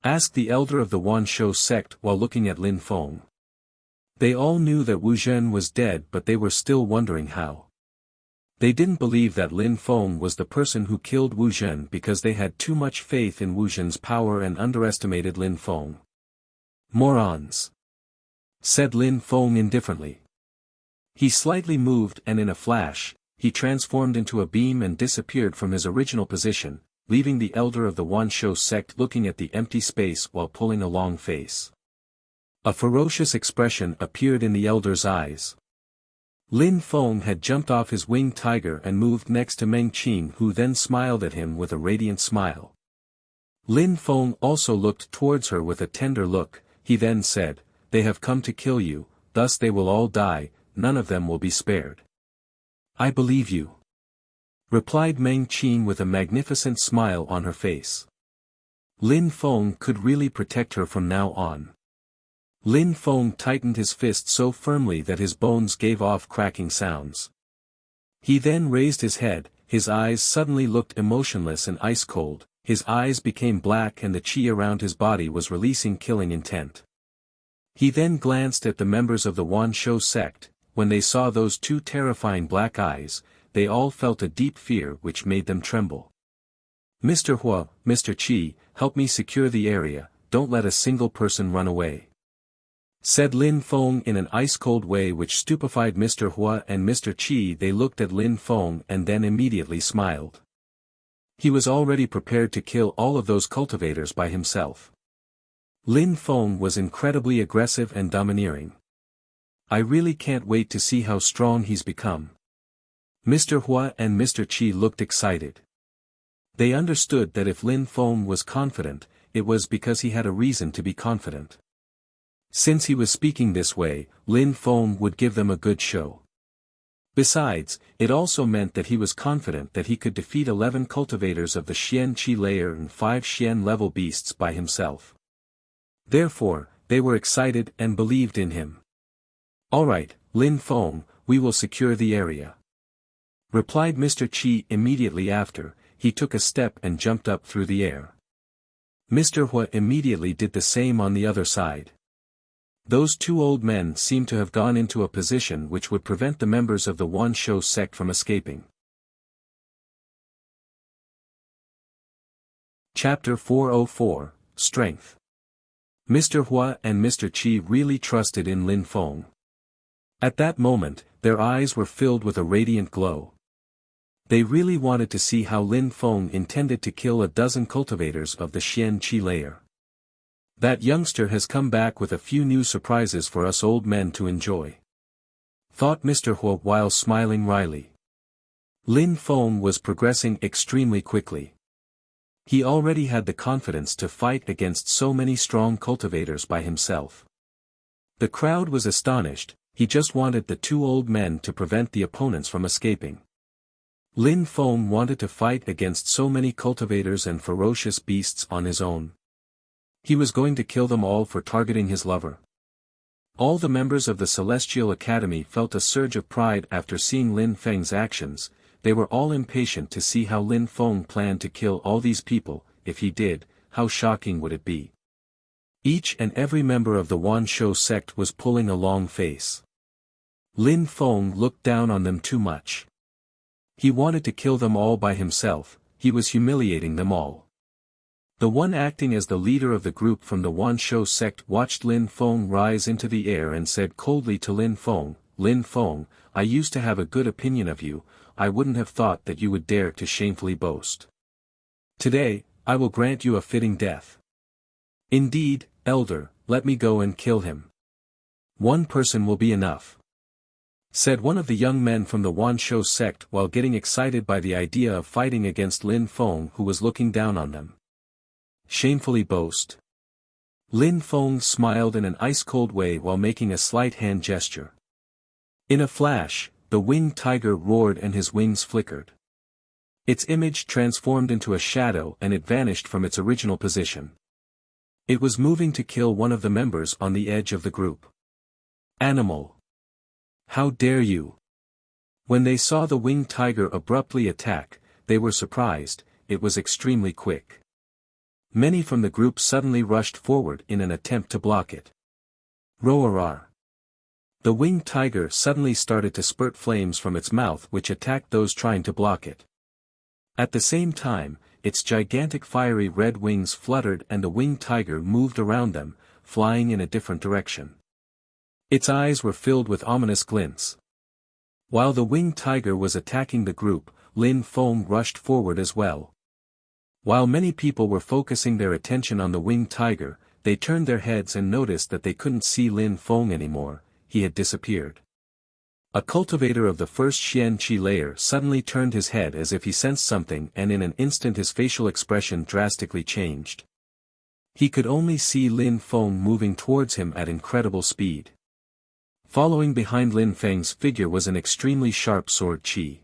asked the elder of the Wanshou sect while looking at Lin Feng. They all knew that Wu Zhen was dead, but they were still wondering how. They didn't believe that Lin Feng was the person who killed Wu Zhen because they had too much faith in Wu Zhen's power and underestimated Lin Feng. "Morons," said Lin Feng indifferently. He slightly moved and in a flash, he transformed into a beam and disappeared from his original position, leaving the elder of the Wanshou sect looking at the empty space while pulling a long face. A ferocious expression appeared in the elder's eyes. Lin Feng had jumped off his winged tiger and moved next to Meng Qing, who then smiled at him with a radiant smile. Lin Feng also looked towards her with a tender look. He then said, "They have come to kill you, thus they will all die, none of them will be spared." "I believe you," replied Meng Qing with a magnificent smile on her face. Lin Feng could really protect her from now on. Lin Feng tightened his fist so firmly that his bones gave off cracking sounds. He then raised his head, his eyes suddenly looked emotionless and ice-cold, his eyes became black and the qi around his body was releasing killing intent. He then glanced at the members of the Wanshou sect. When they saw those 2 terrifying black eyes, they all felt a deep fear which made them tremble. "Mr. Hua, Mr. Qi, help me secure the area, don't let a single person run away," said Lin Feng in an ice-cold way which stupefied Mr. Hua and Mr. Qi. They looked at Lin Feng and then immediately smiled. He was already prepared to kill all of those cultivators by himself. Lin Feng was incredibly aggressive and domineering. "I really can't wait to see how strong he's become." Mr. Hua and Mr. Qi looked excited. They understood that if Lin Feng was confident, it was because he had a reason to be confident. Since he was speaking this way, Lin Feng would give them a good show. Besides, it also meant that he was confident that he could defeat 11 cultivators of the Xian Qi layer and 5 Xian level beasts by himself. Therefore, they were excited and believed in him. "Alright, Lin Feng, we will secure the area," replied Mr. Qi immediately after. He took a step and jumped up through the air. Mr. Hua immediately did the same on the other side. Those 2 old men seemed to have gone into a position which would prevent the members of the Wanshou sect from escaping. Chapter 404, Strength. Mr. Hua and Mr. Qi really trusted in Lin Feng. At that moment, their eyes were filled with a radiant glow. They really wanted to see how Lin Feng intended to kill a dozen cultivators of the Xian Qi layer. "That youngster has come back with a few new surprises for us old men to enjoy," thought Mr. Hua while smiling wryly. Lin Feng was progressing extremely quickly. He already had the confidence to fight against so many strong cultivators by himself. The crowd was astonished, he just wanted the two old men to prevent the opponents from escaping. Lin Feng wanted to fight against so many cultivators and ferocious beasts on his own. He was going to kill them all for targeting his lover. All the members of the Celestial Academy felt a surge of pride after seeing Lin Feng's actions. They were all impatient to see how Lin Feng planned to kill all these people. If he did, how shocking would it be? Each and every member of the Wanshou sect was pulling a long face. Lin Feng looked down on them too much. He wanted to kill them all by himself, he was humiliating them all. The one acting as the leader of the group from the Wanshou sect watched Lin Feng rise into the air and said coldly to Lin Feng, "Lin Feng, I used to have a good opinion of you, I wouldn't have thought that you would dare to shamefully boast. Today, I will grant you a fitting death. Indeed, elder, let me go and kill him. One person will be enough," said one of the young men from the Wanshou sect while getting excited by the idea of fighting against Lin Feng who was looking down on them. Shamefully boast. Lin Feng smiled in an ice-cold way while making a slight hand gesture. In a flash, the winged tiger roared and his wings flickered. Its image transformed into a shadow and it vanished from its original position. It was moving to kill one of the members on the edge of the group. Animal! How dare you! When they saw the winged tiger abruptly attack, they were surprised, it was extremely quick. Many from the group suddenly rushed forward in an attempt to block it. Roarar! The winged tiger suddenly started to spurt flames from its mouth which attacked those trying to block it. At the same time, its gigantic fiery red wings fluttered and the winged tiger moved around them, flying in a different direction. Its eyes were filled with ominous glints. While the winged tiger was attacking the group, Lin Feng rushed forward as well. While many people were focusing their attention on the winged tiger, they turned their heads and noticed that they couldn't see Lin Feng anymore. He had disappeared. A cultivator of the first Xian-Qi layer suddenly turned his head as if he sensed something and in an instant his facial expression drastically changed. He could only see Lin Feng moving towards him at incredible speed. Following behind Lin Feng's figure was an extremely sharp sword qi.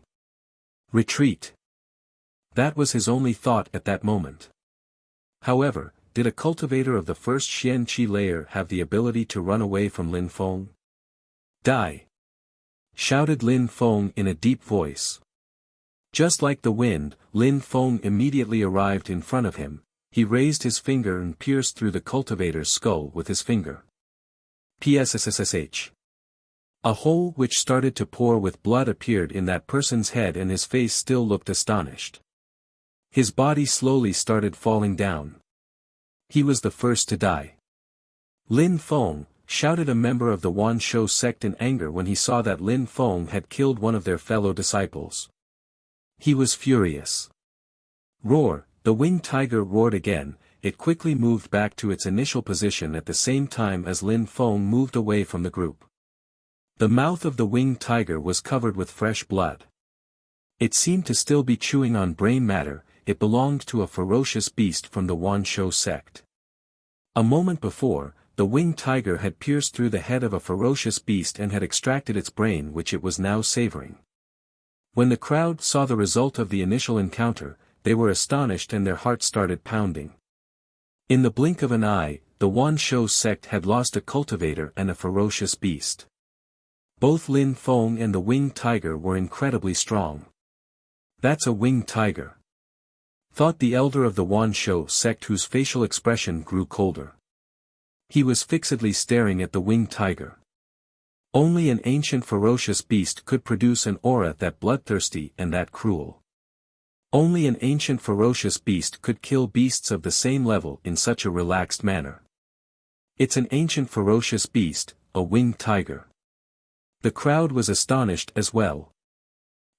Retreat. That was his only thought at that moment. However, did a cultivator of the first Xian-Qi layer have the ability to run away from Lin Feng? Die! Shouted Lin Feng in a deep voice. Just like the wind, Lin Feng immediately arrived in front of him. He raised his finger and pierced through the cultivator's skull with his finger. PSSSH. A hole which started to pour with blood appeared in that person's head and his face still looked astonished. His body slowly started falling down. He was the first to die. Lin Feng, shouted a member of the Wanshou sect in anger when he saw that Lin Feng had killed one of their fellow disciples. He was furious. Roar! The winged tiger roared again, it quickly moved back to its initial position at the same time as Lin Feng moved away from the group. The mouth of the winged tiger was covered with fresh blood. It seemed to still be chewing on brain matter, it belonged to a ferocious beast from the Wanshou sect. A moment before, the winged tiger had pierced through the head of a ferocious beast and had extracted its brain which it was now savoring. When the crowd saw the result of the initial encounter, they were astonished and their hearts started pounding. In the blink of an eye, the Wanshou sect had lost a cultivator and a ferocious beast. Both Lin Feng and the winged tiger were incredibly strong. That's a winged tiger, thought the elder of the Wanshou sect whose facial expression grew colder. He was fixedly staring at the winged tiger. Only an ancient ferocious beast could produce an aura that bloodthirsty and that cruel. Only an ancient ferocious beast could kill beasts of the same level in such a relaxed manner. It's an ancient ferocious beast, a winged tiger. The crowd was astonished as well.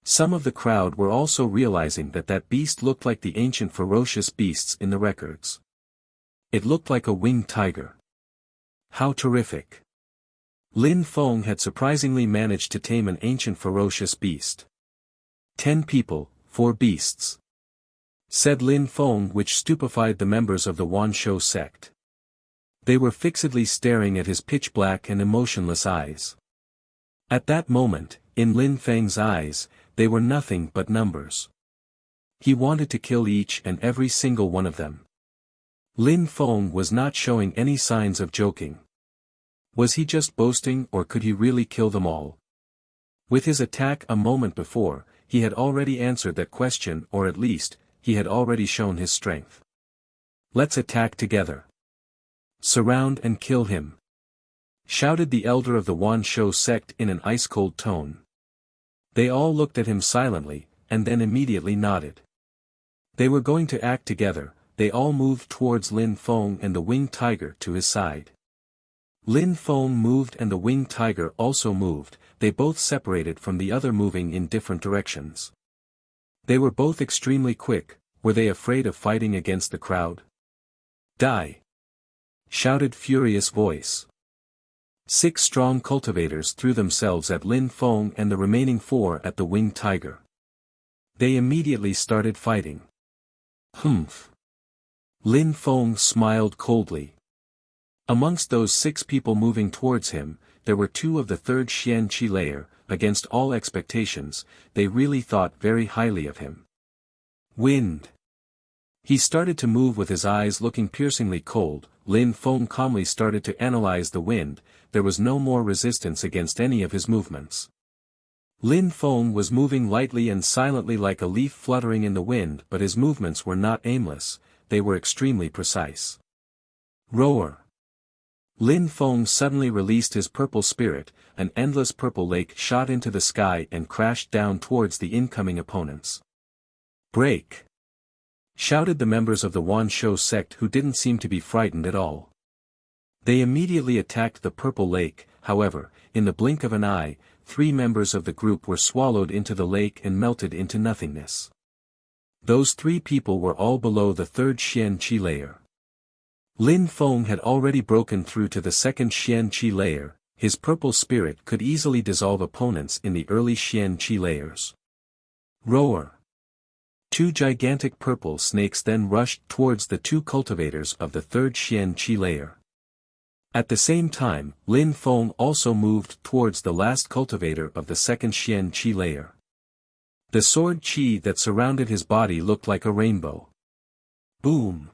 Some of the crowd were also realizing that that beast looked like the ancient ferocious beasts in the records. It looked like a winged tiger. How terrific! Lin Feng had surprisingly managed to tame an ancient ferocious beast. 10 people, 4 beasts," said Lin Feng, which stupefied the members of the Wanshou sect. They were fixedly staring at his pitch-black and emotionless eyes. At that moment, in Lin Feng's eyes, they were nothing but numbers. He wanted to kill each and every single one of them. Lin Feng was not showing any signs of joking. Was he just boasting, or could he really kill them all? With his attack a moment before, he had already answered that question, or at least, he had already shown his strength. "Let's attack together. Surround and kill him," shouted the elder of the Wanshou sect in an ice-cold tone. They all looked at him silently, and then immediately nodded. They were going to act together. They all moved towards Lin Feng and the winged tiger to his side. Lin Feng moved and the winged tiger also moved. They both separated from the other, moving in different directions. They were both extremely quick. Were they afraid of fighting against the crowd? "Die!" shouted furious voice. 6 strong cultivators threw themselves at Lin Feng and the remaining 4 at the winged tiger. They immediately started fighting. "Humph." Lin Feng smiled coldly. Amongst those 6 people moving towards him, there were 2 of the 3rd Xianqi layer. Against all expectations, they really thought very highly of him. "Wind." He started to move with his eyes looking piercingly cold. Lin Feng calmly started to analyze the wind. There was no more resistance against any of his movements. Lin Feng was moving lightly and silently like a leaf fluttering in the wind, but his movements were not aimless, they were extremely precise. Roar. Lin Feng suddenly released his purple spirit. An endless purple lake shot into the sky and crashed down towards the incoming opponents. "Break!" shouted the members of the Wanshou sect, who didn't seem to be frightened at all. They immediately attacked the purple lake. However, in the blink of an eye, 3 members of the group were swallowed into the lake and melted into nothingness. Those 3 people were all below the 3rd Xianqi layer. Lin Feng had already broken through to the 2nd Xianqi layer. His purple spirit could easily dissolve opponents in the early Xianqi layers. Roar. 2 gigantic purple snakes then rushed towards the 2 cultivators of the 3rd Xianqi layer. At the same time, Lin Feng also moved towards the last cultivator of the 2nd Xianqi layer. The sword qi that surrounded his body looked like a rainbow. Boom!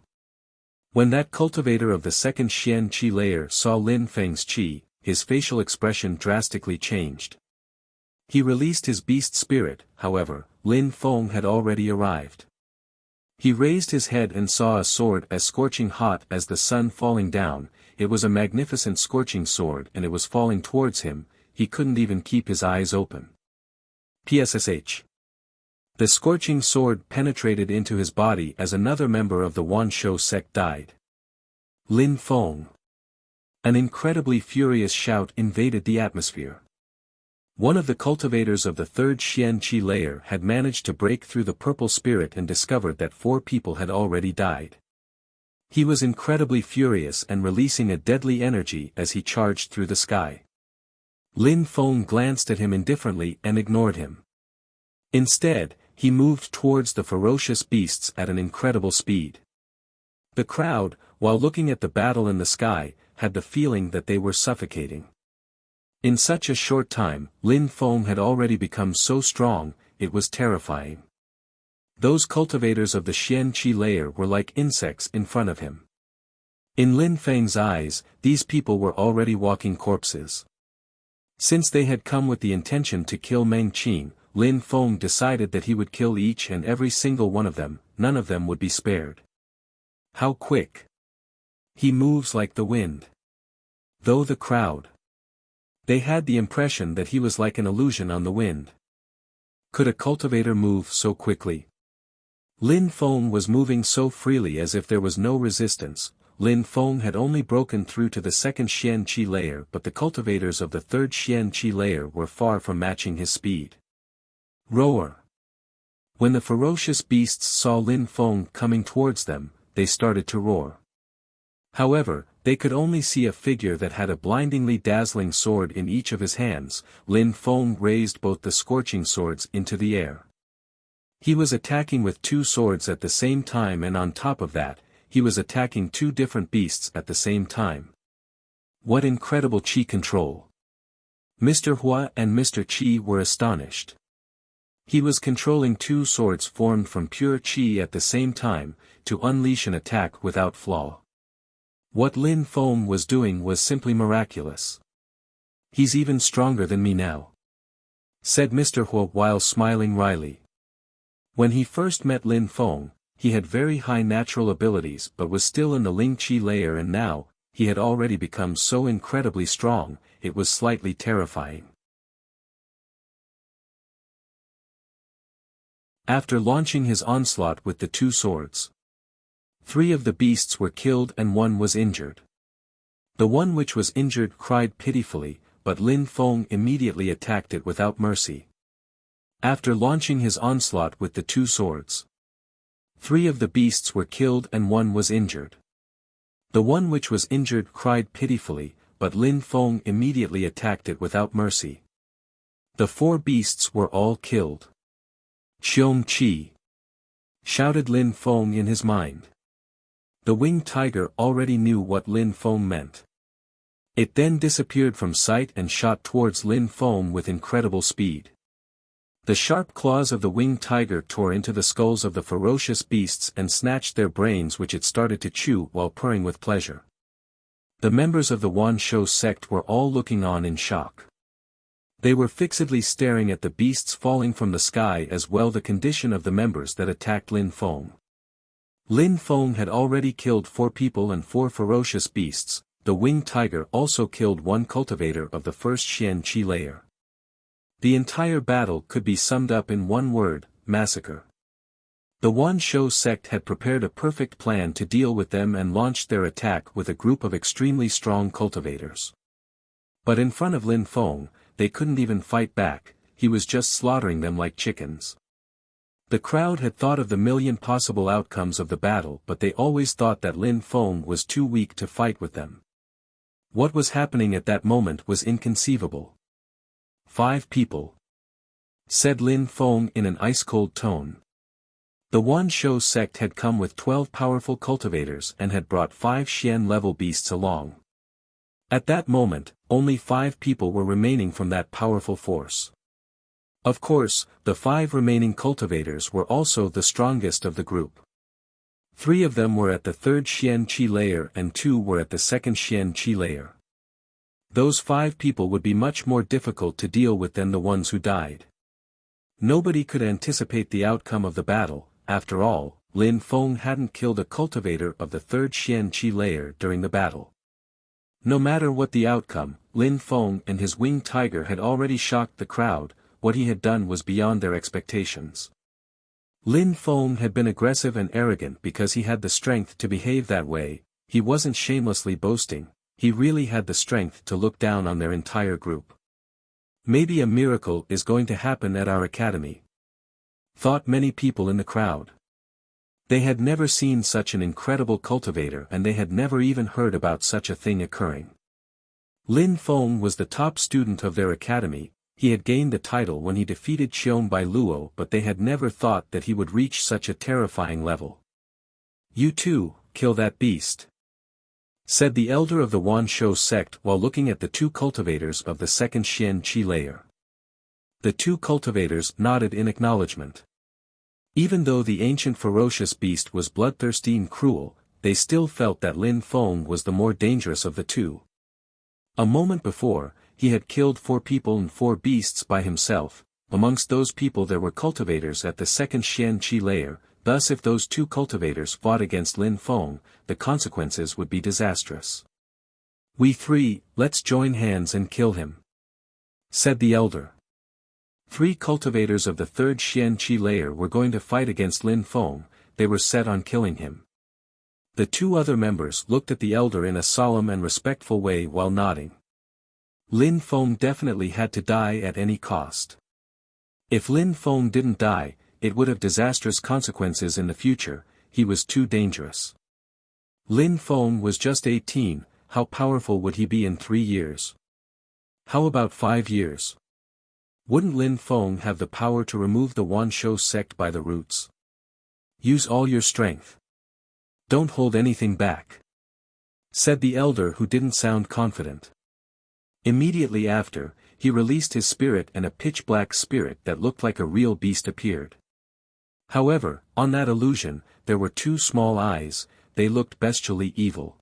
When that cultivator of the 2nd Xianqi layer saw Lin Feng's qi, his facial expression drastically changed. He released his beast spirit. However, Lin Feng had already arrived. He raised his head and saw a sword as scorching hot as the sun falling down. It was a magnificent scorching sword and it was falling towards him. He couldn't even keep his eyes open. PSSH. The scorching sword penetrated into his body as another member of the Wanshou sect died. Lin Feng. An incredibly furious shout invaded the atmosphere. One of the cultivators of the 3rd Xianqi layer had managed to break through the purple spirit and discovered that 4 people had already died. He was incredibly furious and releasing a deadly energy as he charged through the sky. Lin Feng glanced at him indifferently and ignored him. Instead, he moved towards the ferocious beasts at an incredible speed. The crowd, while looking at the battle in the sky, had the feeling that they were suffocating. In such a short time, Lin Feng had already become so strong, it was terrifying. Those cultivators of the Xianqi layer were like insects in front of him. In Lin Feng's eyes, these people were already walking corpses. Since they had come with the intention to kill Meng Qing, Lin Feng decided that he would kill each and every single one of them. None of them would be spared. How quick! He moves like the wind. Though the crowd, they had the impression that he was like an illusion on the wind. Could a cultivator move so quickly? Lin Feng was moving so freely as if there was no resistance. Lin Feng had only broken through to the 2nd Xianqi layer, but the cultivators of the 3rd Xianqi layer were far from matching his speed. Roar! When the ferocious beasts saw Lin Feng coming towards them, they started to roar. However, they could only see a figure that had a blindingly dazzling sword in each of his hands. Lin Feng raised both the scorching swords into the air. He was attacking with two swords at the same time, and on top of that, he was attacking two different beasts at the same time. What incredible chi control! Mr. Hua and Mr. Qi were astonished. He was controlling two swords formed from pure chi at the same time, to unleash an attack without flaw. What Lin Feng was doing was simply miraculous. "He's even stronger than me now," said Mr. Hua while smiling wryly. When he first met Lin Feng, he had very high natural abilities but was still in the Ling Qi layer, and now, he had already become so incredibly strong, it was slightly terrifying. After launching his onslaught with the two swords, 3 of the beasts were killed and 1 was injured. The one which was injured cried pitifully, but Lin Feng immediately attacked it without mercy. After launching his onslaught with the 2 swords, 3 of the beasts were killed and 1 was injured. The one which was injured cried pitifully, but Lin Feng immediately attacked it without mercy. The 4 beasts were all killed. "Xiong Qi!" shouted Lin Feng in his mind. The winged tiger already knew what Lin Feng meant. It then disappeared from sight and shot towards Lin Feng with incredible speed. The sharp claws of the winged tiger tore into the skulls of the ferocious beasts and snatched their brains, which it started to chew while purring with pleasure. The members of the Wan Shou sect were all looking on in shock. They were fixedly staring at the beasts falling from the sky, as well the condition of the members that attacked Lin Feng. Lin Feng had already killed 4 people and 4 ferocious beasts. The winged tiger also killed 1 cultivator of the first Xian Qi layer. The entire battle could be summed up in one word: massacre. The Wan Shou sect had prepared a perfect plan to deal with them and launched their attack with a group of extremely strong cultivators. But in front of Lin Feng, they couldn't even fight back. He was just slaughtering them like chickens. The crowd had thought of the million possible outcomes of the battle, but they always thought that Lin Feng was too weak to fight with them. What was happening at that moment was inconceivable. 5 people, said Lin Feng in an ice-cold tone. The Wan Shou sect had come with 12 powerful cultivators and had brought 5 Xian-level beasts along. At that moment, only 5 people were remaining from that powerful force. Of course, the 5 remaining cultivators were also the strongest of the group. 3 of them were at the 3rd Xian Qi layer and 2 were at the 2nd Xian Qi layer. Those 5 people would be much more difficult to deal with than the ones who died. Nobody could anticipate the outcome of the battle. After all, Lin Feng hadn't killed a cultivator of the 3rd Xian Qi layer during the battle. No matter what the outcome, Lin Feng and his winged tiger had already shocked the crowd. What he had done was beyond their expectations. Lin Feng had been aggressive and arrogant because he had the strength to behave that way. He wasn't shamelessly boasting, he really had the strength to look down on their entire group. Maybe a miracle is going to happen at our academy, thought many people in the crowd. They had never seen such an incredible cultivator and they had never even heard about such a thing occurring. Lin Feng was the top student of their academy. He had gained the title when he defeated Qiong Bai Luo, but they had never thought that he would reach such a terrifying level. "You too, kill that beast," said the elder of the Wan Shou sect while looking at the 2 cultivators of the 2nd Xian Qi layer. The 2 cultivators nodded in acknowledgement. Even though the ancient ferocious beast was bloodthirsty and cruel, they still felt that Lin Feng was the more dangerous of the 2. A moment before, he had killed 4 people and 4 beasts by himself. Amongst those people there were cultivators at the 2nd Xian Qi layer, thus if those 2 cultivators fought against Lin Feng, the consequences would be disastrous. "We 3, let's join hands and kill him," said the elder. 3 cultivators of the 3rd Xian Qi layer were going to fight against Lin Feng. They were set on killing him. The 2 other members looked at the elder in a solemn and respectful way while nodding. Lin Feng definitely had to die at any cost. If Lin Feng didn't die, it would have disastrous consequences in the future. He was too dangerous. Lin Feng was just 18, how powerful would he be in 3 years? How about 5 years? Wouldn't Lin Feng have the power to remove the Wanshou sect by the roots? Use all your strength. Don't hold anything back, said the elder, who didn't sound confident. Immediately after, he released his spirit and a pitch-black spirit that looked like a real beast appeared. However, on that illusion, there were two small eyes. They looked bestially evil.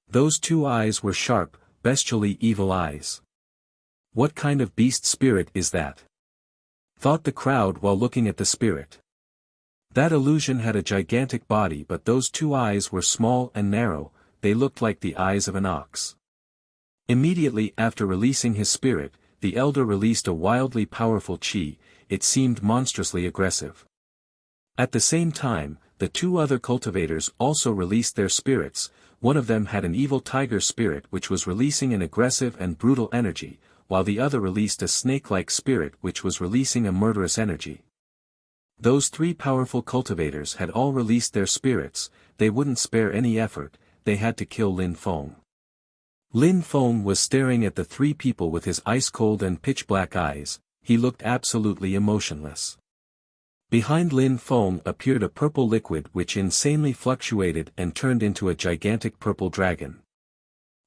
Those two eyes were sharp, bestially evil eyes. What kind of beast spirit is that? Thought the crowd while looking at the spirit. That illusion had a gigantic body, but those two eyes were small and narrow. They looked like the eyes of an ox. Immediately after releasing his spirit, the elder released a wildly powerful chi. It seemed monstrously aggressive. At the same time, the two other cultivators also released their spirits. One of them had an evil tiger spirit which was releasing an aggressive and brutal energy, while the other released a snake-like spirit which was releasing a murderous energy. Those three powerful cultivators had all released their spirits. They wouldn't spare any effort. They had to kill Lin Feng. Lin Feng was staring at the three people with his ice-cold and pitch-black eyes. He looked absolutely emotionless. Behind Lin Feng appeared a purple liquid which insanely fluctuated and turned into a gigantic purple dragon.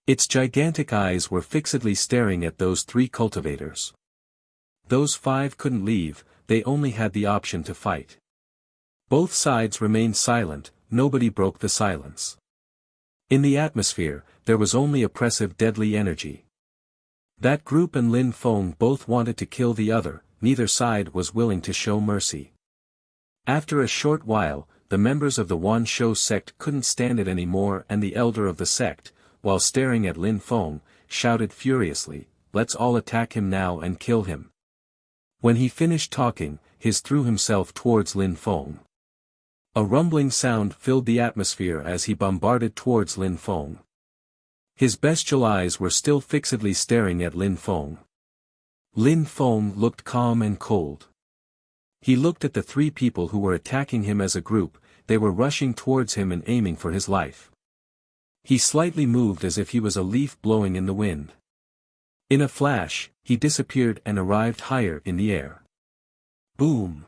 Its gigantic eyes were fixedly staring at those three cultivators. Those five couldn't leave, they only had the option to fight. Both sides remained silent, nobody broke the silence. In the atmosphere, there was only oppressive deadly energy. That group and Lin Feng both wanted to kill the other, neither side was willing to show mercy. After a short while, the members of the Wanshou sect couldn't stand it anymore, and the elder of the sect, while staring at Lin Feng, shouted furiously, "Let's all attack him now and kill him." When he finished talking, he threw himself towards Lin Feng. A rumbling sound filled the atmosphere as he bombarded towards Lin Feng. His bestial eyes were still fixedly staring at Lin Feng. Lin Feng looked calm and cold. He looked at the three people who were attacking him as a group. They were rushing towards him and aiming for his life. He slightly moved as if he was a leaf blowing in the wind. In a flash, he disappeared and arrived higher in the air. Boom!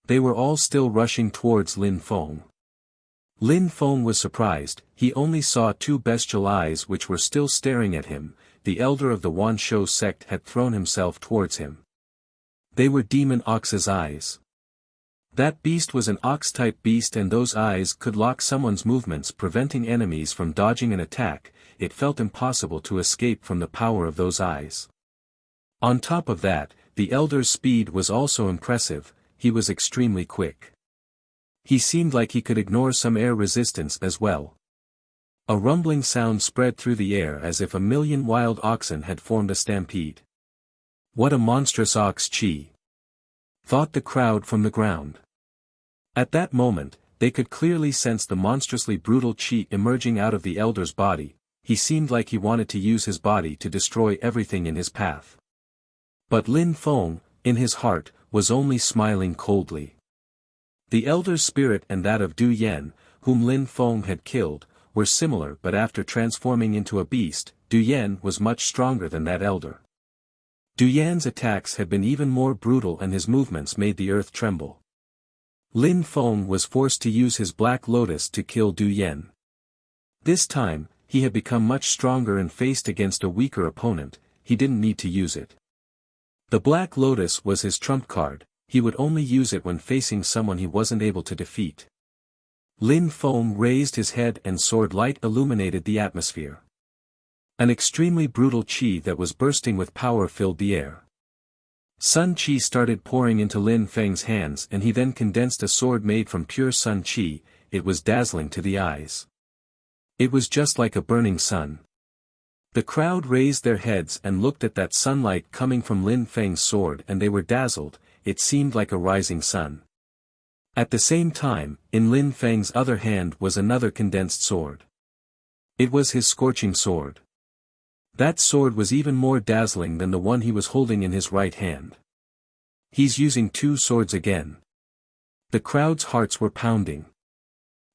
They were all still rushing towards Lin Feng. Lin Feng was surprised. He only saw two bestial eyes which were still staring at him. The elder of the Wanshou sect had thrown himself towards him. They were demon ox's eyes. That beast was an ox-type beast, and those eyes could lock someone's movements, preventing enemies from dodging an attack. It felt impossible to escape from the power of those eyes. On top of that, the elder's speed was also impressive. He was extremely quick. He seemed like he could ignore some air resistance as well. A rumbling sound spread through the air as if a million wild oxen had formed a stampede. What a monstrous ox chi! Thought the crowd from the ground. At that moment, they could clearly sense the monstrously brutal chi emerging out of the elder's body. He seemed like he wanted to use his body to destroy everything in his path. But Lin Feng, in his heart, was only smiling coldly. The elder's spirit and that of Du Yan, whom Lin Feng had killed, were similar, but after transforming into a beast, Du Yan was much stronger than that elder. Du Yan's attacks had been even more brutal and his movements made the earth tremble. Lin Feng was forced to use his Black Lotus to kill Du Yan. This time, he had become much stronger and faced against a weaker opponent. He didn't need to use it. The Black Lotus was his trump card. He would only use it when facing someone he wasn't able to defeat. Lin Feng raised his head and sword light illuminated the atmosphere. An extremely brutal chi that was bursting with power filled the air. Sun chi started pouring into Lin Feng's hands, and he then condensed a sword made from pure sun chi. It was dazzling to the eyes. It was just like a burning sun. The crowd raised their heads and looked at that sunlight coming from Lin Feng's sword, and they were dazzled. It seemed like a rising sun. At the same time, in Lin Feng's other hand was another condensed sword. It was his scorching sword. That sword was even more dazzling than the one he was holding in his right hand. He's using two swords again. The crowd's hearts were pounding.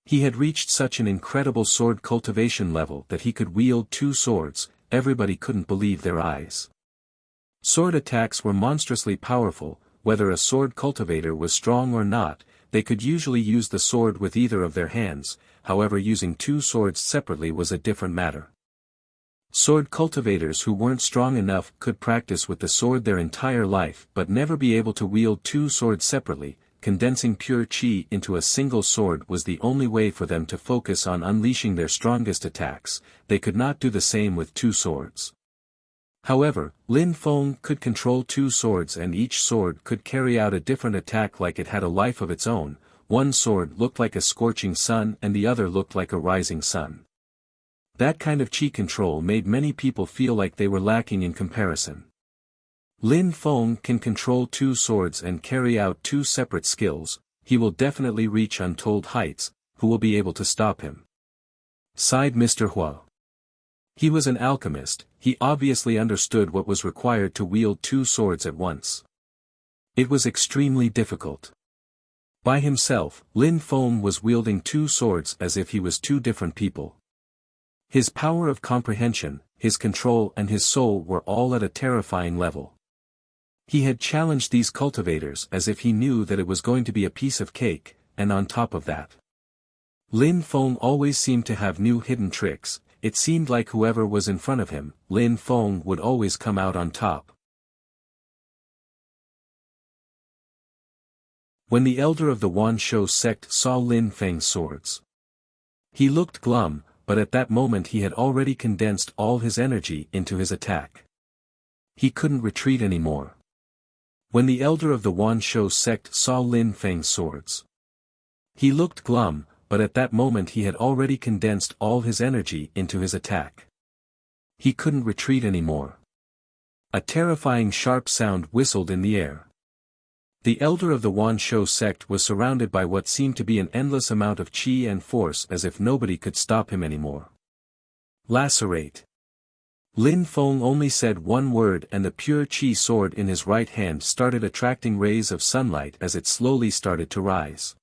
He had reached such an incredible sword cultivation level that he could wield two swords. Everybody couldn't believe their eyes. Sword attacks were monstrously powerful. Whether a sword cultivator was strong or not, they could usually use the sword with either of their hands, however using two swords separately was a different matter. Sword cultivators who weren't strong enough could practice with the sword their entire life but never be able to wield two swords separately. Condensing pure qi into a single sword was the only way for them to focus on unleashing their strongest attacks. They could not do the same with two swords. However, Lin Feng could control two swords and each sword could carry out a different attack like it had a life of its own. One sword looked like a scorching sun and the other looked like a rising sun. That kind of qi control made many people feel like they were lacking in comparison. Lin Feng can control two swords and carry out two separate skills. He will definitely reach untold heights. Who will be able to stop him? Sighed Mr. Hua. He was an alchemist. He obviously understood what was required to wield two swords at once. It was extremely difficult. By himself, Lin Feng was wielding two swords as if he was two different people. His power of comprehension, his control and his soul were all at a terrifying level. He had challenged these cultivators as if he knew that it was going to be a piece of cake, and on top of that, Lin Feng always seemed to have new hidden tricks. It seemed like whoever was in front of him, Lin Feng would always come out on top. When the elder of the Wanshou sect saw Lin Feng's swords, he looked glum, but at that moment he had already condensed all his energy into his attack. He couldn't retreat anymore. When the elder of the Wanshou sect saw Lin Feng's swords, he looked glum, but at that moment he had already condensed all his energy into his attack. He couldn't retreat anymore. A terrifying sharp sound whistled in the air. The elder of the Wanshou sect was surrounded by what seemed to be an endless amount of qi and force as if nobody could stop him anymore. Lacerate. Lin Feng only said one word and the pure qi sword in his right hand started attracting rays of sunlight as it slowly started to rise.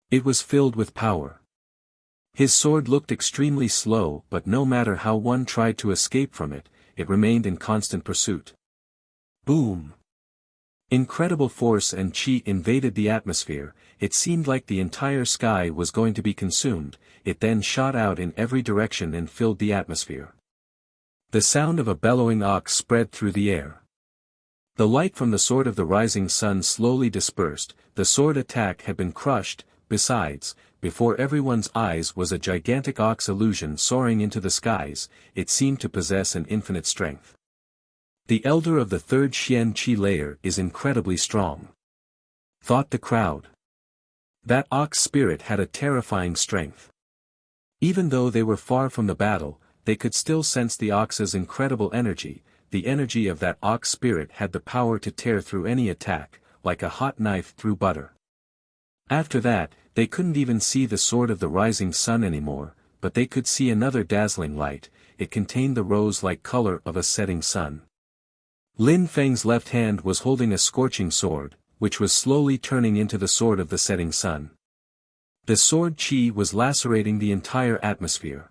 It was filled with power. His sword looked extremely slow but no matter how one tried to escape from it, it remained in constant pursuit. Boom! Incredible force and qi invaded the atmosphere. It seemed like the entire sky was going to be consumed. It then shot out in every direction and filled the atmosphere. The sound of a bellowing ox spread through the air. The light from the sword of the rising sun slowly dispersed. The sword attack had been crushed. Besides, before everyone's eyes was a gigantic ox illusion soaring into the skies. It seemed to possess an infinite strength. The elder of the third Xian Qi layer is incredibly strong, thought the crowd. That ox spirit had a terrifying strength. Even though they were far from the battle, they could still sense the ox's incredible energy. The energy of that ox spirit had the power to tear through any attack, like a hot knife through butter. After that, they couldn't even see the sword of the rising sun anymore, but they could see another dazzling light. It contained the rose-like color of a setting sun. Lin Feng's left hand was holding a scorching sword, which was slowly turning into the sword of the setting sun. The sword qi was lacerating the entire atmosphere.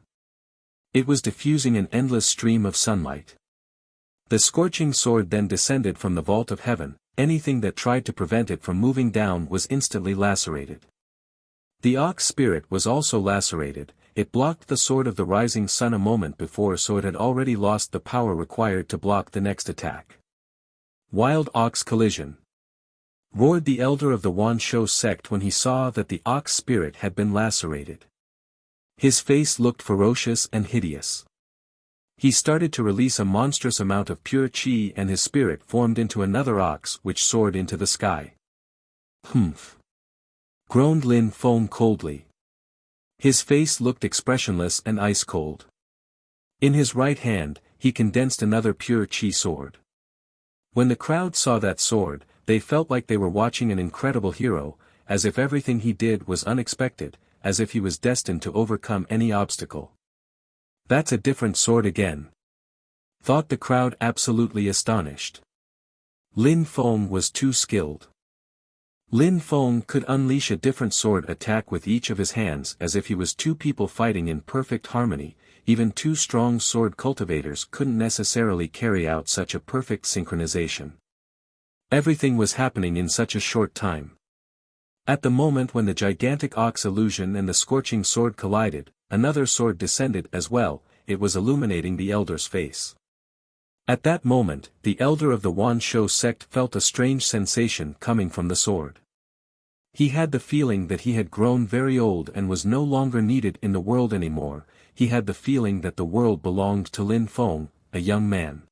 It was diffusing an endless stream of sunlight. The scorching sword then descended from the vault of heaven. Anything that tried to prevent it from moving down was instantly lacerated. The ox spirit was also lacerated. It blocked the sword of the rising sun a moment before, so it had already lost the power required to block the next attack. Wild ox collision! Roared the elder of the Wanshou sect when he saw that the ox spirit had been lacerated. His face looked ferocious and hideous. He started to release a monstrous amount of pure qi and his spirit formed into another ox which soared into the sky. Humph! Groaned Lin Feng coldly. His face looked expressionless and ice-cold. In his right hand, he condensed another pure qi sword. When the crowd saw that sword, they felt like they were watching an incredible hero, as if everything he did was unexpected, as if he was destined to overcome any obstacle. That's a different sword again, thought the crowd absolutely astonished. Lin Feng was too skilled. Lin Feng could unleash a different sword attack with each of his hands as if he was two people fighting in perfect harmony. Even two strong sword cultivators couldn't necessarily carry out such a perfect synchronization. Everything was happening in such a short time. At the moment when the gigantic ox illusion and the scorching sword collided, another sword descended as well. It was illuminating the elder's face. At that moment, the elder of the Wanshou sect felt a strange sensation coming from the sword. He had the feeling that he had grown very old and was no longer needed in the world anymore. He had the feeling that the world belonged to Lin Feng, a young man.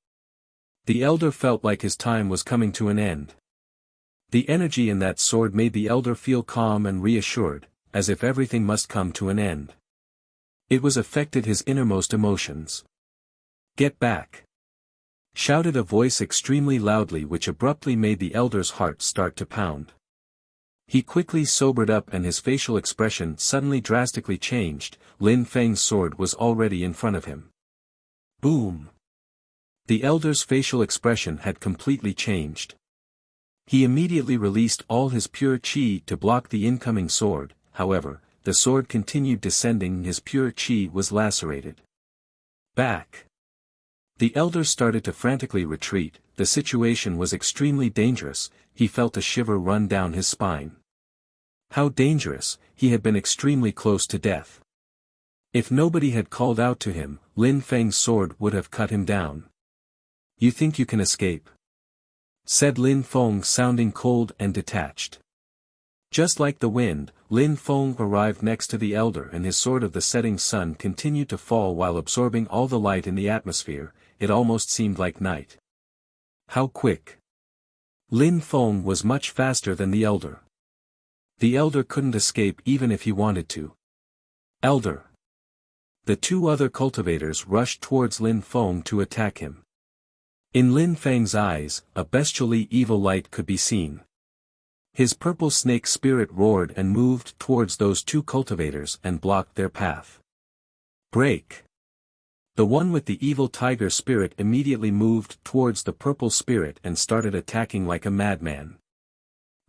The elder felt like his time was coming to an end. The energy in that sword made the elder feel calm and reassured, as if everything must come to an end. It was affected his innermost emotions. "Get back!" shouted a voice extremely loudly, which abruptly made the elder's heart start to pound. He quickly sobered up and his facial expression suddenly drastically changed. Lin Feng's sword was already in front of him. Boom! The elder's facial expression had completely changed. He immediately released all his pure qi to block the incoming sword. However, the sword continued descending and his pure qi was lacerated. Back! The elder started to frantically retreat. The situation was extremely dangerous. He felt a shiver run down his spine. How dangerous! He had been extremely close to death. If nobody had called out to him, Lin Feng's sword would have cut him down. "You think you can escape?" said Lin Feng, sounding cold and detached. Just like the wind, Lin Feng arrived next to the elder and his sword of the setting sun continued to fall while absorbing all the light in the atmosphere. It almost seemed like night. How quick! Lin Feng was much faster than the elder. The elder couldn't escape even if he wanted to. "Elder!" The two other cultivators rushed towards Lin Feng to attack him. In Lin Feng's eyes, a bestially evil light could be seen. His purple snake spirit roared and moved towards those two cultivators and blocked their path. "Break!" The one with the evil tiger spirit immediately moved towards the purple spirit and started attacking like a madman.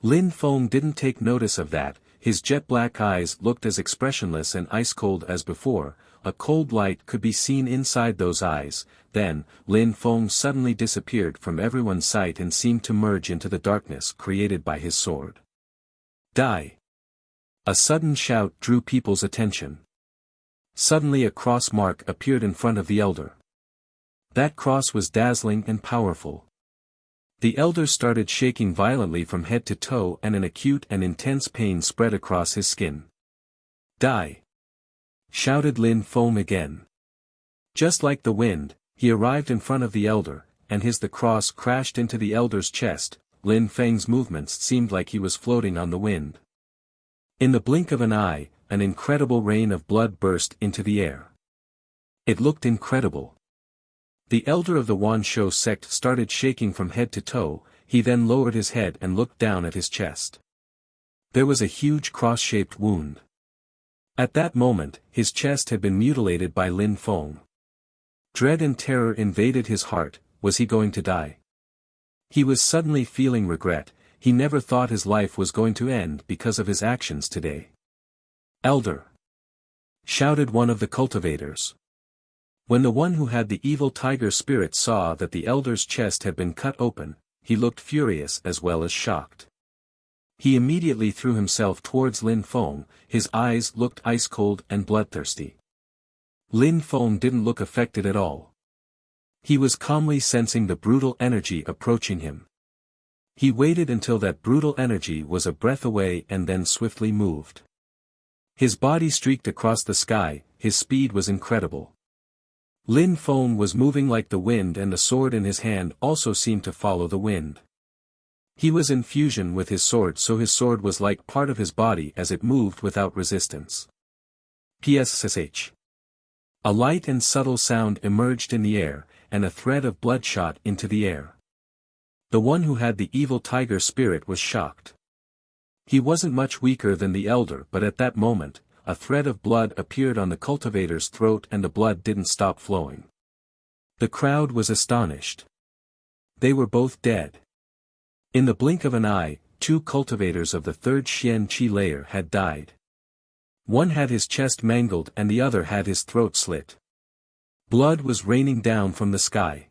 Lin Feng didn't take notice of that. His jet-black eyes looked as expressionless and ice-cold as before. A cold light could be seen inside those eyes. Then, Lin Feng suddenly disappeared from everyone's sight and seemed to merge into the darkness created by his sword. "Die!" A sudden shout drew people's attention. Suddenly a cross mark appeared in front of the elder. That cross was dazzling and powerful. The elder started shaking violently from head to toe and an acute and intense pain spread across his skin. "Die!" shouted Lin Feng again. Just like the wind, he arrived in front of the elder, and the cross crashed into the elder's chest. Lin Feng's movements seemed like he was floating on the wind. In the blink of an eye, an incredible rain of blood burst into the air. It looked incredible. The elder of the Wanshou sect started shaking from head to toe. He then lowered his head and looked down at his chest. There was a huge cross-shaped wound. At that moment, his chest had been mutilated by Lin Feng. Dread and terror invaded his heart. Was he going to die? He was suddenly feeling regret. He never thought his life was going to end because of his actions today. "Elder!" shouted one of the cultivators. When the one who had the evil tiger spirit saw that the elder's chest had been cut open, he looked furious as well as shocked. He immediately threw himself towards Lin Feng. His eyes looked ice-cold and bloodthirsty. Lin Feng didn't look affected at all. He was calmly sensing the brutal energy approaching him. He waited until that brutal energy was a breath away and then swiftly moved. His body streaked across the sky. His speed was incredible. Lin Feng was moving like the wind and the sword in his hand also seemed to follow the wind. He was in fusion with his sword, so his sword was like part of his body as it moved without resistance. Pssh. A light and subtle sound emerged in the air, and a thread of blood shot into the air. The one who had the evil tiger spirit was shocked. He wasn't much weaker than the elder, but at that moment, a thread of blood appeared on the cultivator's throat and the blood didn't stop flowing. The crowd was astonished. They were both dead. In the blink of an eye, 2 cultivators of the 3rd Xian Qi layer had died. One had his chest mangled and the other had his throat slit. Blood was raining down from the sky.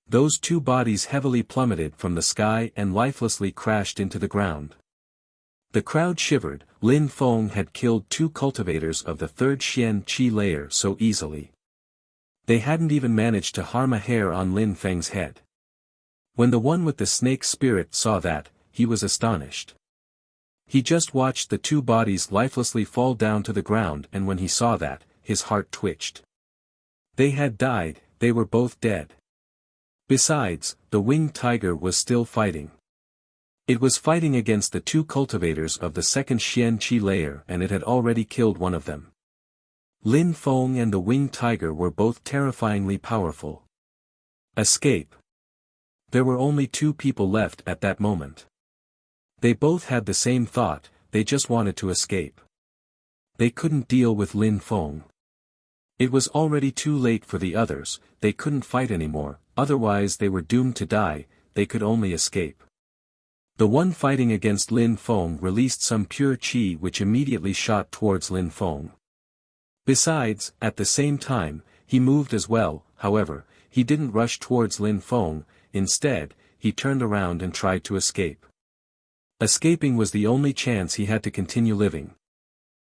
Those 2 bodies heavily plummeted from the sky and lifelessly crashed into the ground. The crowd shivered. Lin Feng had killed 2 cultivators of the 3rd Xian Qi layer so easily. They hadn't even managed to harm a hair on Lin Feng's head. When the one with the snake spirit saw that, he was astonished. He just watched the 2 bodies lifelessly fall down to the ground, and when he saw that, his heart twitched. They had died, they were both dead. Besides, the winged tiger was still fighting. It was fighting against the 2 cultivators of the 2nd Xian Qi layer, and it had already killed one of them. Lin Feng and the winged tiger were both terrifyingly powerful. Escape. There were only 2 people left at that moment. They both had the same thought, they just wanted to escape. They couldn't deal with Lin Feng. It was already too late for the others, they couldn't fight anymore, otherwise they were doomed to die, they could only escape. The one fighting against Lin Feng released some pure qi which immediately shot towards Lin Feng. Besides, at the same time, he moved as well. However, he didn't rush towards Lin Feng, instead, he turned around and tried to escape. Escaping was the only chance he had to continue living.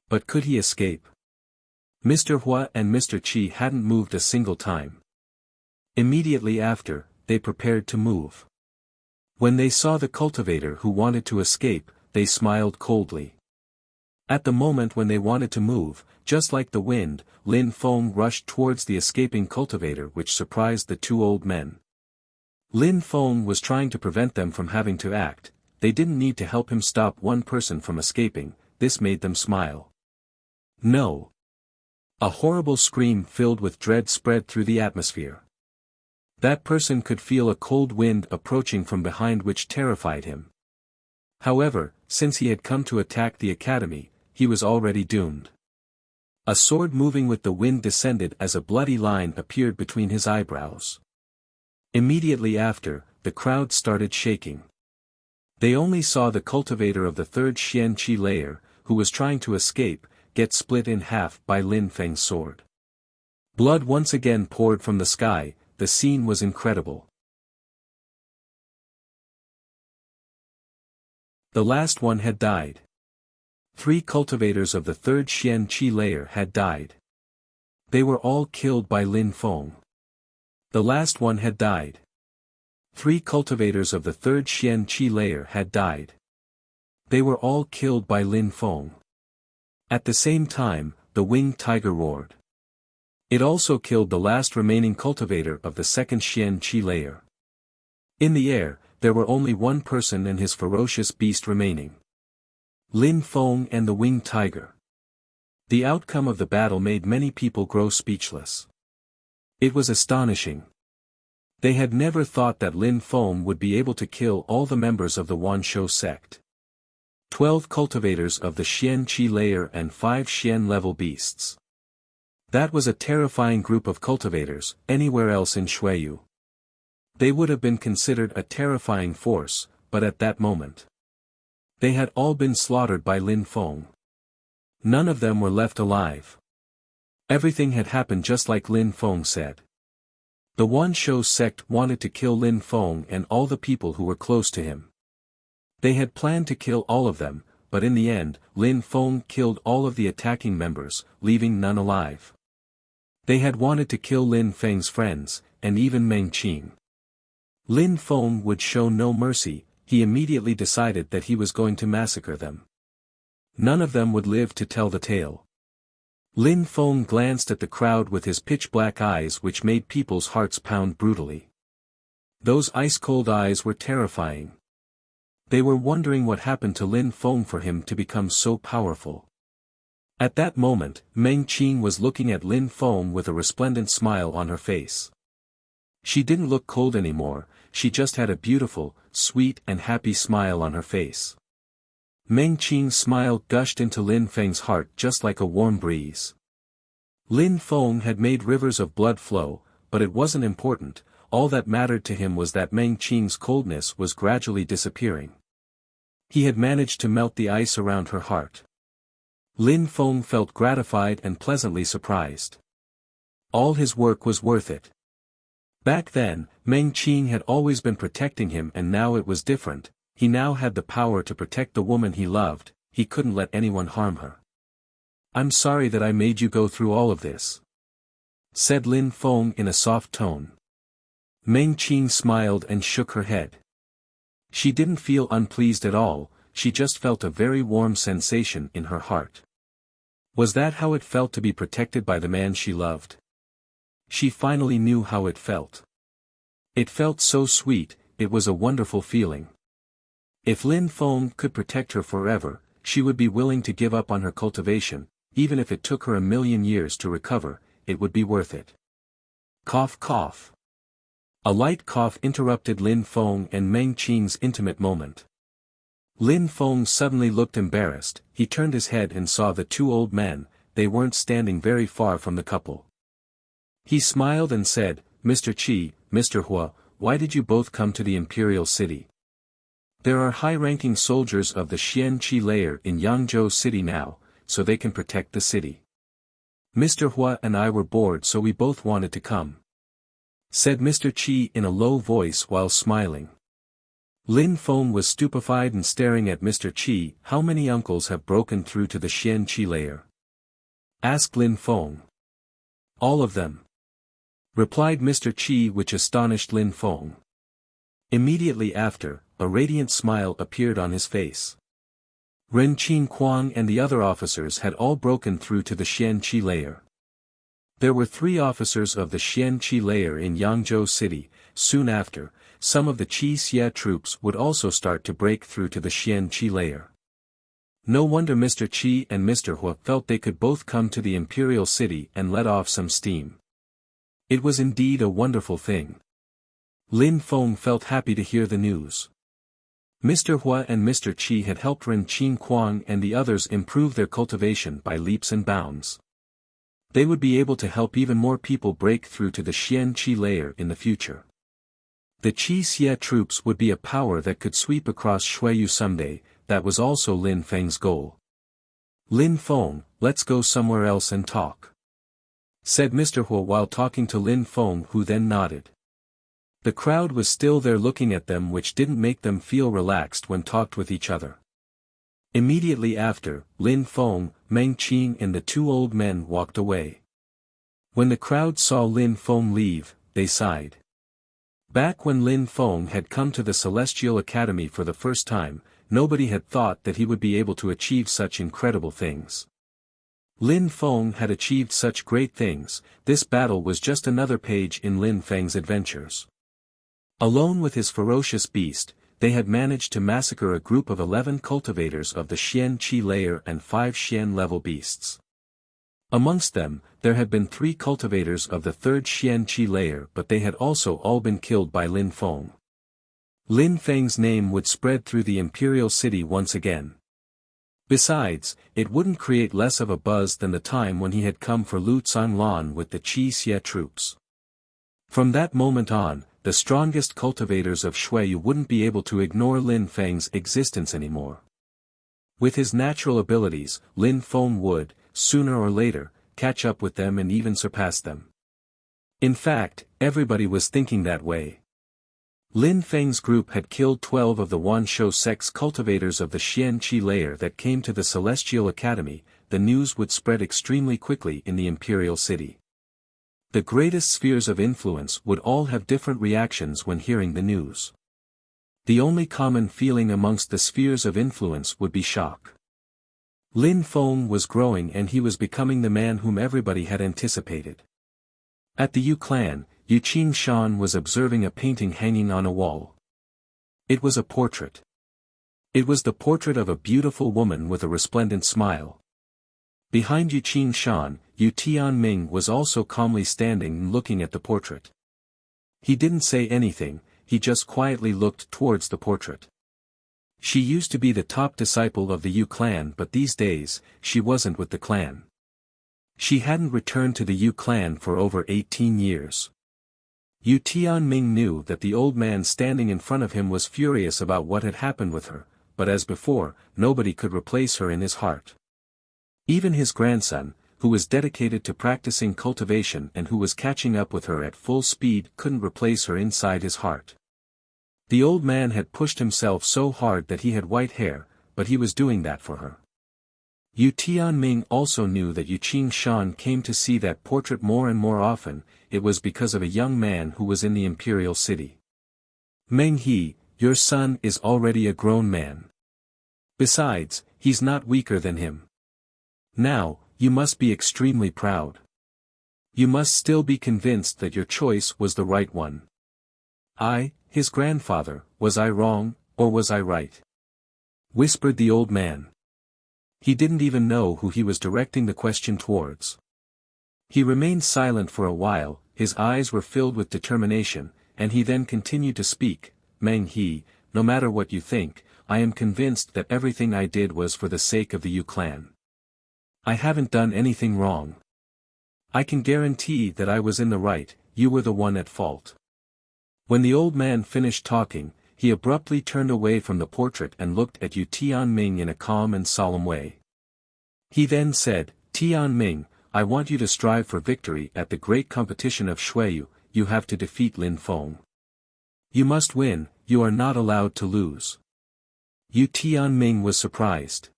But could he escape? Mr. Hua and Mr. Qi hadn't moved a single time. Immediately after, they prepared to move. When they saw the cultivator who wanted to escape, they smiled coldly. At the moment when they wanted to move, just like the wind, Lin Feng rushed towards the escaping cultivator, which surprised the 2 old men. Lin Feng was trying to prevent them from having to act. They didn't need to help him stop one person from escaping, this made them smile. No. A horrible scream filled with dread spread through the atmosphere. That person could feel a cold wind approaching from behind which terrified him. However, since he had come to attack the academy, he was already doomed. A sword moving with the wind descended as a bloody line appeared between his eyebrows. Immediately after, the crowd started shaking. They only saw the cultivator of the 3rd Xian Qi layer, who was trying to escape, get split in half by Lin Feng's sword. Blood once again poured from the sky, the scene was incredible. The last one had died. 3 cultivators of the 3rd Xian Qi layer had died. They were all killed by Lin Feng. The last one had died. 3 cultivators of the 3rd Xian Qi layer had died. They were all killed by Lin Feng. At the same time, the winged tiger roared. It also killed the last remaining cultivator of the 2nd Xian Qi layer. In the air, there were only 1 person and his ferocious beast remaining. Lin Feng and the winged tiger. The outcome of the battle made many people grow speechless. It was astonishing. They had never thought that Lin Feng would be able to kill all the members of the Wanshou sect. 12 cultivators of the Xian Qi layer and 5 Xian level beasts. That was a terrifying group of cultivators, anywhere else in Xueyu. They would have been considered a terrifying force, but at that moment. They had all been slaughtered by Lin Feng. None of them were left alive. Everything had happened just like Lin Feng said. The Wanshou sect wanted to kill Lin Feng and all the people who were close to him. They had planned to kill all of them, but in the end, Lin Feng killed all of the attacking members, leaving none alive. They had wanted to kill Lin Feng's friends, and even Meng Qing. Lin Feng would show no mercy, he immediately decided that he was going to massacre them. None of them would live to tell the tale. Lin Feng glanced at the crowd with his pitch-black eyes which made people's hearts pound brutally. Those ice-cold eyes were terrifying. They were wondering what happened to Lin Feng for him to become so powerful. At that moment, Meng Qing was looking at Lin Feng with a resplendent smile on her face. She didn't look cold anymore, she just had a beautiful, sweet and happy smile on her face. Meng Qing's smile gushed into Lin Feng's heart just like a warm breeze. Lin Feng had made rivers of blood flow, but it wasn't important, all that mattered to him was that Meng Qing's coldness was gradually disappearing. He had managed to melt the ice around her heart. Lin Feng felt gratified and pleasantly surprised. All his work was worth it. Back then, Meng Qing had always been protecting him, and now it was different. He now had the power to protect the woman he loved. He couldn't let anyone harm her. "I'm sorry that I made you go through all of this," said Lin Feng in a soft tone. Meng Qing smiled and shook her head. She didn't feel unpleased at all, she just felt a very warm sensation in her heart. Was that how it felt to be protected by the man she loved? She finally knew how it felt. It felt so sweet, it was a wonderful feeling. If Lin Feng could protect her forever, she would be willing to give up on her cultivation, even if it took her 1,000,000 years to recover, it would be worth it. Cough cough. A light cough interrupted Lin Feng and Meng Qing's intimate moment. Lin Feng suddenly looked embarrassed. He turned his head and saw the two old men. They weren't standing very far from the couple. He smiled and said, "Mr. Qi, Mr. Hua, why did you both come to the Imperial City? There are high-ranking soldiers of the Xian Qi layer in Yangzhou City now, so they can protect the city. Mr. Hua and I were bored, so we both wanted to come," said Mr. Qi in a low voice while smiling. Lin Feng was stupefied and staring at Mr. Qi. "How many uncles have broken through to the Xian Qi layer?" asked Lin Feng. "All of them," replied Mr. Qi, which astonished Lin Feng. Immediately after, a radiant smile appeared on his face. Ren Qin Kuang and the other officers had all broken through to the Xian Qi layer. There were 3 officers of the Xian Qi layer in Yangzhou City. Soon after, some of the Qi Xie troops would also start to break through to the Xian Qi layer. No wonder Mr. Qi and Mr. Hua felt they could both come to the Imperial City and let off some steam. It was indeed a wonderful thing. Lin Feng felt happy to hear the news. Mr. Hua and Mr. Qi had helped Ren Qin Kuang and the others improve their cultivation by leaps and bounds. They would be able to help even more people break through to the Xian Qi layer in the future. The Qi Xie troops would be a power that could sweep across Shuiyu someday. That was also Lin Feng's goal. "Lin Feng, let's go somewhere else and talk," said Mr. Hua while talking to Lin Feng, who then nodded. The crowd was still there looking at them, which didn't make them feel relaxed when talked with each other. Immediately after, Lin Feng, Meng Qing and the 2 old men walked away. When the crowd saw Lin Feng leave, they sighed. Back when Lin Feng had come to the Celestial Academy for the first time, nobody had thought that he would be able to achieve such incredible things. Lin Feng had achieved such great things. This battle was just another page in Lin Feng's adventures. Alone with his ferocious beast, they had managed to massacre a group of 11 cultivators of the Xian Qi layer and 5 Xian level beasts. Amongst them, there had been 3 cultivators of the 3rd Xian Qi layer, but they had also all been killed by Lin Feng. Lin Feng's name would spread through the Imperial City once again. Besides, it wouldn't create less of a buzz than the time when he had come for Lu Zhanglan with the Qi Xie troops. From that moment on, the strongest cultivators of Shuiyu wouldn't be able to ignore Lin Feng's existence anymore. With his natural abilities, Lin Feng would, sooner or later, catch up with them and even surpass them. In fact, everybody was thinking that way. Lin Feng's group had killed 12 of the Wanshou sect's cultivators of the Xian Qi layer that came to the Celestial Academy. The news would spread extremely quickly in the Imperial City. The greatest spheres of influence would all have different reactions when hearing the news. The only common feeling amongst the spheres of influence would be shock. Lin Feng was growing and he was becoming the man whom everybody had anticipated. At the Yu clan, Yu Qingshan was observing a painting hanging on a wall. It was a portrait. It was the portrait of a beautiful woman with a resplendent smile. Behind Yu Qingshan, Yu Tianming was also calmly standing and looking at the portrait. He didn't say anything, he just quietly looked towards the portrait. She used to be the top disciple of the Yu clan, but these days, she wasn't with the clan. She hadn't returned to the Yu clan for over 18 years. Yu Tianming knew that the old man standing in front of him was furious about what had happened with her, but as before, nobody could replace her in his heart. Even his grandson, who was dedicated to practicing cultivation and who was catching up with her at full speed, couldn't replace her inside his heart. The old man had pushed himself so hard that he had white hair, but he was doing that for her. Yu Tianming also knew that Yu Qingshan came to see that portrait more and more often. It was because of a young man who was in the imperial city. Meng He, your son is already a grown man. Besides, he's not weaker than him. Now, you must be extremely proud. You must still be convinced that your choice was the right one. His grandfather, was I wrong, or was I right? Whispered the old man. He didn't even know who he was directing the question towards. He remained silent for a while, his eyes were filled with determination, and he then continued to speak. Meng He, no matter what you think, I am convinced that everything I did was for the sake of the Yu clan. I haven't done anything wrong. I can guarantee that I was in the right, you were the one at fault. When the old man finished talking, he abruptly turned away from the portrait and looked at Yu Tianming in a calm and solemn way. He then said, Tianming, I want you to strive for victory at the great competition of Shuiyu. You have to defeat Lin Feng. You must win, you are not allowed to lose. Yu Tianming was surprised.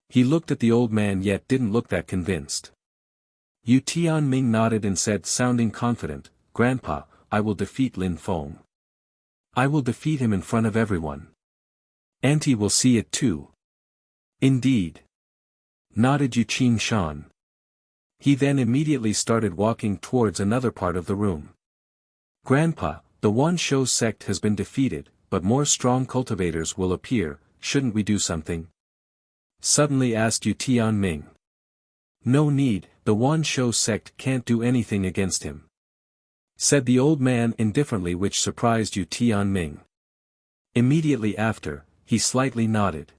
He looked at the old man yet didn't look that convinced. Yu Tianming nodded and said, sounding confident, Grandpa, I will defeat Lin Feng. I will defeat him in front of everyone. Auntie will see it too. Indeed. Nodded Yu Qingshan. He then immediately started walking towards another part of the room. Grandpa, the Wanshou sect has been defeated, but more strong cultivators will appear, shouldn't we do something? Suddenly asked Yu Tianming. No need, the Wanshou sect can't do anything against him. Said the old man indifferently, which surprised Yu Tianming. Immediately after, he slightly nodded.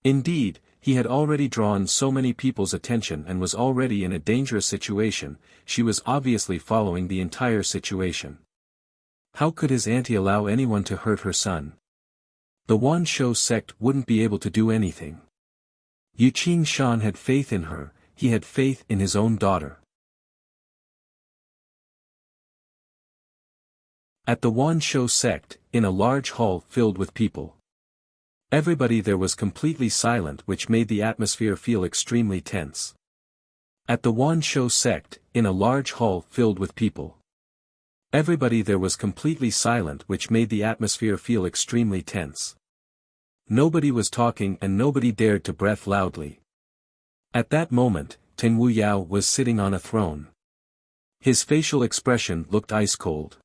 Indeed, he had already drawn so many people's attention and was already in a dangerous situation. She was obviously following the entire situation. How could his auntie allow anyone to hurt her son? The Wanshou sect wouldn't be able to do anything. Yu Qingshan had faith in her, he had faith in his own daughter. At the Wanshou sect, in a large hall filled with people. Everybody there was completely silent, which made the atmosphere feel extremely tense. At the Wanshou sect, in a large hall filled with people. Everybody there was completely silent, which made the atmosphere feel extremely tense. Nobody was talking and nobody dared to breathe loudly. At that moment, Teng Wuyao was sitting on a throne. His facial expression looked ice-cold.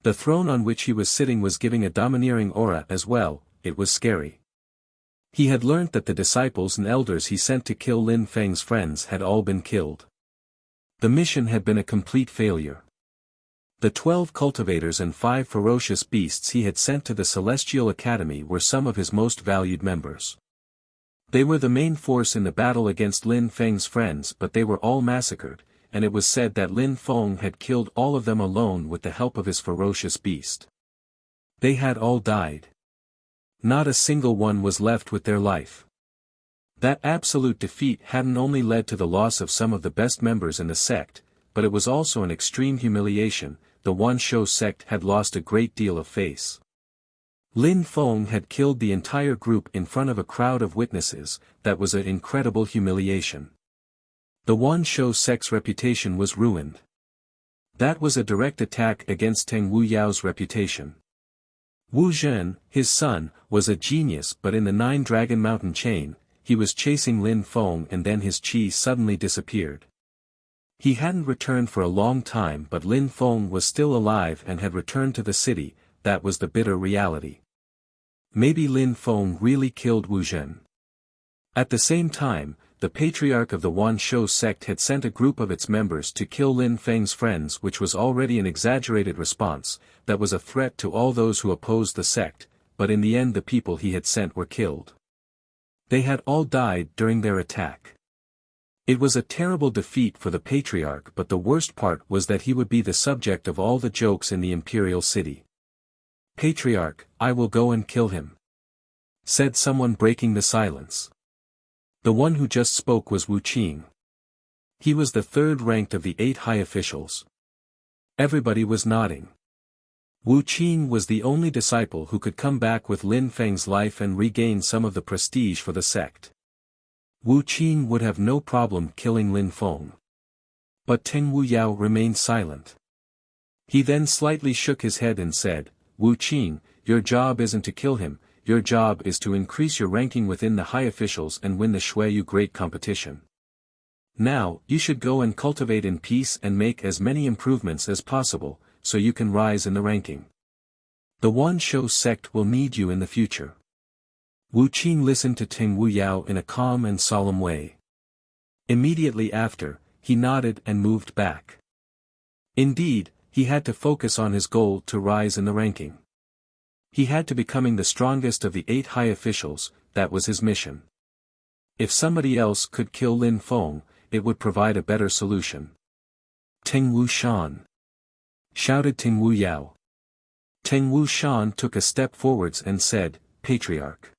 The throne on which he was sitting was giving a domineering aura as well. It was scary. He had learnt that the disciples and elders he sent to kill Lin Feng's friends had all been killed. The mission had been a complete failure. The 12 cultivators and 5 ferocious beasts he had sent to the Celestial Academy were some of his most valued members. They were the main force in the battle against Lin Feng's friends, but they were all massacred, and it was said that Lin Feng had killed all of them alone with the help of his ferocious beast. They had all died. Not a single one was left with their life. That absolute defeat hadn't only led to the loss of some of the best members in the sect, but it was also an extreme humiliation. The Wanshou sect had lost a great deal of face. Lin Feng had killed the entire group in front of a crowd of witnesses. That was an incredible humiliation. The Wanshou sect's reputation was ruined. That was a direct attack against Teng Wuyao's reputation. Wu Zhen, his son, was a genius, but in the 9-Dragon Mountain chain, he was chasing Lin Feng and then his chi suddenly disappeared. He hadn't returned for a long time, but Lin Feng was still alive and had returned to the city. That was the bitter reality. Maybe Lin Feng really killed Wu Zhen. At the same time, the patriarch of the Wanshou sect had sent a group of its members to kill Lin Feng's friends, which was already an exaggerated response. That was a threat to all those who opposed the sect, but in the end the people he had sent were killed. They had all died during their attack. It was a terrible defeat for the patriarch, but the worst part was that he would be the subject of all the jokes in the imperial city. Patriarch, I will go and kill him. said someone breaking the silence. The one who just spoke was Wuxia. He was the third ranked of the 8 high officials. Everybody was nodding. Wuxia was the only disciple who could come back with Lin Feng's life and regain some of the prestige for the sect. Wuxia would have no problem killing Lin Feng. But Teng Wuyao remained silent. He then slightly shook his head and said, "Wuxia, your job isn't to kill him, your job is to increase your ranking within the high officials and win the Xueyu Great Competition. Now, you should go and cultivate in peace and make as many improvements as possible, so you can rise in the ranking. The Wan Shou sect will need you in the future." Wuxia listened to Teng Wuyao in a calm and solemn way. Immediately after, he nodded and moved back. Indeed, he had to focus on his goal to rise in the ranking. He had to becoming the strongest of the 8 high officials, that was his mission. If somebody else could kill Lin Feng, it would provide a better solution. "Teng Wushan!" shouted Teng Wuyao. Teng Wushan took a step forwards and said, "Patriarch.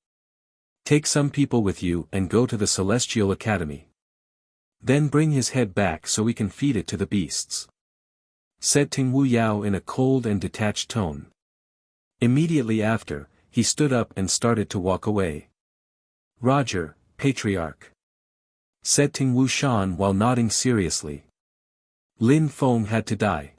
Take some people with you and go to the Celestial Academy. Then bring his head back so we can feed it to the beasts," said Teng Wuyao in a cold and detached tone. Immediately after, he stood up and started to walk away. "Roger, Patriarch," said Teng Wushan while nodding seriously. Lin Feng had to die.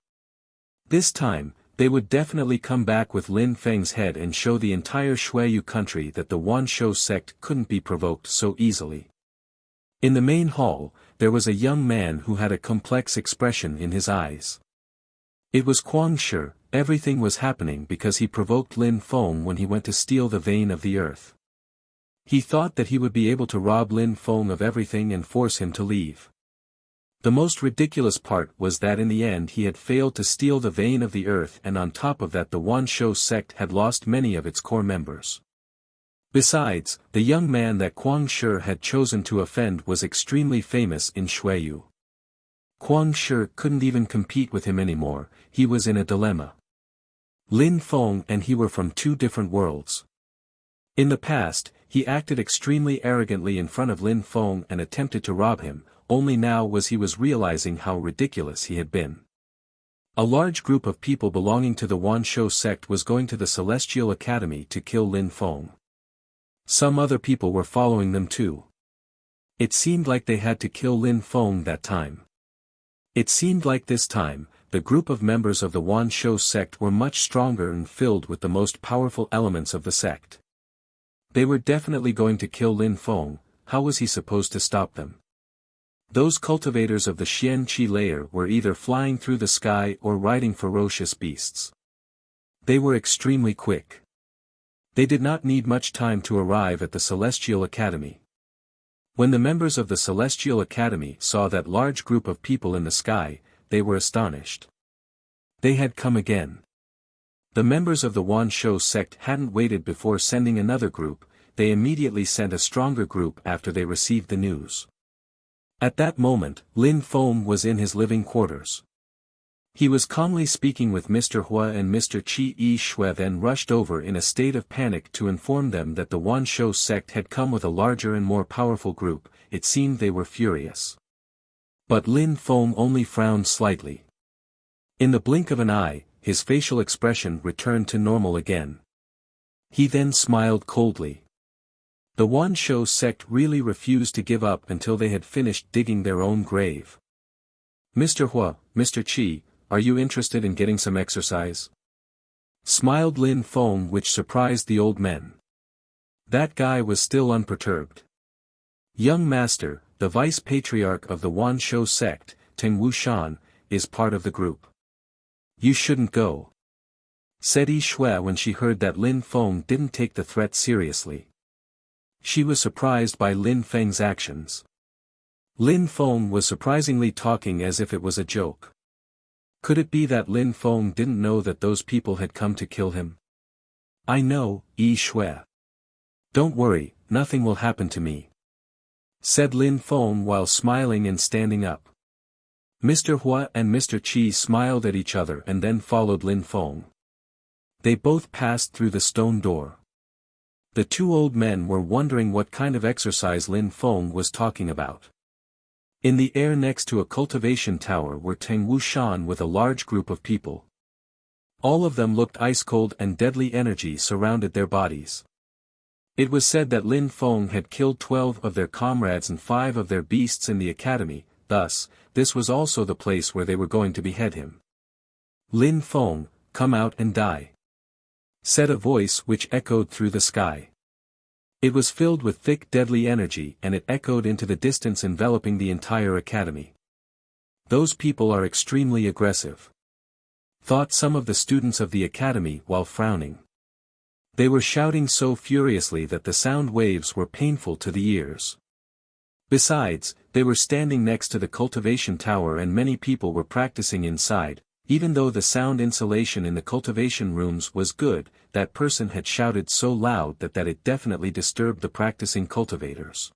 This time, they would definitely come back with Lin Feng's head and show the entire Xueyu country that the Wan Shou sect couldn't be provoked so easily. In the main hall, there was a young man who had a complex expression in his eyes. It was Kuang Shi. Everything was happening because he provoked Lin Feng when he went to steal the vein of the earth. He thought that he would be able to rob Lin Feng of everything and force him to leave. The most ridiculous part was that in the end he had failed to steal the vein of the earth, and on top of that the Wan Shou sect had lost many of its core members. Besides, the young man that Kuang Shi had chosen to offend was extremely famous in Xueyu. Kuang Shi couldn't even compete with him anymore, he was in a dilemma. Lin Feng and he were from 2 different worlds. In the past, he acted extremely arrogantly in front of Lin Feng and attempted to rob him, only now he was realizing how ridiculous he had been. A large group of people belonging to the Wan Shou sect was going to the Celestial Academy to kill Lin Feng. Some other people were following them too. It seemed like they had to kill Lin Feng that time. It seemed like this time, the group of members of the Wan Shou sect were much stronger and filled with the most powerful elements of the sect. They were definitely going to kill Lin Feng. How was he supposed to stop them? Those cultivators of the Xian Qi layer were either flying through the sky or riding ferocious beasts. They were extremely quick. They did not need much time to arrive at the Celestial Academy. When the members of the Celestial Academy saw that large group of people in the sky, they were astonished. They had come again. The members of the Wan Shou sect hadn't waited before sending another group, they immediately sent a stronger group after they received the news. At that moment, Lin Feng was in his living quarters. He was calmly speaking with Mr. Hua and Mr. Qi Yi Shui, then rushed over in a state of panic to inform them that the Wan Shou sect had come with a larger and more powerful group. It seemed they were furious. But Lin Feng only frowned slightly. In the blink of an eye, his facial expression returned to normal again. He then smiled coldly. The Wan Shou sect really refused to give up until they had finished digging their own grave. "Mr. Hua, Mr. Qi, are you interested in getting some exercise?" smiled Lin Feng, which surprised the old men. That guy was still unperturbed. "Young master, the vice patriarch of the Wan Shou sect, Teng Wushan, is part of the group. You shouldn't go," said Yi Shui when she heard that Lin Feng didn't take the threat seriously. She was surprised by Lin Feng's actions. Lin Feng was surprisingly talking as if it was a joke. Could it be that Lin Feng didn't know that those people had come to kill him? "I know, Yi Shui. Don't worry, nothing will happen to me," said Lin Feng while smiling and standing up. Mr. Hua and Mr. Qi smiled at each other and then followed Lin Feng. They both passed through the stone door. The two old men were wondering what kind of exercise Lin Feng was talking about. In the air next to a cultivation tower were Teng Wushan with a large group of people. All of them looked ice-cold and deadly energy surrounded their bodies. It was said that Lin Feng had killed 12 of their comrades and 5 of their beasts in the academy, thus, this was also the place where they were going to behead him. "Lin Feng, come out and die," said a voice which echoed through the sky. It was filled with thick deadly energy and it echoed into the distance enveloping the entire academy. "Those people are extremely aggressive," thought some of the students of the academy while frowning. They were shouting so furiously that the sound waves were painful to the ears. Besides, they were standing next to the cultivation tower and many people were practicing inside. Even though the sound insulation in the cultivation rooms was good, that person had shouted so loud that it definitely disturbed the practicing cultivators.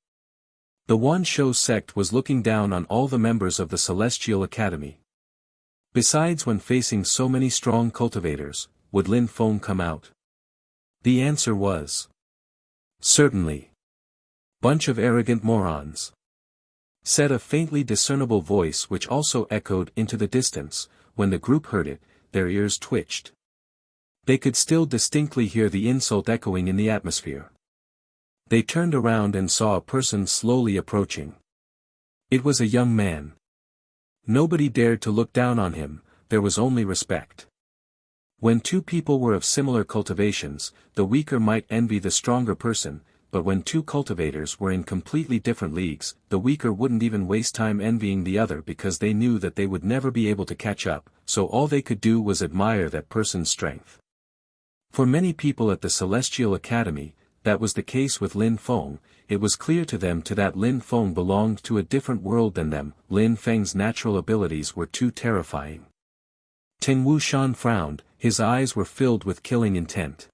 The Wan Shou sect was looking down on all the members of the Celestial Academy. Besides, when facing so many strong cultivators, would Lin Feng come out? The answer was certainly. "Bunch of arrogant morons," said a faintly discernible voice which also echoed into the distance. When the group heard it, their ears twitched. They could still distinctly hear the insult echoing in the atmosphere. They turned around and saw a person slowly approaching. It was a young man. Nobody dared to look down on him, there was only respect. When two people were of similar cultivations, the weaker might envy the stronger person, but when two cultivators were in completely different leagues, the weaker wouldn't even waste time envying the other because they knew that they would never be able to catch up, so all they could do was admire that person's strength. For many people at the Celestial Academy, that was the case with Lin Feng. It was clear to them that Lin Feng belonged to a different world than them. Lin Feng's natural abilities were too terrifying. Teng Wushan frowned, his eyes were filled with killing intent.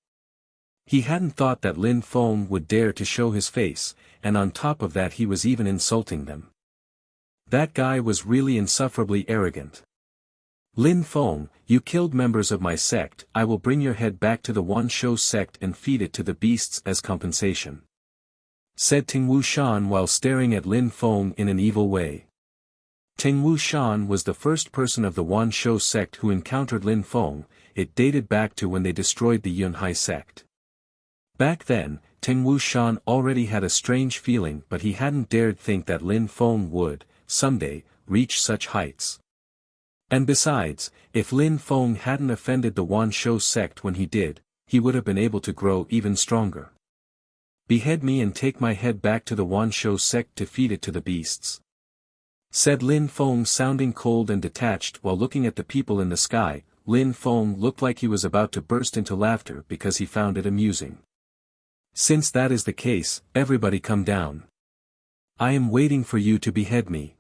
He hadn't thought that Lin Feng would dare to show his face, and on top of that he was even insulting them. That guy was really insufferably arrogant. "Lin Feng, you killed members of my sect, I will bring your head back to the Wan Shou sect and feed it to the beasts as compensation," said Teng Wushan while staring at Lin Feng in an evil way. Teng Wushan was the first person of the Wan Shou sect who encountered Lin Feng. It dated back to when they destroyed the Yunhai sect. Back then, Teng Wushan already had a strange feeling, but he hadn't dared think that Lin Feng would, someday, reach such heights. And besides, if Lin Feng hadn't offended the Wan Shou sect when he did, he would have been able to grow even stronger. "Behead me and take my head back to the Wan Shou sect to feed it to the beasts," said Lin Feng, sounding cold and detached while looking at the people in the sky. Lin Feng looked like he was about to burst into laughter because he found it amusing. "Since that is the case, everybody come down. I am waiting for you to behead me,"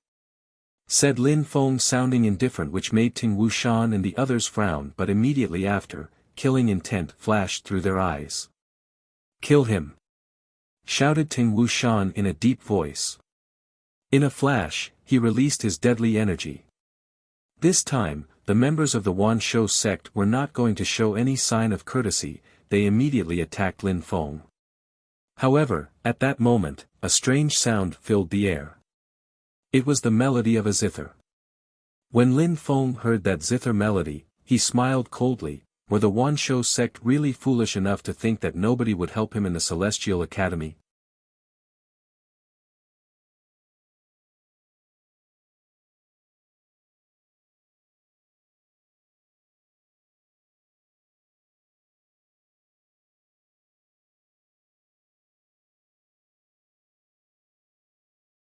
said Lin Feng, sounding indifferent, which made Teng Wushan and the others frown, but immediately after, killing intent flashed through their eyes. "Kill him!" shouted Teng Wushan in a deep voice. In a flash, he released his deadly energy. This time, the members of the Wan Shou sect were not going to show any sign of courtesy. They immediately attacked Lin Feng. However, at that moment, a strange sound filled the air. It was the melody of a zither. When Lin Feng heard that zither melody, he smiled coldly. Were the Wan Shou sect really foolish enough to think that nobody would help him in the Celestial Academy?